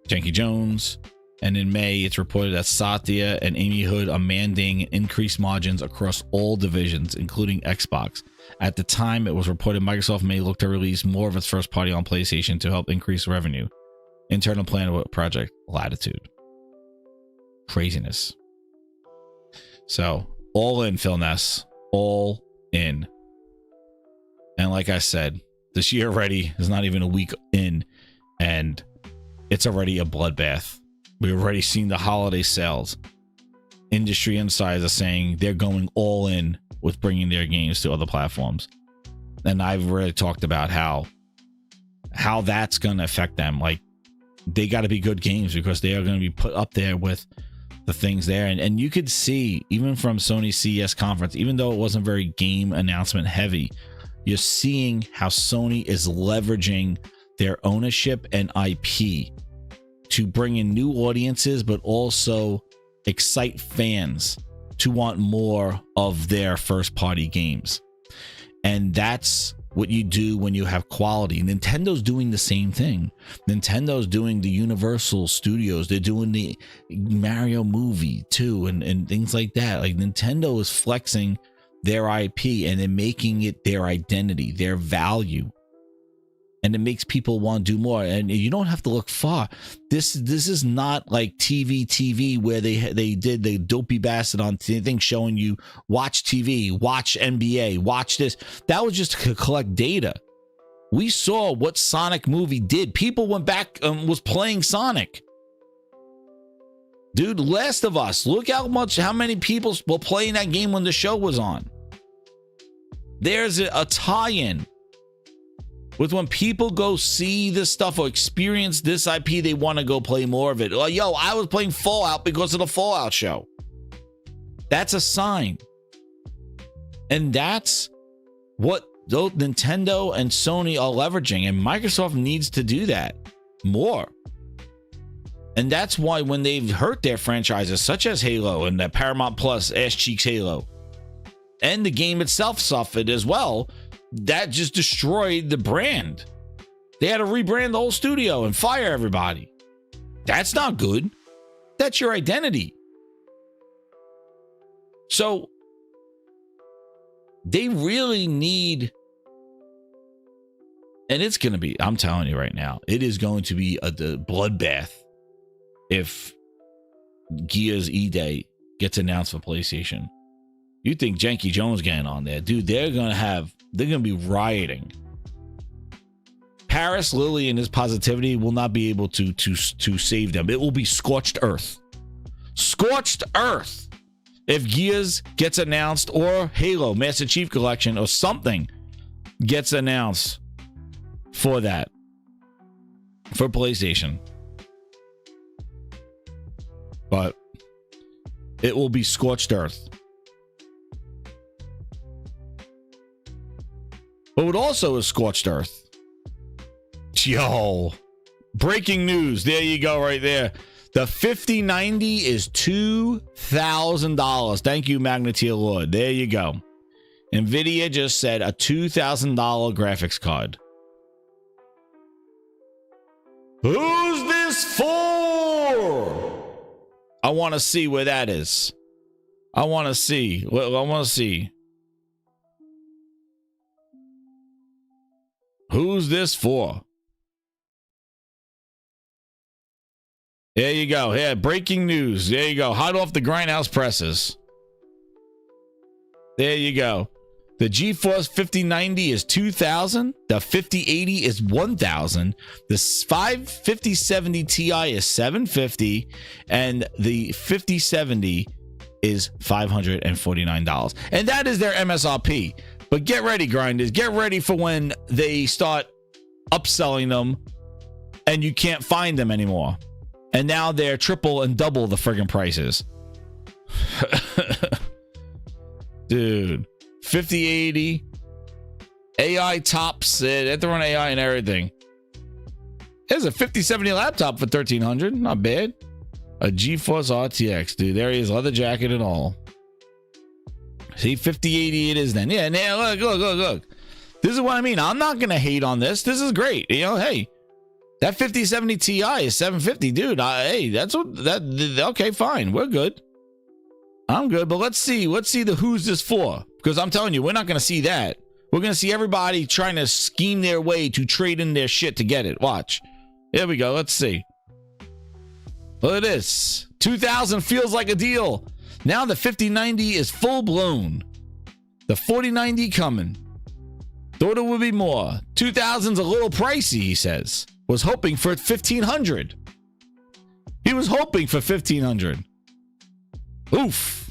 Janky Jones. And in May, it's reported that Satya and Amy Hood are mandating increased margins across all divisions, including Xbox. At the time, it was reported Microsoft may look to release more of its first party on PlayStation to help increase revenue. Internal plan with Project Latitude. Craziness. So, all in, PHILNESS. All in. And like I said, this year already is not even a week in, and it's already a bloodbath. We've already seen the holiday sales. Industry insiders are saying they're going all in with bringing their games to other platforms. And I've already talked about how that's going to affect them. Like, they got to be good games because they are going to be put up there with the things there. And you could see, even from Sony CES conference, even though it wasn't very game announcement heavy, you're seeing how Sony is leveraging their ownership and IP to bring in new audiences, but also excite fans to want more of their first party games. And that's what you do when you have quality. Nintendo's doing the same thing. Nintendo's doing the Universal Studios. They're doing the Mario movie too, and things like that. Like, Nintendo is flexing their IP and then making it their identity, their value. And it makes people want to do more. And you don't have to look far. This is not like TV where they did the dopey bastard on thing showing you watch TV, watch NBA, watch this. That was just to collect data. We saw what Sonic movie did. People went back and was playing Sonic. Dude, Last of Us. Look how many people were playing that game when the show was on. There's a tie-in with when people go see this stuff or experience this IP, they want to go play more of it. Like, yo, I was playing Fallout because of the Fallout show. That's a sign. And that's what both Nintendo and Sony are leveraging. And Microsoft needs to do that more. And that's why when they've hurt their franchises, such as Halo and the Paramount Plus Ass Cheeks Halo, and the game itself suffered as well, that just destroyed the brand. They had to rebrand the whole studio and fire everybody. That's not good. That's your identity. So they really need, and it's going to be, I'm telling you right now, it is going to be a bloodbath if Gears E-Day gets announced for PlayStation. You think Janky Jones getting on there, dude? They're gonna be rioting. Paris Lilly and his positivity will not be able to save them. It will be scorched earth. Scorched earth. If Gears gets announced, or Halo Master Chief Collection or something gets announced for that, for PlayStation. But it will be scorched earth. But what also is scorched earth? Yo, breaking news. There you go, right there. The 5090 is $2,000. Thank you, Magnetia Lord. There you go. NVIDIA just said a $2,000 graphics card. Who's this for? I want to see where that is. I want to see. Well, I want to see. Who's this for? There you go. Yeah, breaking news. There you go. Hot off the grindhouse presses. There you go. The GeForce 5090 is $2,000. The 5080 is $1,000. The 5070 Ti is $750, and the 5070 is $549. And that is their MSRP. But get ready, grinders. Get ready for when they start upselling them and you can't find them anymore. And now they're triple and double the friggin' prices. Dude, 5080 AI tops it. They have to run AI and everything. There's a 5070 laptop for $1,300. Not bad. A GeForce RTX, dude. There he is, leather jacket and all. See, 5080 it is then. Yeah, now look. This is what I mean. I'm not gonna hate on this. This is great. You know, hey, that 5070 Ti is $750, dude. Hey, that's what that. Okay, fine. We're good. I'm good, but let's see the who's this for, because I'm telling you, we're not gonna see that. We're gonna see everybody trying to scheme their way to trade in their shit to get it. Watch. Here we go. Let's see. Look at this. 2,000 feels like a deal. Now the 5090 is full blown. The 4090 coming. Thought it would be more. 2,000's a little pricey, he says. Was hoping for 1,500. He was hoping for 1,500. Oof.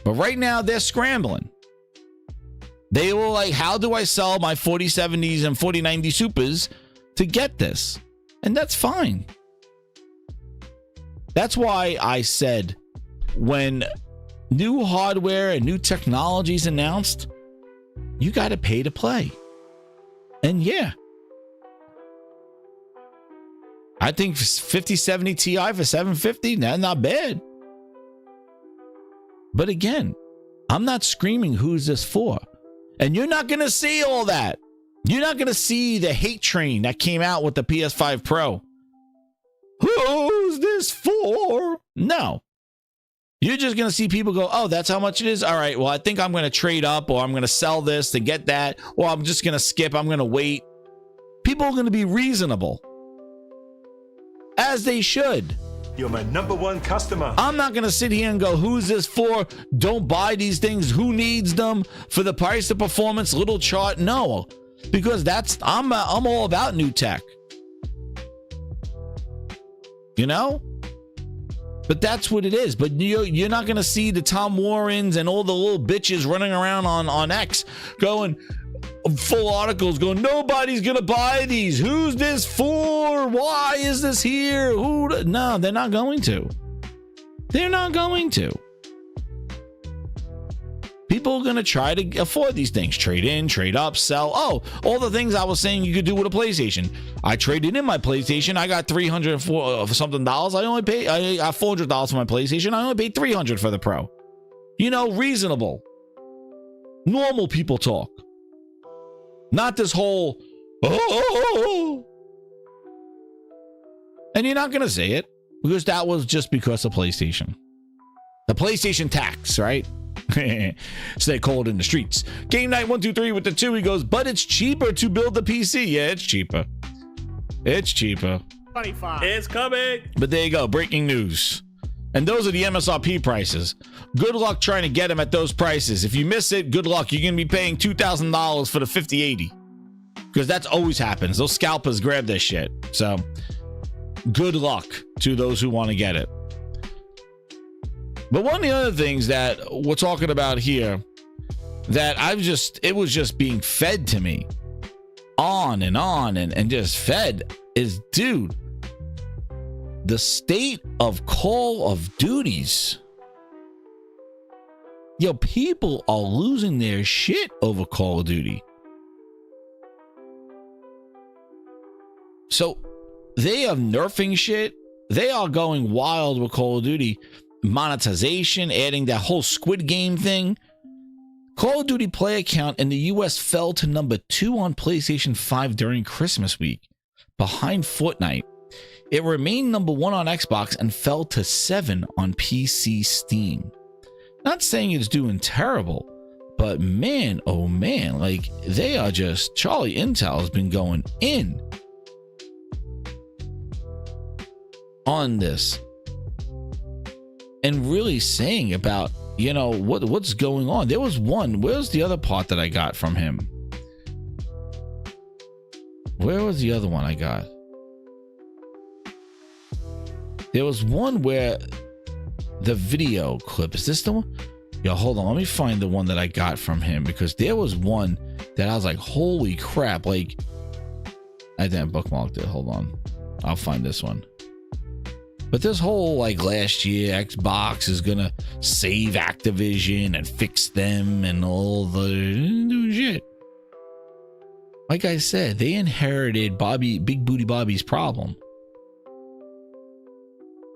But right now they're scrambling. They were like, how do I sell my 4070s and 4090 supers to get this? And that's fine. That's why I said when new hardware and new technologies announced, you got to pay to play. And yeah, I think 5070 Ti for $750, that's not bad. But again, I'm not screaming who's this for. And you're not going to see all that. You're not going to see the hate train that came out with the PS5 Pro. Who's this for? No. You're just going to see people go, oh, that's how much it is? All right, well, I think I'm going to trade up, or I'm going to sell this to get that, or I'm just going to skip. I'm going to wait. People are going to be reasonable. As they should. You're my #1 customer. I'm not going to sit here and go, who's this for? Don't buy these things. Who needs them? For the price to performance, little chart. No, because I'm all about new tech. You know? But that's what it is. But you're not going to see the Tom Warrens and all the little bitches running around on X going full articles going, nobody's going to buy these. Who's this for? Why is this here? No, they're not going to. They're not going to. People are going to try to afford these things. Trade in, trade up, sell. Oh, all the things I was saying you could do with a PlayStation. I traded in my PlayStation. I got $300 something. I got $400 for my PlayStation. I only paid $300 for the Pro. You know, reasonable. Normal people talk. Not this whole, oh. And you're not going to say it because that was just because of PlayStation. The PlayStation tax, right? So they call it in the streets. Game Night 123 with the 2. He goes, but it's cheaper to build the PC. Yeah, it's cheaper. It's cheaper. 25. It's coming. But there you go. Breaking news. And those are the MSRP prices. Good luck trying to get them at those prices. If you miss it, good luck. You're going to be paying $2,000 for the 5080. Because that's always happens. Those scalpers grab their shit. So good luck to those who want to get it. But one of the other things that we're talking about here that it was just being fed to me on and just fed is, dude, the state of Call of Duties. Yo, people are losing their shit over Call of Duty. So they are nerfing shit. They are going wild with Call of Duty. Monetization, adding that whole Squid Game thing. Call of Duty player count in the US fell to #2 on PlayStation 5 during Christmas week, behind Fortnite. It remained #1 on Xbox and fell to 7 on PC Steam. Not saying it's doing terrible, but man, oh man, like they are just, Charlie Intel has been going in on this. and really saying about, you know, what's going on. There was one. Where's the other part that I got from him? Where was the other one I got? There was one where the video clip, is this the one? Yo, hold on, let me find the one that I got from him, because there was one that I was like, holy crap, like, I didn't bookmark it. Hold on, I'll find this one. But this whole, like, last year Xbox is gonna save Activision and fix them and all the shit. Like I said, they inherited Big Booty Bobby's problem.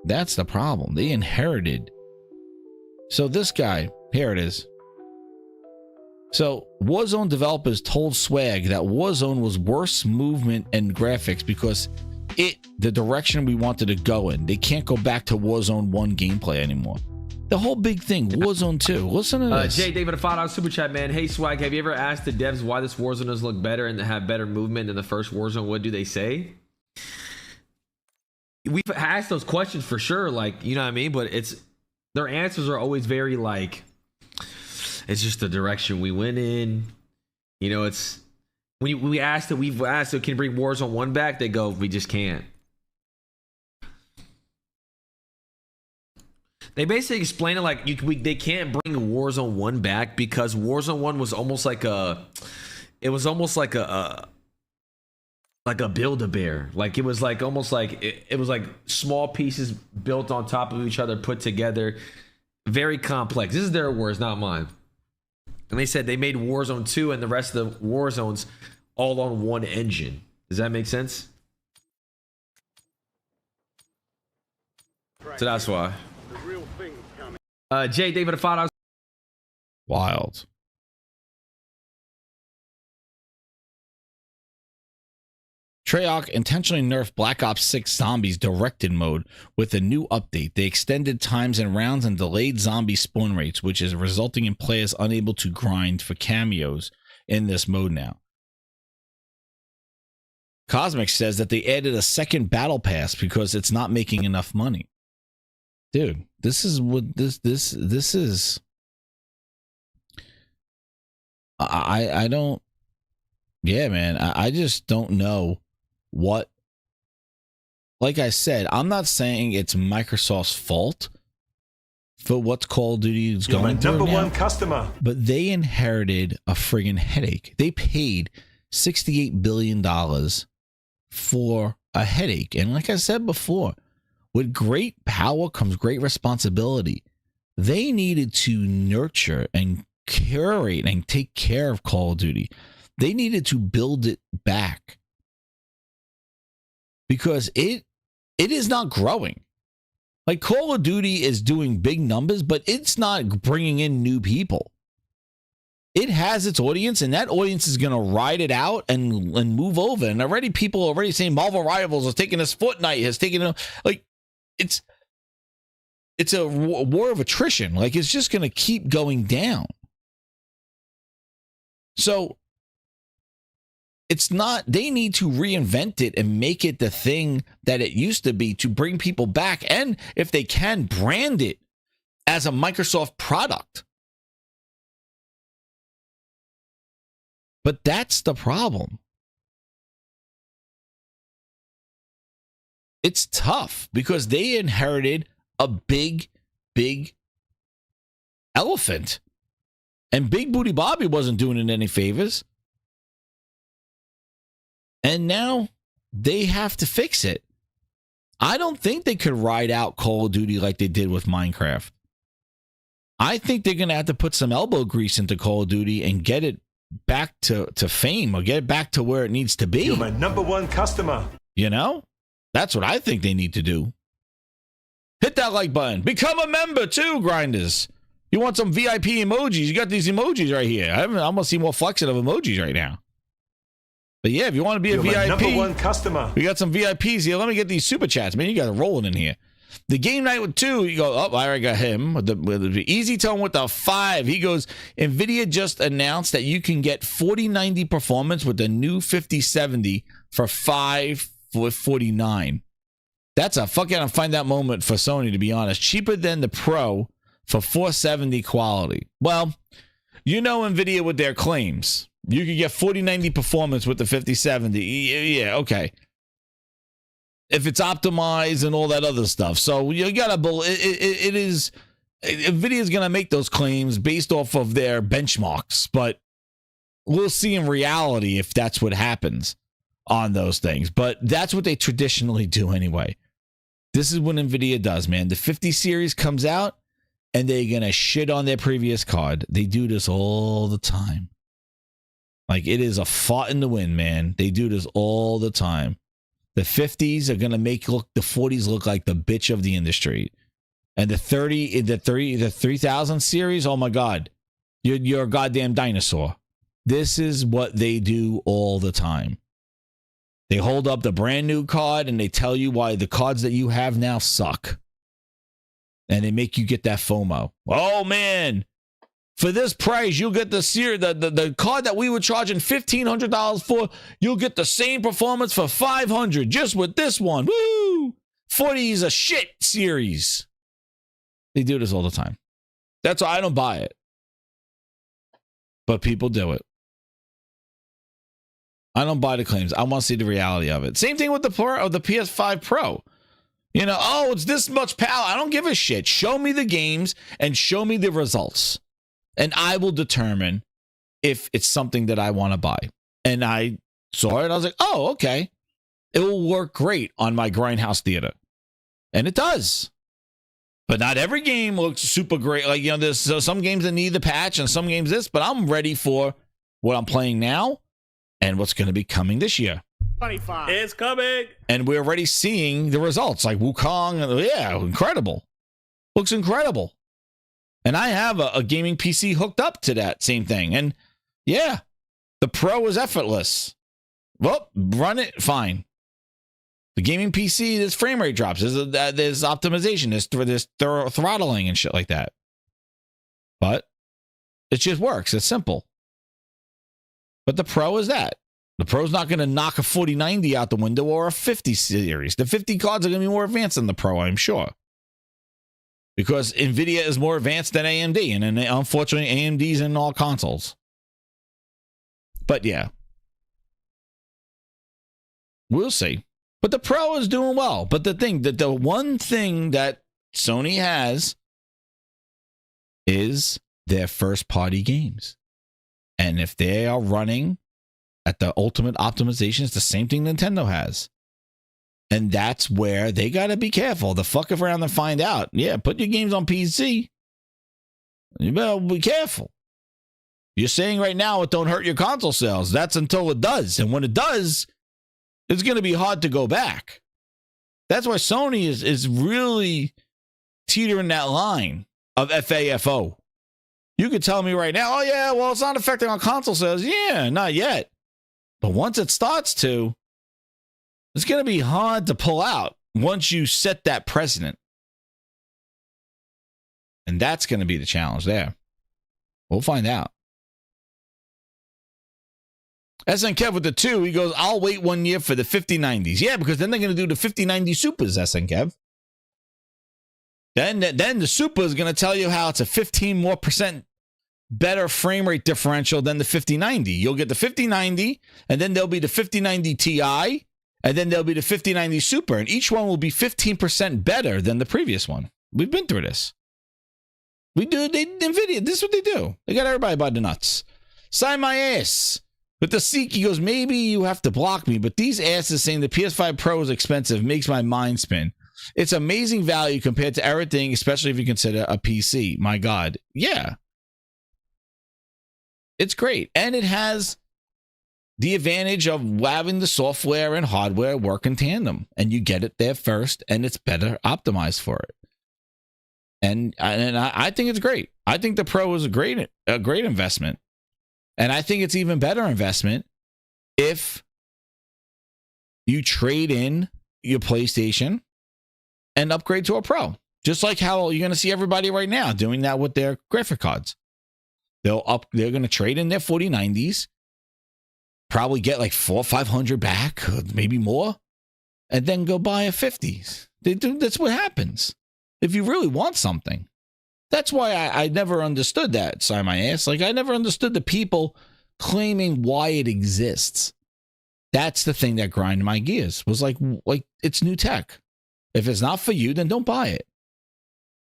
That's the problem. They inherited. So this guy, here it is. So Warzone developers told Swag that Warzone was worse movement and graphics because the direction we wanted to go in. They can't go back to Warzone 1 gameplay anymore. The whole big thing, Warzone 2. Listen to this. Jay David, a $5 super chat, man. Hey Swag, have you ever asked the devs why this Warzone does look better and have better movement than the first Warzone? What do they say? We've asked those questions for sure, like, you know what I mean? But their answers are always very like, it's just the direction we went in. You know, it's when we've asked, so can you bring Warzone 1 back? They go, we just can't. They basically explain it like they can't bring Warzone 1 back because Warzone 1 was almost like a Build-A-Bear. Like it was like almost like it was like small pieces built on top of each other, put together. Very complex. This is their words, not mine. And they said they made Warzone 2 and the rest of the Warzones all on one engine. Does that make sense? So that's why. Jay David, a $5. Wild. Treyarch intentionally nerfed Black Ops 6 Zombies directed mode with a new update. They extended times and rounds and delayed zombie spawn rates, which is resulting in players unable to grind for cameos in this mode now. Cosmic says that they added a second battle pass because it's not making enough money. Dude, this is what this is. I don't. Yeah, man. I just don't know what. Like I said, I'm not saying it's Microsoft's fault for what's Call of Duty is going through number now, one customer. but they inherited a friggin' headache. They paid $68 billion for a headache, and like I said before, with great power comes great responsibility. They needed to nurture and curate and take care of Call of Duty. They needed to build it back because it is not growing. Like Call of Duty is doing big numbers, but it's not bringing in new people. It has its audience, and that audience is going to ride it out and move over. And already people are already saying Marvel Rivals is taking this, Fortnite has taken, like, it's a war of attrition. Like, it's just going to keep going down. So it's not, they need to reinvent it and make it the thing that it used to be to bring people back. And if they can, brand it as a Microsoft product. But that's the problem. It's tough because they inherited a big elephant. And Big Booty Bobby wasn't doing it any favors. And now they have to fix it. I don't think they could ride out Call of Duty like they did with Minecraft. I think they're going to have to put some elbow grease into Call of Duty and get it back to fame, or get it back to where it needs to be. You're my number one customer. You know? That's what I think they need to do. Hit that like button. Become a member too, grinders. You want some VIP emojis? You got these emojis right here. I'm going to see more flexing of emojis right now. But yeah, if you want to be a VIP, my number one customer. We got some VIPs here. Let me get these super chats, man. You guys are rolling in here. The game night with 2, you go, oh, I already got him. With the Easy Tone with the 5. He goes, NVIDIA just announced that you can get 4090 performance with the new 5070 for $549. That's a fucking find out moment for Sony, to be honest. Cheaper than the Pro for 470 quality. Well, you know NVIDIA with their claims. You could get 4090 performance with the 5070. Yeah, okay. If it's optimized and all that other stuff. So you gotta believe it is. NVIDIA is gonna make those claims based off of their benchmarks, but we'll see in reality if that's what happens on those things. But that's what they traditionally do anyway. This is what NVIDIA does, man. The 50 series comes out and they're gonna shit on their previous card. They do this all the time. Like, it is a fart in the wind, man. They do this all the time. The 50s are going to make the 40s look like the bitch of the industry. And the 3000 series, oh my God, you're a goddamn dinosaur. This is what they do all the time. They hold up the brand new card and they tell you why the cards that you have now suck. And they make you get that FOMO. Oh man, for this price, you'll get the card that we were charging $1,500 for. You'll get the same performance for $500 just with this one. Woo! 40 is a shit series. They do this all the time. That's why I don't buy it. But people do it. I don't buy the claims. I want to see the reality of it. Same thing with the PS5 Pro. You know, oh, it's this much power. I don't give a shit. Show me the games and show me the results. And I will determine if it's something that I want to buy. And I saw it. I was like, oh, okay. It will work great on my Grindhouse theater. And it does. But not every game looks super great. Like, you know, there's some games that need the patch and some games this. But I'm ready for what I'm playing now and what's going to be coming this year. 25. It's coming. And we're already seeing the results. Like Wukong. Yeah, incredible. Looks incredible. And I have a gaming PC hooked up to that same thing. And yeah, the Pro is effortless. Well, run it, fine. The gaming PC, there's frame rate drops. There's optimization. There's throttling and shit like that. But it just works. It's simple. But the Pro is that. The Pro's not going to knock a 4090 out the window or a 50 series. The 50 cards are going to be more advanced than the Pro, I'm sure. Because NVIDIA is more advanced than AMD. And unfortunately, AMD's in all consoles. But yeah. We'll see. But the Pro is doing well. But the one thing that Sony has is their first party games. And if they are running at the ultimate optimization, it's the same thing Nintendo has. And that's where they got to be careful. The fuck around and find out. Yeah, put your games on PC. You better be careful. You're saying right now it don't hurt your console sales. That's until it does. And when it does, it's going to be hard to go back. That's why Sony is really teetering that line of FAFO. You could tell me right now, oh yeah, well, it's not affecting our console sales. Yeah, not yet. But once it starts to, it's going to be hard to pull out once you set that precedent. And that's going to be the challenge there. We'll find out. SN Kev with the 2, he goes, I'll wait 1 year for the 5090s. Yeah, because then they're going to do the 5090 Supers, SN Kev. Then the Super is going to tell you how it's a 15% more better frame rate differential than the 5090. You'll get the 5090, and then there'll be the 5090 Ti, and then there'll be the 5090 Super, and each one will be 15% better than the previous one. We've been through this. NVIDIA, this is what they do. They got everybody by the nuts. Sign my ass. With the Seek, he goes, maybe you have to block me, but these asses saying the PS5 Pro is expensive makes my mind spin. It's amazing value compared to everything, especially if you consider a PC. My God. Yeah. It's great. And it has the advantage of having the software and hardware work in tandem. And you get it there first, and it's better optimized for it. And I think it's great. I think the Pro is a great investment. And I think it's even better investment if you trade in your PlayStation and upgrade to a Pro. Just like how you're going to see everybody right now doing that with their graphic cards. They're going to trade in their 4090s, probably get like $400 or $500 back, maybe more. and then go buy a 50s. They do. That's what happens if you really want something. That's why I never understood that, sign my ass. Like, I never understood the people claiming why it exists. That's the thing that grinded my gears. Was like it's new tech. If it's not for you, then don't buy it.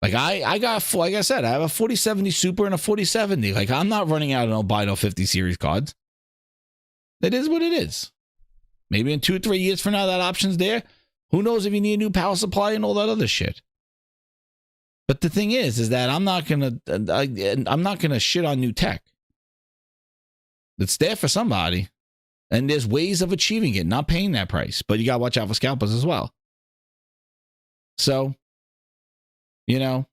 Like I got, like I said, I have a 4070 Super and a 4070. Like, I'm not running out of no 50 series cards. It is what it is. Maybe in 2 or 3 years from now, that option's there. Who knows if you need a new power supply and all that other shit. But the thing is that I'm not gonna shit on new tech. It's there for somebody, and there's ways of achieving it, not paying that price. But you gotta watch out for scalpers as well. So, you know,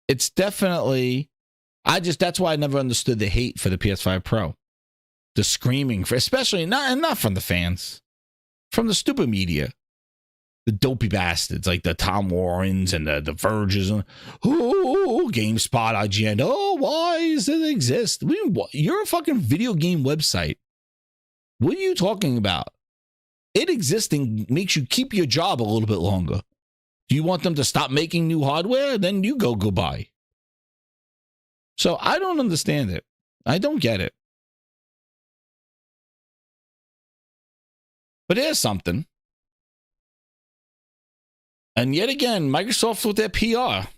it's definitely. That's why I never understood the hate for the PS5 Pro, the screaming for, especially not from the fans, from the stupid media. The dopey bastards like the Tom Warrens and the Verges and GameSpot, IGN. Oh, why does it exist? You're a fucking video game website. What are you talking about? It existing makes you keep your job a little bit longer. Do you want them to stop making new hardware? Then you go buy. So I don't understand it. I don't get it. But here's something. And yet again, Microsoft with their PR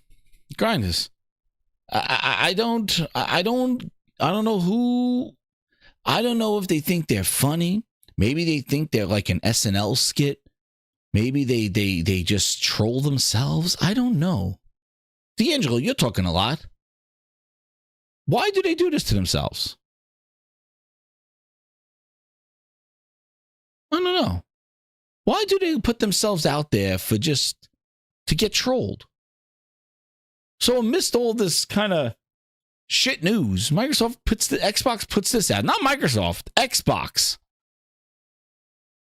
grinders. I don't know who. I don't know if they think they're funny. Maybe they think they're like an SNL skit. Maybe they just troll themselves. I don't know. D'Angelo, you're talking a lot. Why do they do this to themselves? I don't know. Why do they put themselves out there for just to get trolled? So amidst all this kind of shit news, Xbox puts this out. Not Microsoft, Xbox.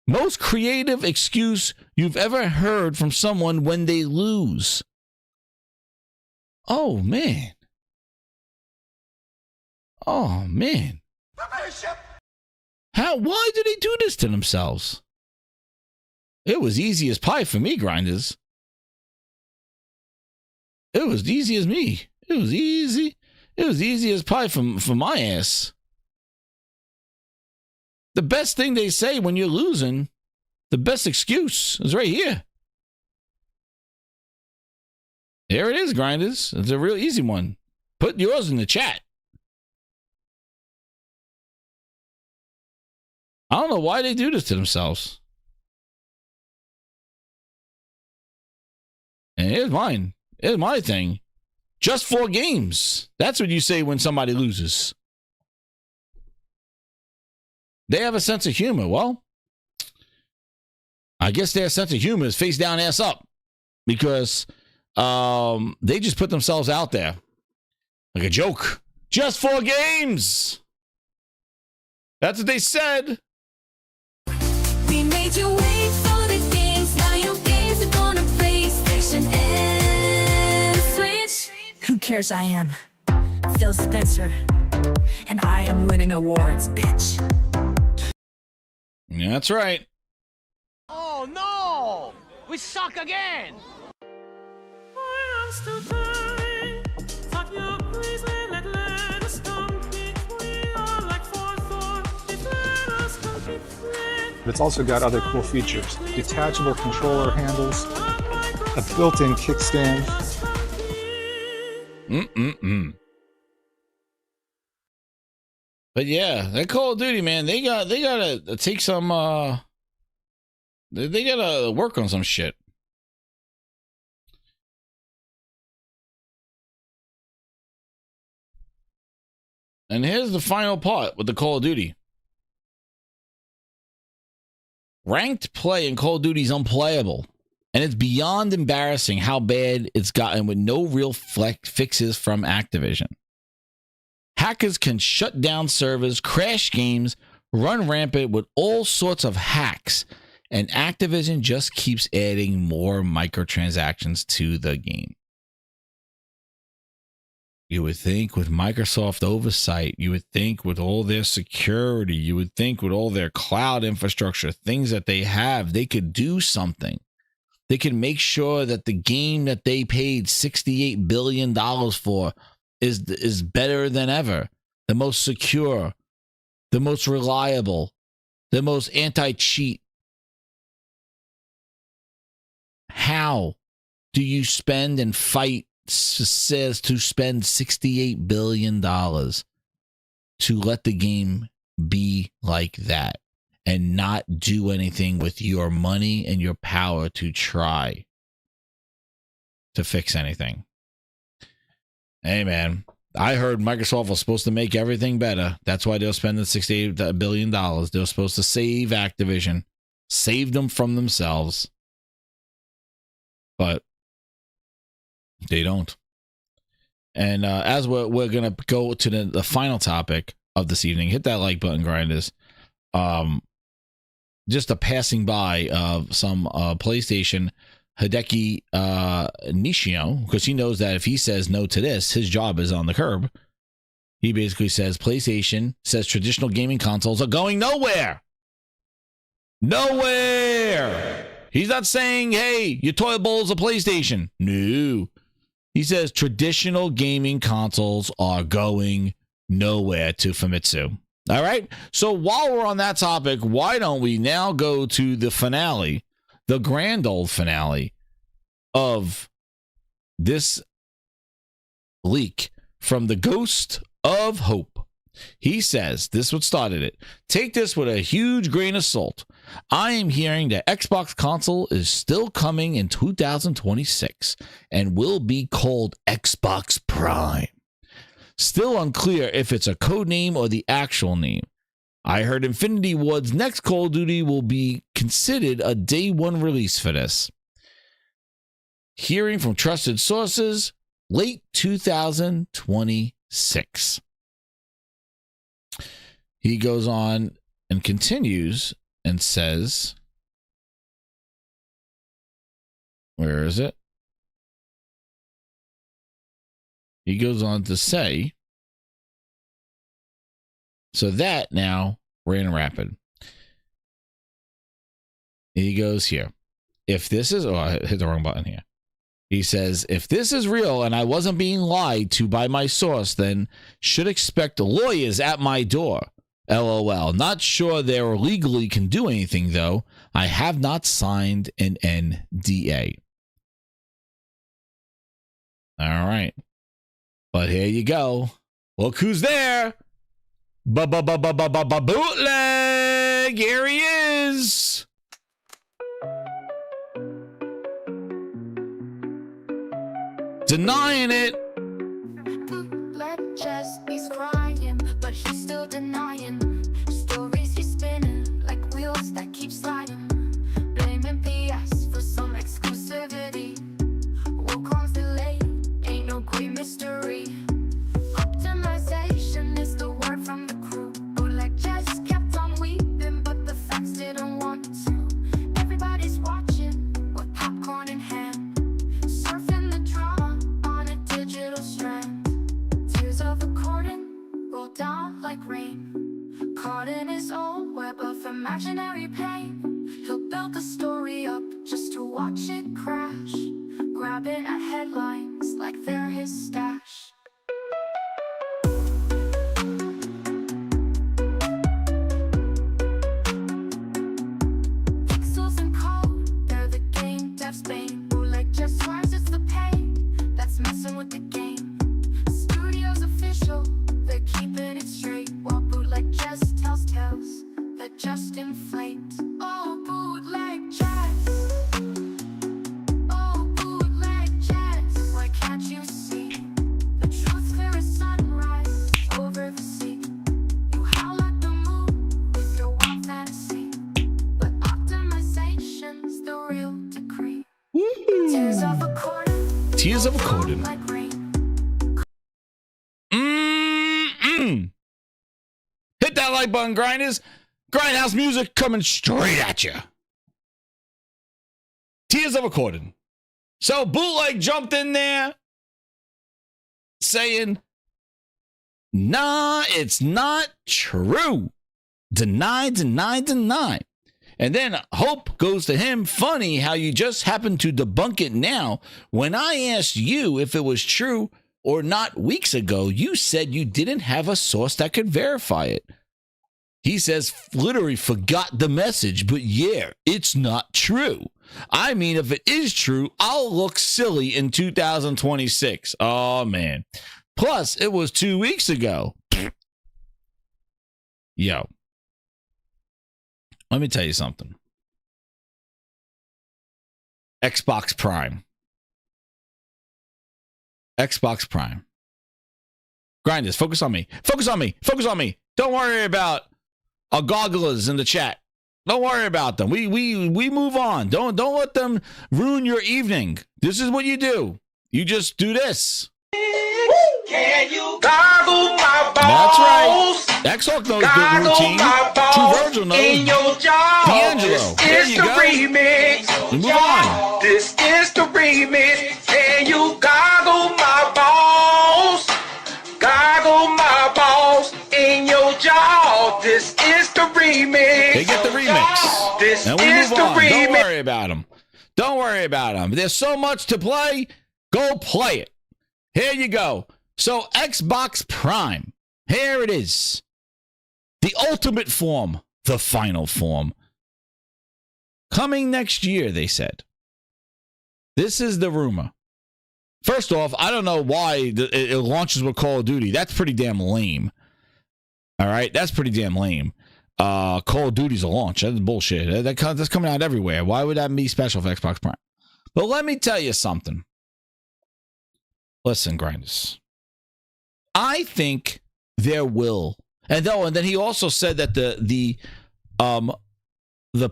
Most creative excuse you've ever heard from someone when they lose. Oh, man. Oh, man. Why do they do this to themselves? It was easy as pie for me, grinders. It was easy as me. It was easy. It was easy as pie for my ass. The best thing they say when you're losing, the best excuse is right here. There it is, grinders. It's a real easy one. Put yours in the chat. I don't know why they do this to themselves. And here's mine. Here's my thing. Just 4 games. That's what you say when somebody loses. They have a sense of humor. Well, I guess their sense of humor is face down, ass up. Because they just put themselves out there. Like a joke. Just 4 games. That's what they said. We made you wait for the games. Now your games are gonna PlayStation and Switch. Who cares? I am Phil Spencer, and I am winning awards, bitch. Yeah, that's right. Oh no! We suck again! But it's also got other cool features. Detachable controller handles, a built-in kickstand. But yeah, that Call of Duty, man, they gotta take some they gotta work on some shit. And here's the final part with the Call of Duty. Ranked play in Call of Duty is unplayable, and it's beyond embarrassing how bad it's gotten with no real fixes from Activision. Hackers can shut down servers, crash games, run rampant with all sorts of hacks, and Activision just keeps adding more microtransactions to the game. You would think with Microsoft oversight, you would think with all their security, you would think with all their cloud infrastructure, things that they have, they could do something. They could make sure that the game that they paid $68 billion for is better than ever, the most secure, the most reliable, the most anti-cheat. How do you spend and fight says to spend $68 billion to let the game be like that and not do anything with your money and your power to try to fix anything? Hey, man, I heard Microsoft was supposed to make everything better. That's why they're spending $68 billion. They're supposed to save Activision, save them from themselves. But they don't. And as we're going to go to the final topic of this evening, hit that like button, grinders. Just a passing by of some PlayStation Hideki Nishio, because he knows that if he says no to this, his job is on the curb. He basically says PlayStation says traditional gaming consoles are going nowhere. Nowhere. He's not saying, hey, your toilet bowl is a PlayStation. No. He says traditional gaming consoles are going nowhere to Famitsu. All right. So while we're on that topic, why don't we now go to the finale, the grand old finale of this leak from the Ghost of Hope. He says, this is what started it. Take this with a huge grain of salt. I am hearing that Xbox console is still coming in 2026 and will be called Xbox Prime. Still unclear if it's a code name or the actual name. I heard Infinity Ward's next Call of Duty will be considered a day one release for this. Hearing from trusted sources, late 2026. He goes on and continues and says, where is it? He goes on to say, so that now ran rapid. He goes here. If this is, I hit the wrong button here. He says, if this is real and I wasn't being lied to by my source, then should expect lawyers at my door. LOL. Not sure they legally can do anything, though. I have not signed an NDA. All right. But here you go. Look who's there. Bootleg. Here he is. Denying it. He's crying, but he's still denying. Stories he's spinning like wheels that keep sliding. Blaming PS for some exclusivity. Qualcomm's delay ain't no great mystery. Optimization is the word from the crew. Bootleg just kept on weeping, but the facts didn't want to. Everybody's watching with popcorn in hand, surfing the drama on a digital strand. Tears of a cordon roll down like rain. Caught in his own web of imaginary pain. He'll build the story up just to watch it crash, grabbing at headlines like they're his stash. Pixels and code, they're the game devs' bane. Bootleg just swears it's the pain that's messing with the game. Studio's official, they're keeping it straight, while Bootleg just tells tales that just inflate. Oh, Bootleg jazz. Oh, Bootleg jazz. Why can't you see the truth clear as sunrise over the sea? You howl at the moon with your wild fantasy, but optimization's the real decree. Tears of a cordon. Tears of a cordon. Like rain. Hit that like button, grinders. Grindhouse music coming straight at you. Tears of a cordon. So Bootleg jumped in there saying, nah, it's not true. Deny. And then hope goes to him. Funny how you just happened to debunk it now. When I asked you if it was true or not weeks ago, you said you didn't have a source that could verify it. He says, literally forgot the message, but yeah, it's not true. I mean, if it is true, I'll look silly in 2026. Oh, man. Plus, it was 2 weeks ago. Yo. Let me tell you something. Xbox Prime. Xbox Prime. Grinders, focus on me. Focus on me. Focus on me. Don't worry about our gogglers in the chat. Don't worry about them. We move on. Don't let them ruin your evening. This is what you do. You just do this. Can you goggle my balls? That's right. Xox knows the routine. True Virgil knows. In your jaw. D'Angelo. There This you is the go. remix. We move on. This is the remix. Can you goggle my balls? Goggle my balls in your jaw. This is the remix. They get the remix. This And we is move the on. remix. Don't worry about them. Don't worry about them. There's so much to play. Go play it. Here you go. So Xbox Prime. Here it is. The ultimate form. The final form. Coming next year, they said. This is the rumor. First off, I don't know why it launches with Call of Duty. That's pretty damn lame. All right? That's pretty damn lame. Call of Duty's a launch. That's bullshit. That's coming out everywhere. Why would that be special for Xbox Prime? But let me tell you something. Listen, grinders. I think there will. And then he also said that the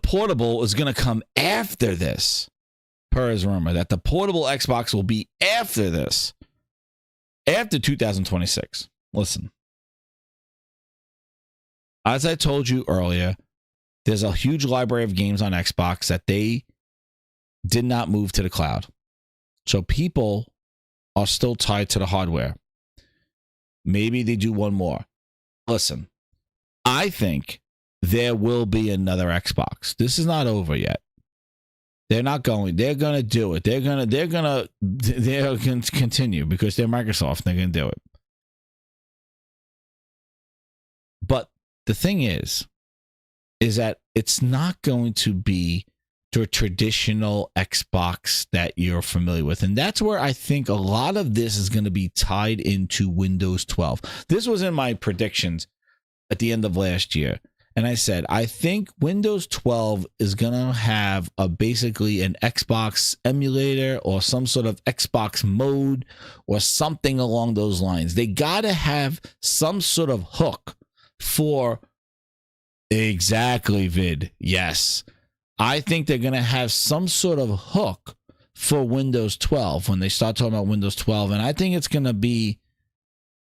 portable is going to come after this. Per his rumor, that the portable Xbox will be after this. After 2026. Listen. As I told you earlier, there's a huge library of games on Xbox that they did not move to the cloud. So people are still tied to the hardware. Maybe they do one more. Listen, I think there will be another Xbox. This is not over yet. They're not going. They're going to do it. They're going to continue because they're Microsoft. They're going to do it. But the thing is that it's not going to be the traditional Xbox that you're familiar with. And that's where I think a lot of this is going to be tied into Windows 12. This was in my predictions at the end of last year. And I said, I think Windows 12 is going to have basically an Xbox emulator or some sort of Xbox mode or something along those lines. They got to have some sort of hook for exactly vid. Yes. I think they're going to have some sort of hook for Windows 12 when they start talking about Windows 12. And I think it's going to be,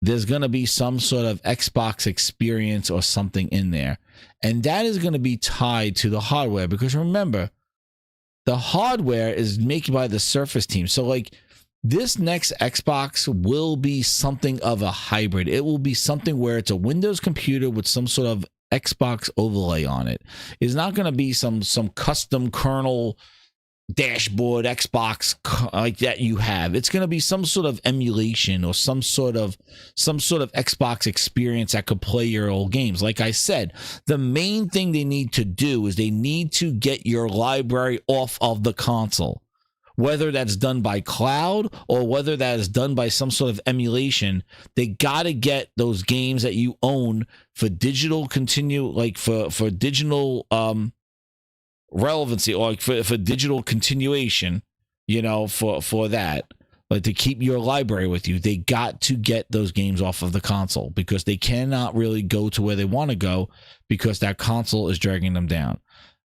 there's going to be some sort of Xbox experience or something in there. And that is going to be tied to the hardware because remember, the hardware is made by the Surface team. So like this next Xbox will be something of a hybrid. It will be something where it's a Windows computer with some sort of Xbox overlay on it. It's not going to be some custom kernel dashboard Xbox like that you have. It's going to be some sort of emulation or some sort of Xbox experience that could play your old games. Like I said, the main thing they need to do is they need to get your library off of the console. Whether that's done by cloud or whether that is done by some sort of emulation, they got to get those games that you own for digital for digital relevancy or like for digital continuation, for that, like to keep your library with you. They got to get those games off of the console because they cannot really go to where they want to go because that console is dragging them down.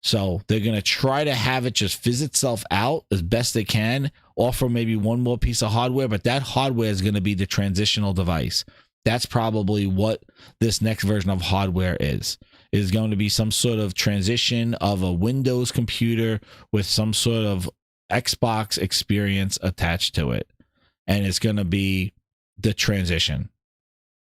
So they're going to try to have it just fizz itself out as best they can, offer maybe one more piece of hardware, but that hardware is going to be the transitional device. That's probably what this next version of hardware is going to be some sort of transition of a Windows computer with some sort of Xbox experience attached to it. And it's going to be the transition.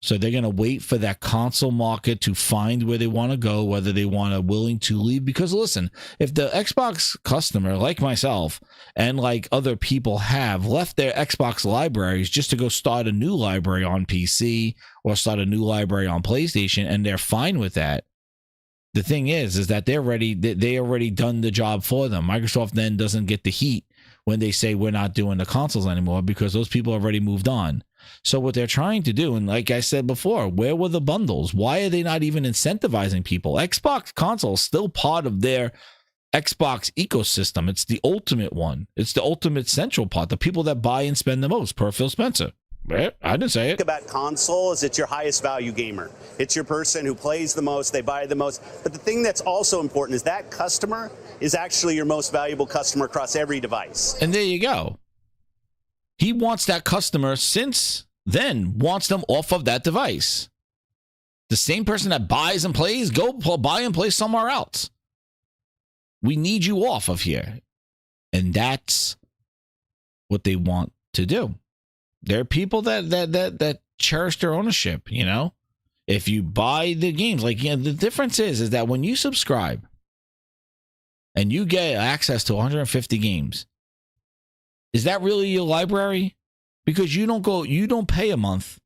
So they're going to wait for that console market to find where they want to go, whether they want to willing to leave. Because listen, if the Xbox customer, like myself and like other people, have left their Xbox libraries just to go start a new library on PC or start a new library on PlayStation, and they're fine with that, the thing is that they already done the job for them. Microsoft then doesn't get the heat when they say we're not doing the consoles anymore, because those people already moved on. So what they're trying to do, and like I said before, where were the bundles? Why are they not even incentivizing people? Xbox console is still part of their Xbox ecosystem. It's the ultimate one. It's the ultimate central part. The people that buy and spend the most, per Phil Spencer. Right? I didn't say it. Think about console is it's your highest value gamer. It's your person who plays the most, they buy the most. But the thing that's also important is that customer is actually your most valuable customer across every device. And there you go. He wants that customer since then, wants them off of that device. The same person that buys and plays, go buy and play somewhere else. We need you off of here. And that's what they want to do. There are people that cherish their ownership, you know. If you buy the games, like, you know, the difference is that when you subscribe and you get access to 150 games, is that really your library? Because you don't pay a month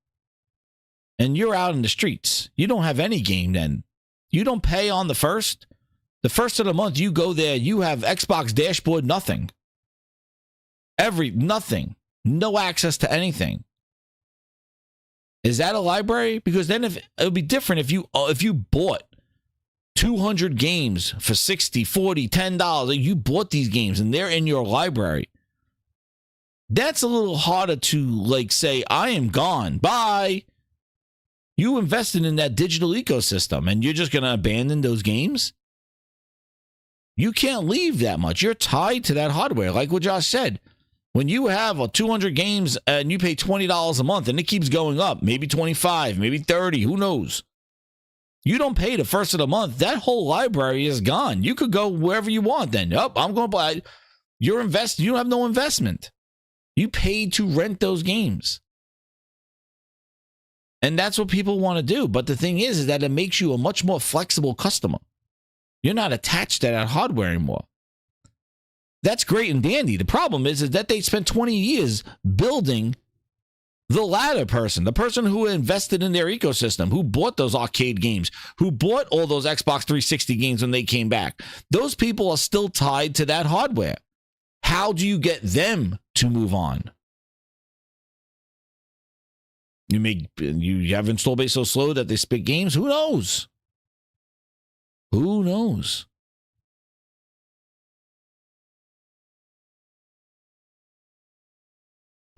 and you're out in the streets. You don't have any game then. You don't pay on the first. The first of the month, you go there, you have Xbox dashboard, nothing. Nothing. No access to anything. Is that a library? Because then it would be different if you bought 200 games for $60, $40, $10. You bought these games and they're in your library. That's a little harder to like say, I am gone. Bye. You invested in that digital ecosystem and you're just going to abandon those games? You can't leave that much. You're tied to that hardware. Like what Josh said. When you have 200 games and you pay $20 a month and it keeps going up, maybe 25, maybe 30, who knows? You don't pay the first of the month, that whole library is gone. You could go wherever you want then. I'm going to buy. You don't have no investment. You paid to rent those games. And that's what people want to do. But the thing is that it makes you a much more flexible customer. You're not attached to that hardware anymore. That's great and dandy. The problem is that they spent 20 years building the latter person, the person who invested in their ecosystem, who bought those arcade games, who bought all those Xbox 360 games when they came back. Those people are still tied to that hardware. How do you get them to move on? You have install base so slow that they spit games? Who knows? Who knows?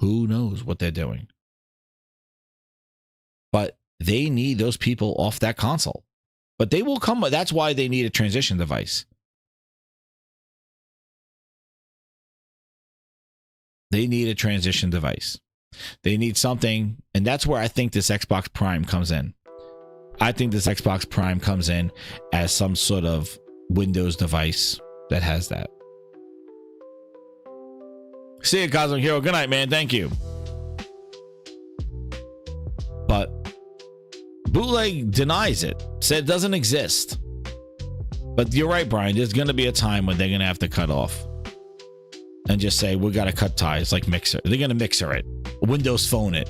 Who knows what they're doing? But they need those people off that console. But they will come. That's why they need a transition device. They need a transition device. They need something. And that's where I think this Xbox Prime comes in. I think this Xbox Prime comes in as some sort of Windows device that has that. See you, Cosmic Hero. Good night, man. Thank you. But Bootleg denies it. Said it doesn't exist. But you're right, Brian. There's going to be a time when they're going to have to cut off. And just say, we got to cut ties like Mixer. They're going to Mixer it. Windows Phone it.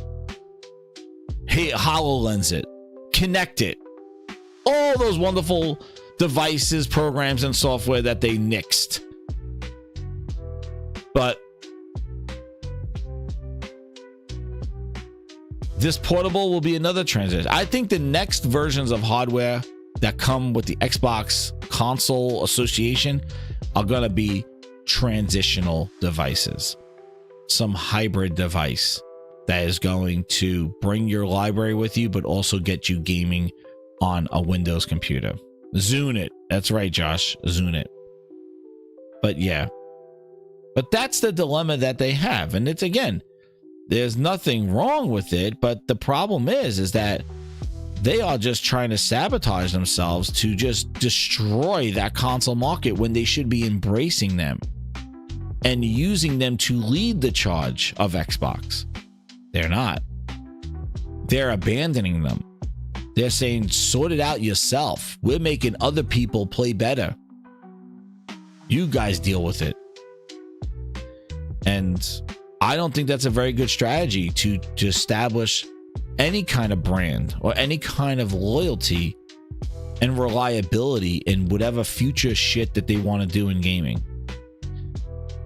Hey, HoloLens it. Connect it. All those wonderful devices, programs, and software that they nixed. But this portable will be another transition. I think the next versions of hardware that come with the Xbox Console Association are going to be transitional devices. Some hybrid device that is going to bring your library with you, but also get you gaming on a Windows computer. Zune it. That's right, Josh. Zune it. But yeah. But that's the dilemma that they have. And it's, again, there's nothing wrong with it, but the problem is that they are just trying to sabotage themselves to just destroy that console market when they should be embracing them and using them to lead the charge of Xbox. They're not. They're abandoning them. They're saying, sort it out yourself. We're making other people play better. You guys deal with it. And I don't think that's a very good strategy to establish any kind of brand or any kind of loyalty and reliability in whatever future shit that they want to do in gaming.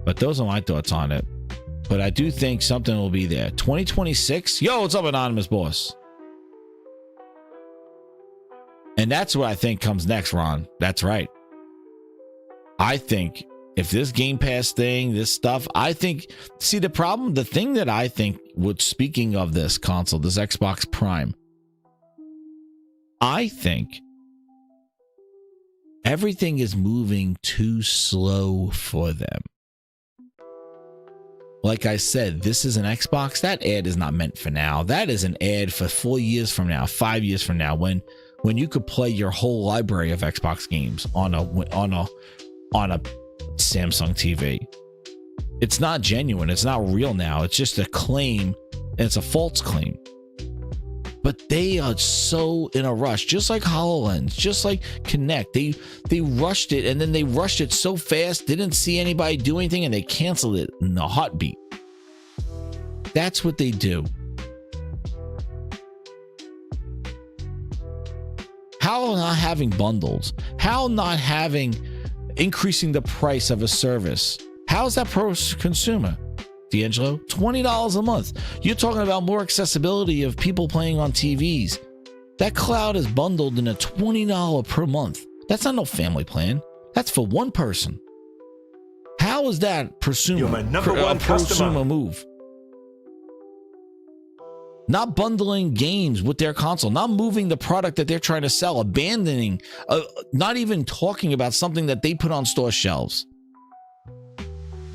But those are my thoughts on it. But I do think something will be there. 2026. Yo, what's up, Anonymous Boss? And that's what I think comes next, Ron. That's right. I think if this Game Pass thing, this stuff, I think, see the problem, the thing that I think, with speaking of this console, this Xbox Prime, I think everything is moving too slow for them. Like I said, this is an Xbox. That ad is not meant for now. That is an ad for 4 years from now, 5 years from now, when you could play your whole library of Xbox games on a Samsung TV. It's not genuine. It's not real now. It's just a claim, and it's a false claim. But they are so in a rush, just like HoloLens, just like Kinect. They rushed it, and then they rushed it so fast, didn't see anybody do anything, and they canceled it in a heartbeat. That's what they do. How not having bundles? How not having increasing the price of a service? How is that pro consumer? D'Angelo, $20 a month. You're talking about more accessibility of people playing on TVs. That cloud is bundled in a $20 per month. That's not no family plan. That's for one person. How is that prosumer move? Not bundling games with their console, not moving the product that they're trying to sell, abandoning, not even talking about something that they put on store shelves.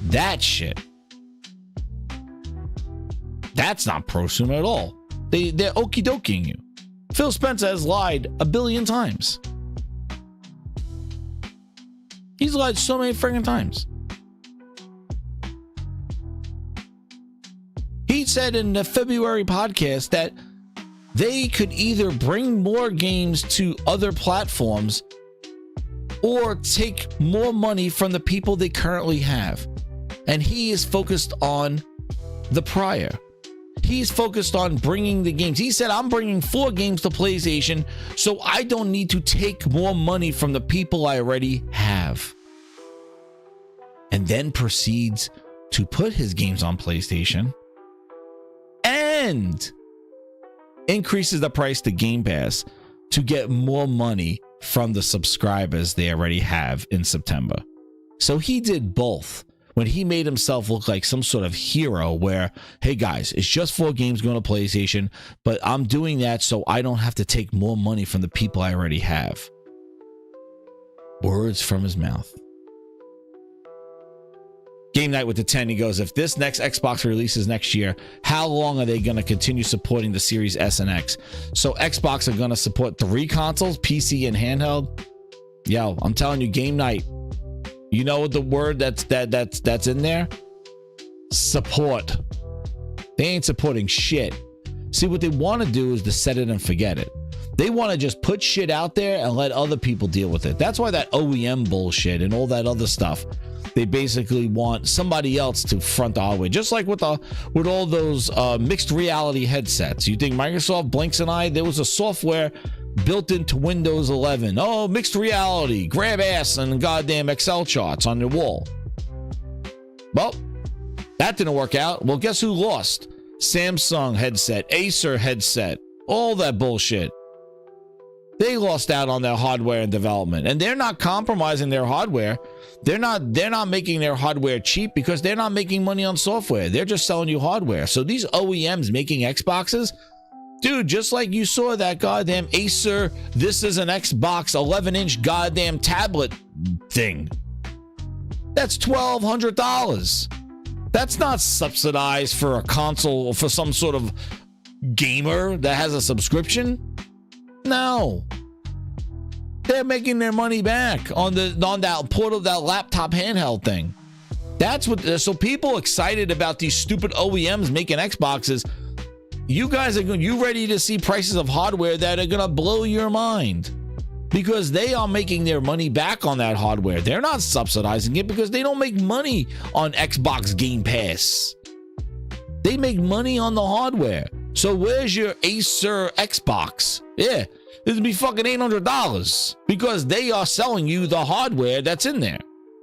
That shit. That's not prosumer at all. They're okie doking you. Phil Spencer has lied 1 billion times. He's lied so many friggin' times. He said in the February podcast that they could either bring more games to other platforms or take more money from the people they currently have. And he is focused on the prior. He's focused on bringing the games. He said, I'm bringing 4 games to PlayStation, so I don't need to take more money from the people I already have. And then proceeds to put his games on PlayStation and increases the price to Game Pass to get more money from the subscribers they already have in September. So he did both. When he made himself look like some sort of hero where, hey guys, it's just 4 games going to PlayStation, but I'm doing that so I don't have to take more money from the people I already have. Words from his mouth. Game Night with the 10, he goes, if this next Xbox releases next year, how long are they going to continue supporting the Series S and X? So Xbox are going to support 3 consoles, PC and handheld? Yo, I'm telling you, Game Night. You know the word that's in there? Support. They ain't supporting shit. See, what they want to do is to set it and forget it. They want to just put shit out there and let other people deal with it. That's why that OEM bullshit and all that other stuff, they basically want somebody else to front the hardware. Just like with all those mixed reality headsets. You think Microsoft blinks an eye? There was a software built into Windows 11. Oh, mixed reality. Grab ass and goddamn Excel charts on your wall. Well, that didn't work out. Well, guess who lost? Samsung headset, Acer headset, all that bullshit. They lost out on their hardware and development, and they're not compromising their hardware. They're not making their hardware cheap because they're not making money on software. They're just selling you hardware. So these OEMs making Xboxes, dude, just like you saw that goddamn Acer, this is an Xbox 11-inch goddamn tablet thing. That's $1,200. That's not subsidized for a console or for some sort of gamer that has a subscription. No. They're making their money back on that portal, that laptop handheld thing. That's what. So people excited about these stupid OEMs making Xboxes. you guys you ready to see prices of hardware that are gonna blow your mind, because they are making their money back on that hardware. They're not subsidizing it because they don't make money on Xbox Game Pass. They make money on the hardware. So where's your Acer Xbox? Yeah, this would be fucking $800 because they are selling you the hardware that's in there.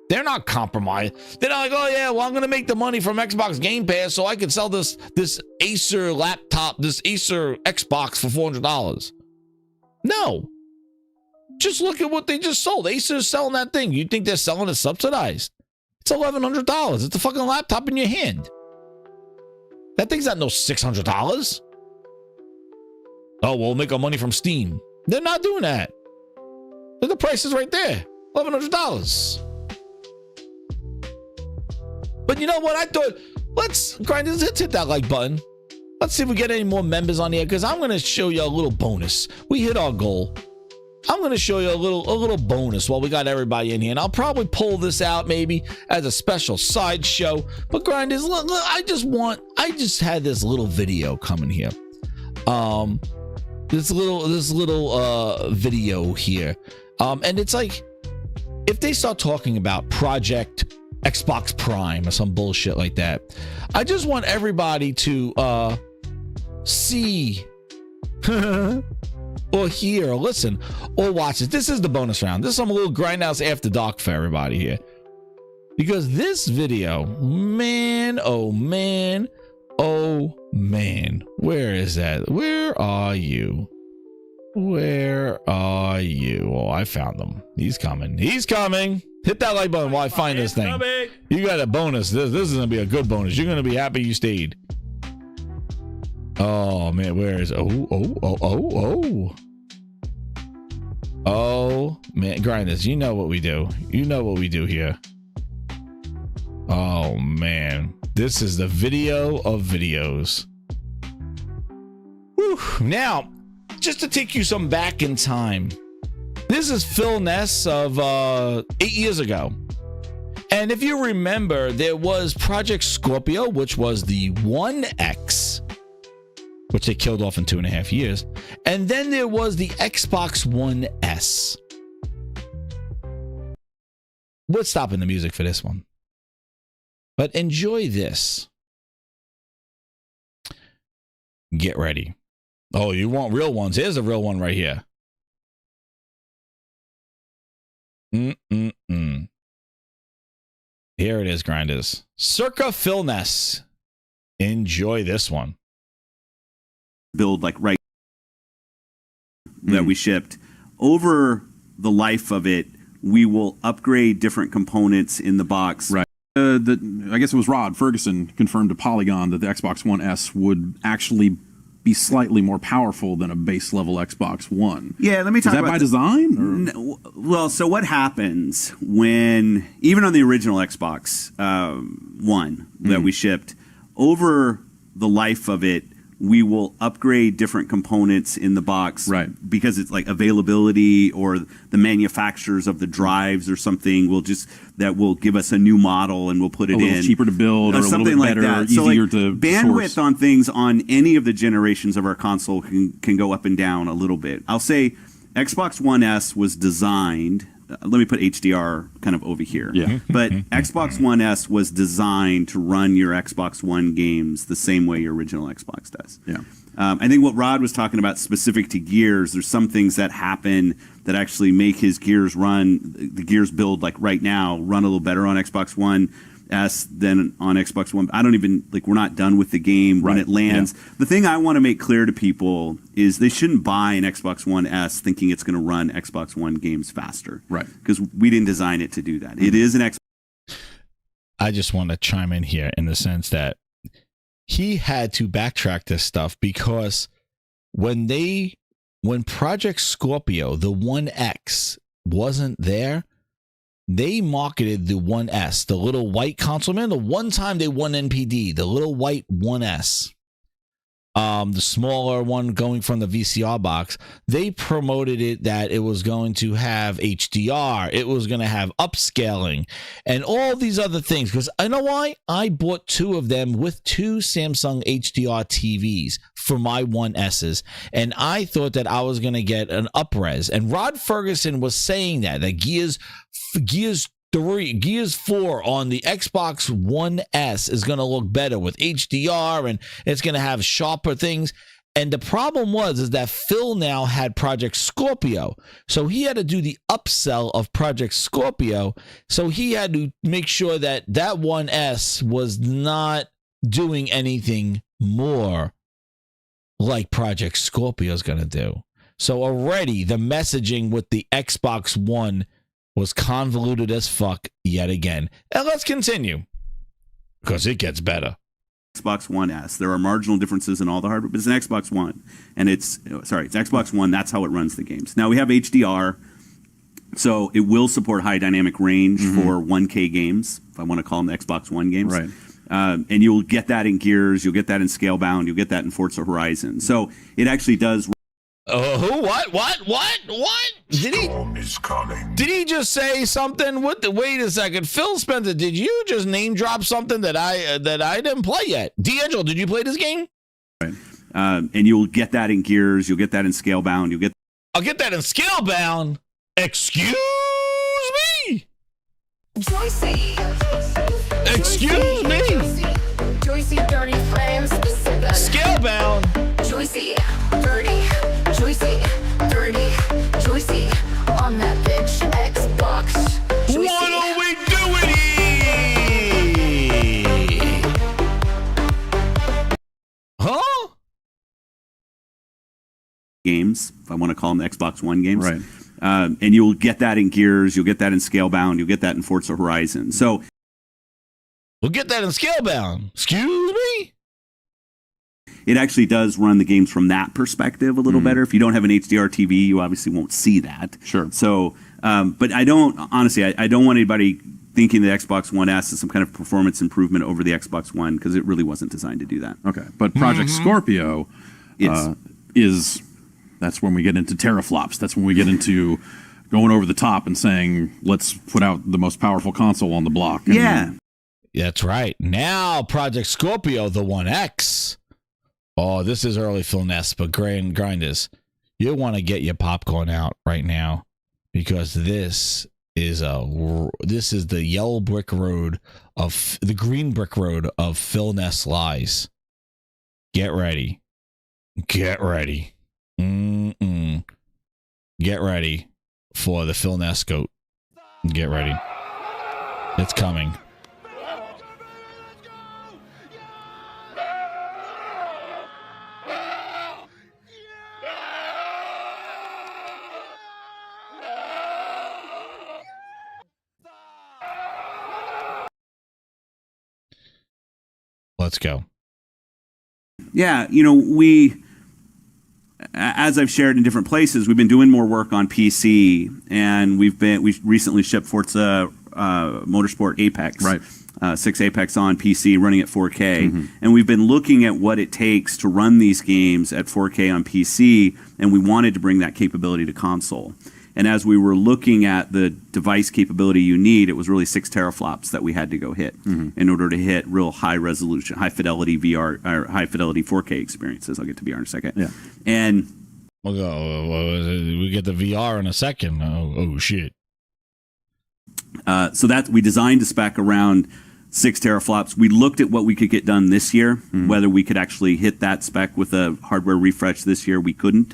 They're not compromised. They're not like, oh yeah, well, I'm going to make the money from Xbox Game Pass so I can sell this Acer laptop, this Acer Xbox for $400. No. Just look at what they just sold. Acer's selling that thing. You think they're selling it subsidized? It's $1,100. It's a fucking laptop in your hand. That thing's not no $600. Oh, we'll make our money from Steam. They're not doing that. The price is right there. $1,100. But you know what? I thought, let's hit that like button. Let's see if we get any more members on here, because I'm going to show you a little bonus. We hit our goal. I'm going to show you a little bonus while we got everybody in here. And I'll probably pull this out maybe as a special sideshow. But grinders, look, I just had this little video coming here. This little video here. And it's like, if they start talking about Project Xbox Prime or some bullshit like that, I just want everybody to see or hear or listen or watch it. This is the bonus round. This is some little grindhouse after dark for everybody here, because this video, man, oh man, where is that? Where are you? Oh, I found him. He's coming. Hit that like button while I find this thing. You got a bonus. This is gonna be a good bonus. You're gonna be happy you stayed. Oh man, where is oh man, grinders, you know what we do. You know what we do here. Oh man, this is the video of videos. Whew. Now, just to take you some back in time, this is PHILNESS of 8 years ago. And if you remember, there was Project Scorpio, which was the 1X, which they killed off in 2.5 years. And then there was the Xbox One S. We're stopping the music for this one. But enjoy this. Get ready. Oh, you want real ones? Here's a real one right here. Here it is, grinders. Circa PHILNESS. Enjoy this one. Build like right that we shipped. Over the life of it, we will upgrade different components in the box. Right. I guess it was Rod Ferguson confirmed to Polygon that the Xbox One S would actually be slightly more powerful than a base level Xbox One. Yeah, let me talk about that by design? Or? No, well, so what happens when, even on the original Xbox One that we shipped, over the life of it, we will upgrade different components in the box, right? Because it's like availability or the manufacturers of the drives or something will give us a new model and we'll put it in cheaper to build or something a little like bit better, that. So easier like to bandwidth source. on things on any of the generations of our console can go up and down a little bit. I'll say Xbox One S was designed. Let me put HDR kind of over here. Yeah. But Xbox One S was designed to run your Xbox One games the same way your original Xbox does. Yeah. I think what Rod was talking about specific to Gears, there's some things that happen that actually make his Gears run, the Gears build like right now, run a little better on Xbox One S than on Xbox One. I don't even, like, we're not done with the game when it lands. Yeah. The thing I want to make clear to people is they shouldn't buy an Xbox One S thinking it's going to run Xbox One games faster. Right. Because we didn't design it to do that. It is an Xbox. I just want to chime in here in the sense that he had to backtrack this stuff because when Project Scorpio, the 1X, wasn't there, they marketed the 1S, the little white console. Man, the one time they won NPD, the little white 1S. the smaller one going from the VCR box, they promoted it that it was going to have HDR, it was going to have upscaling, and all these other things. Because I know why? I bought 2 of them with 2 Samsung HDR TVs for my 1Ss, and I thought that I was going to get an upres. And Rod Ferguson was saying that Gears 4 on the Xbox One S is going to look better with HDR, and it's going to have sharper things. And the problem is that Phil now had Project Scorpio, so he had to do the upsell of Project Scorpio. So he had to make sure that that One S was not doing anything more like Project Scorpio is going to do. So already the messaging with the Xbox One was convoluted as fuck yet again. And let's continue, because it gets better. Xbox One S. There are marginal differences in all the hardware, but it's an Xbox One. And it's Xbox One. That's how it runs the games. Now we have HDR, so it will support high dynamic range for 1K games, if I want to call them Xbox One games. Right. And you'll get that in Gears, you'll get that in Scalebound, you'll get that in Forza Horizon. So it actually does. What? Did he just say something? Wait a second, Phil Spencer. Did you just name drop something that I didn't play yet? D'Angelo, did you play this game? Right. And you'll get that in Gears. You'll get that in Scalebound. I'll get that in Scalebound. Excuse me. Joycey. Excuse me. Joycey, dirty flames. Scalebound. Joycey, dirty. Joycey, dirty. Joycey, on that bitch Xbox. Joycey. What are we doing? Huh? Games, if I want to call them Xbox One games. Right. And you'll get that in Gears. You'll get that in Scalebound. You'll get that in Forza Horizon. So we'll get that in Scalebound. Excuse me. It actually does run the games from that perspective a little better. If you don't have an HDR TV, you obviously won't see that. Sure. So, but I don't want anybody thinking the Xbox One S is some kind of performance improvement over the Xbox One, because it really wasn't designed to do that. Okay. But Project Scorpio is, that's when we get into teraflops. That's when we get into going over the top and saying, let's put out the most powerful console on the block. And that's right. Now Project Scorpio, the One X. Oh, this is early PHILNESS, but grinders, you want to get your popcorn out right now, because this is the yellow brick road of the green brick road of PHILNESS lies. Get ready. Get ready. Get ready for the PHILNESS goat. Get ready. It's coming. Let's go. Yeah, as I've shared in different places, we've been doing more work on PC, and we recently shipped Forza Motorsport Apex, right? 6 Apex on PC, running at 4K, and we've been looking at what it takes to run these games at 4K on PC, and we wanted to bring that capability to console. And as we were looking at the device capability you need, it was really 6 teraflops that we had to go hit in order to hit real high resolution, high fidelity VR or high fidelity 4K experiences. I'll get to VR in a second. Yeah. And we get the VR in a second. Oh shit. So that we designed a spec around 6 teraflops. We looked at what we could get done this year, whether we could actually hit that spec with a hardware refresh this year. We couldn't.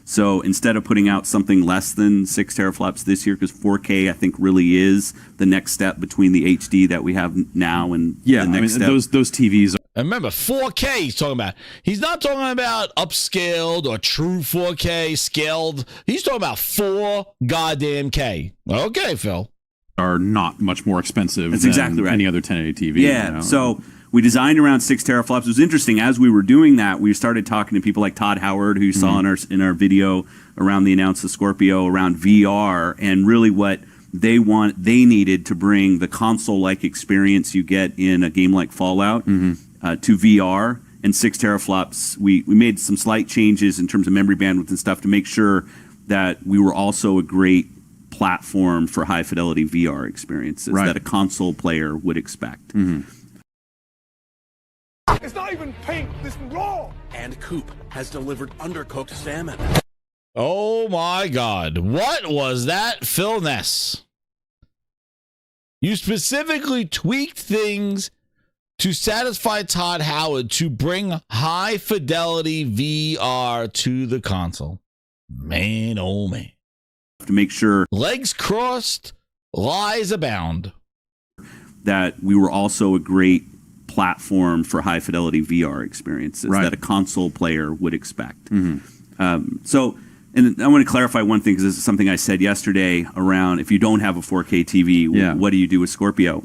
So instead of putting out something less than 6 teraflops this year, because 4K I think really is the next step between the HD that we have now and the next step. Those TVs. And remember, 4K he's talking about. He's not talking about upscaled or true 4K scaled. He's talking about 4 goddamn K. Okay, Phil. Are not much more expensive That's than exactly right. any other 1080 TV. Yeah, so we designed around 6 teraflops. It was interesting. As we were doing that, we started talking to people like Todd Howard, who you saw in our video around the announce of Scorpio, around VR, and really what they needed to bring the console-like experience you get in a game like Fallout to VR. and 6 teraflops. We made some slight changes in terms of memory bandwidth and stuff to make sure that we were also a great platform for high fidelity VR experiences that a console player would expect. It's not even pink, this is raw. And Coop has delivered undercooked salmon. Oh my God. What was that, PHILNESS? You specifically tweaked things to satisfy Todd Howard to bring high fidelity VR to the console. Man, oh man. To make sure, legs crossed, lies abound, that we were also a great platform for high fidelity VR experiences that a console player would expect. And I want to clarify one thing, because this is something I said yesterday around if you don't have a 4K TV, what do you do with Scorpio?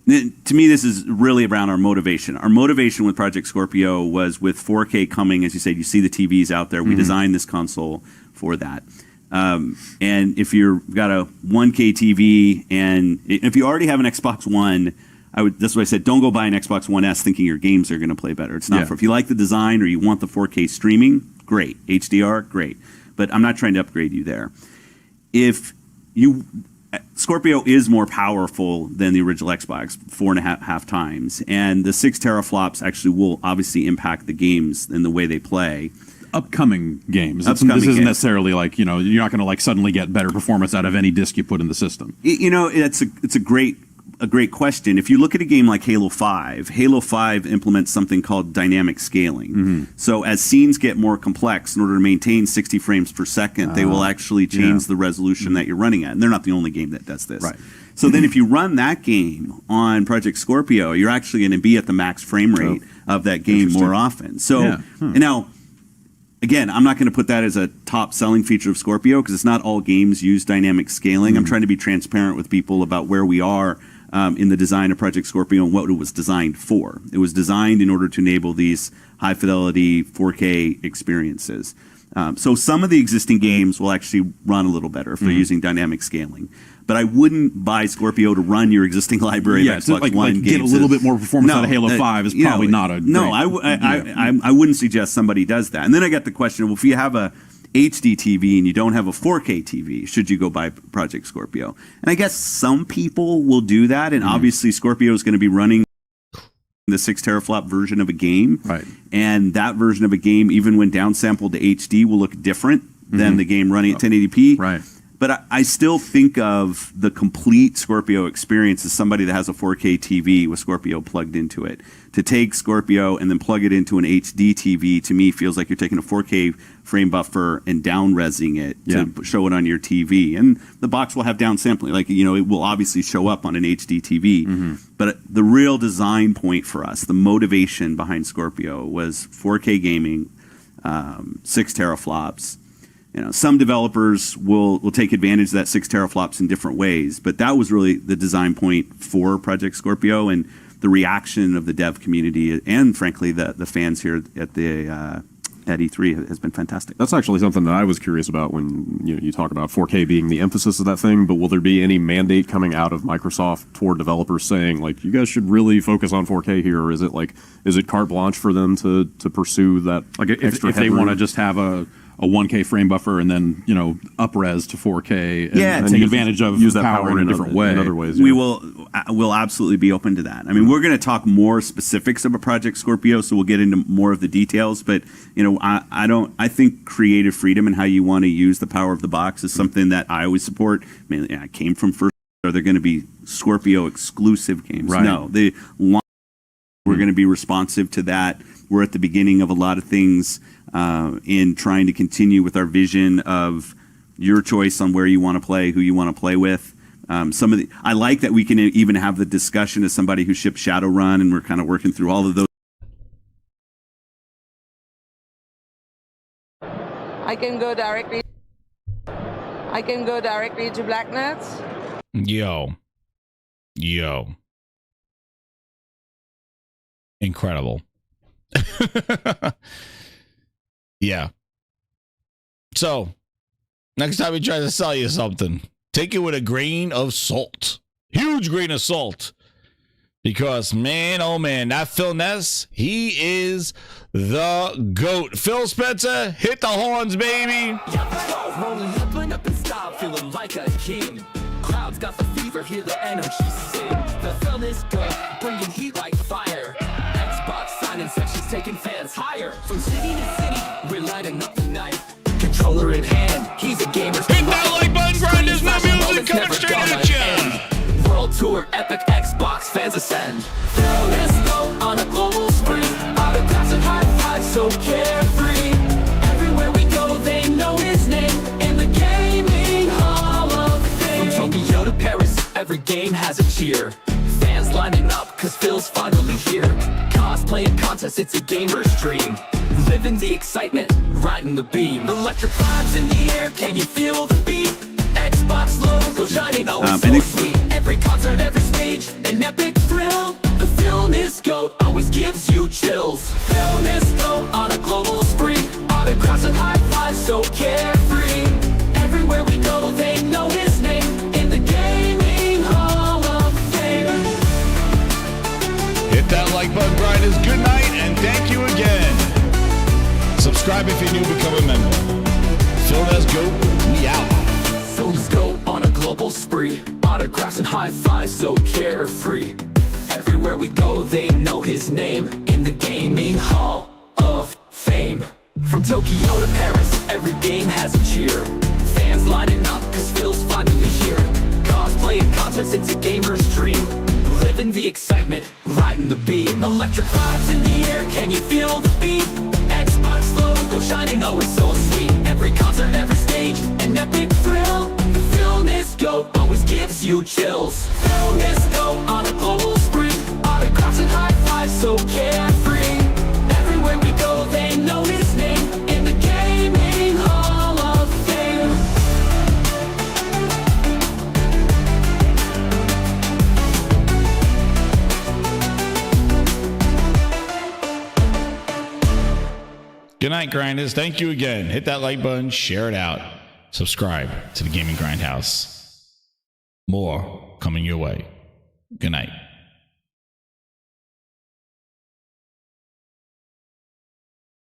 To me, this is really around our motivation. Our motivation with Project Scorpio was with 4K coming, as you said, you see the TVs out there. We designed this console for that. And if you've got a 1K TV, and if you already have an Xbox One, that's what I said, don't go buy an Xbox One S thinking your games are going to play better. It's not for, if you like the design or you want the 4K streaming, great. HDR, great. But I'm not trying to upgrade you there. Scorpio is more powerful than the original Xbox, 4.5 times. And the 6 teraflops actually will obviously impact the games and the way they play. Upcoming games. This isn't necessarily like, you're not going to like suddenly get better performance out of any disc you put in the system. It's a great question. If you look at a game like Halo 5 implements something called dynamic scaling. So as scenes get more complex, in order to maintain 60 frames per second, they will actually change the resolution that you're running at. And they're not the only game that does this. So then if you run that game on Project Scorpio, you're actually going to be at the max frame rate of that game more often. So now, again, I'm not going to put that as a top selling feature of Scorpio, because it's not all games use dynamic scaling. I'm trying to be transparent with people about where we are in the design of Project Scorpio and what it was designed for. It was designed in order to enable these high fidelity 4K experiences. So some of the existing games will actually run a little better if they're using dynamic scaling. But I wouldn't buy Scorpio to run your existing library of Xbox One games. Get a little bit more performance out of Halo 5 is probably not a no. I wouldn't suggest somebody does that. And then I got the question: well, if you have a HD TV and you don't have a 4K TV, should you go buy Project Scorpio? And I guess some people will do that. And obviously, Scorpio is going to be running the 6 teraflop version of a game, and that version of a game, even when downsampled to HD, will look different than the game running at 1080p. But I still think of the complete Scorpio experience as somebody that has a 4K TV with Scorpio plugged into it. To take Scorpio and then plug it into an HD TV, to me, feels like you're taking a 4K frame buffer and down-resing it to show it on your TV. And the box will have downsampling. Like, it will obviously show up on an HD TV. But the real design point for us, the motivation behind Scorpio, was 4K gaming, 6 teraflops. Some developers will take advantage of that 6 teraflops in different ways, but that was really the design point for Project Scorpio, and the reaction of the dev community and, frankly, the fans here at E3 has been fantastic. That's actually something that I was curious about when you talk about 4K being the emphasis of that thing, but will there be any mandate coming out of Microsoft toward developers saying, like, you guys should really focus on 4K here, or is it carte blanche for them to pursue that? Like, if they want to just have a 1K frame buffer and then up-res to 4K and take advantage of use that power in a different way. In other ways, we'll absolutely be open to that. I mean, we're going to talk more specifics about Project Scorpio, so we'll get into more of the details. But I think creative freedom and how you want to use the power of the box is something that I always support. I came from first. Are there going to be Scorpio exclusive games? No, we're going to be responsive to that. We're at the beginning of a lot of things in trying to continue with our vision of your choice on where you want to play, who you want to play with. I like that we can even have the discussion as somebody who shipped Shadowrun, and we're kind of working through all of those. I can go directly to Blacknuts. Yo. Incredible. Yeah. So, next time we try to sell you something, take it with a grain of salt. Huge grain of salt. Because, man, oh, man, that PHILNESS, he is the GOAT. Phil Spencer, hit the horns, baby. Rolling up and up in style, feeling like a king. Crowds got the fever, hear the energy sing. The PHILNESS GOAT, bringing heat like fire. Xbox signing sections, taking fans higher. From city to city, we're lighting up the night. Controller in hand, he's a gamer. Hit that like button, grinders, no music coming straight at you. World tour, epic Xbox fans ascend. PHILNESS GOAT on a global spree. Autographs and high fives, so carefree. Everywhere we go, they know his name in the gaming hall of fame. From Tokyo to Paris, every game has a cheer. Fans lining up, cause Phil's finally here. Cosplay and contests, it's a gamer's dream. Living the excitement, riding the beam. Electric vibes in the air, can you feel the beat? Xbox logo shining, oh it's so sweet. Every concert, every stage, an epic thrill. The PHILNESS GOAT always gives you chills. PHILNESS GOAT on a global spree. Autographs and high fives, so carefree. Everywhere we go, they know his name in the gaming hall of fame. Hit that like button, grinders. Good night, and thank you again. Subscribe if you're new, become a member. PHILNESS GOAT, we out. PHILNESS GOAT on a global spree. Autographs and high fives, so carefree. Everywhere we go, they know his name in the gaming hall of fame. From Tokyo to Paris, every game has a cheer. Fans lining up, cause Phil's finally here. Cosplay and contests, it's a gamer's dream. Living the excitement, riding the beam. Electric vibes in the air, can you feel the beat? Xbox logo shining, oh it's so sweet. Every concert, every stage, an epic thrill. The PHILNESS GOAT always gives you chills. PHILNESS GOAT on a global spree. Autographs and high fives, so carefree. Everywhere we go, they know his name in the gaming hall of fame. Good night, grinders. Thank you again. Hit that like button, share it out. Subscribe to the Gaming Grindhouse. More coming your way. Good night.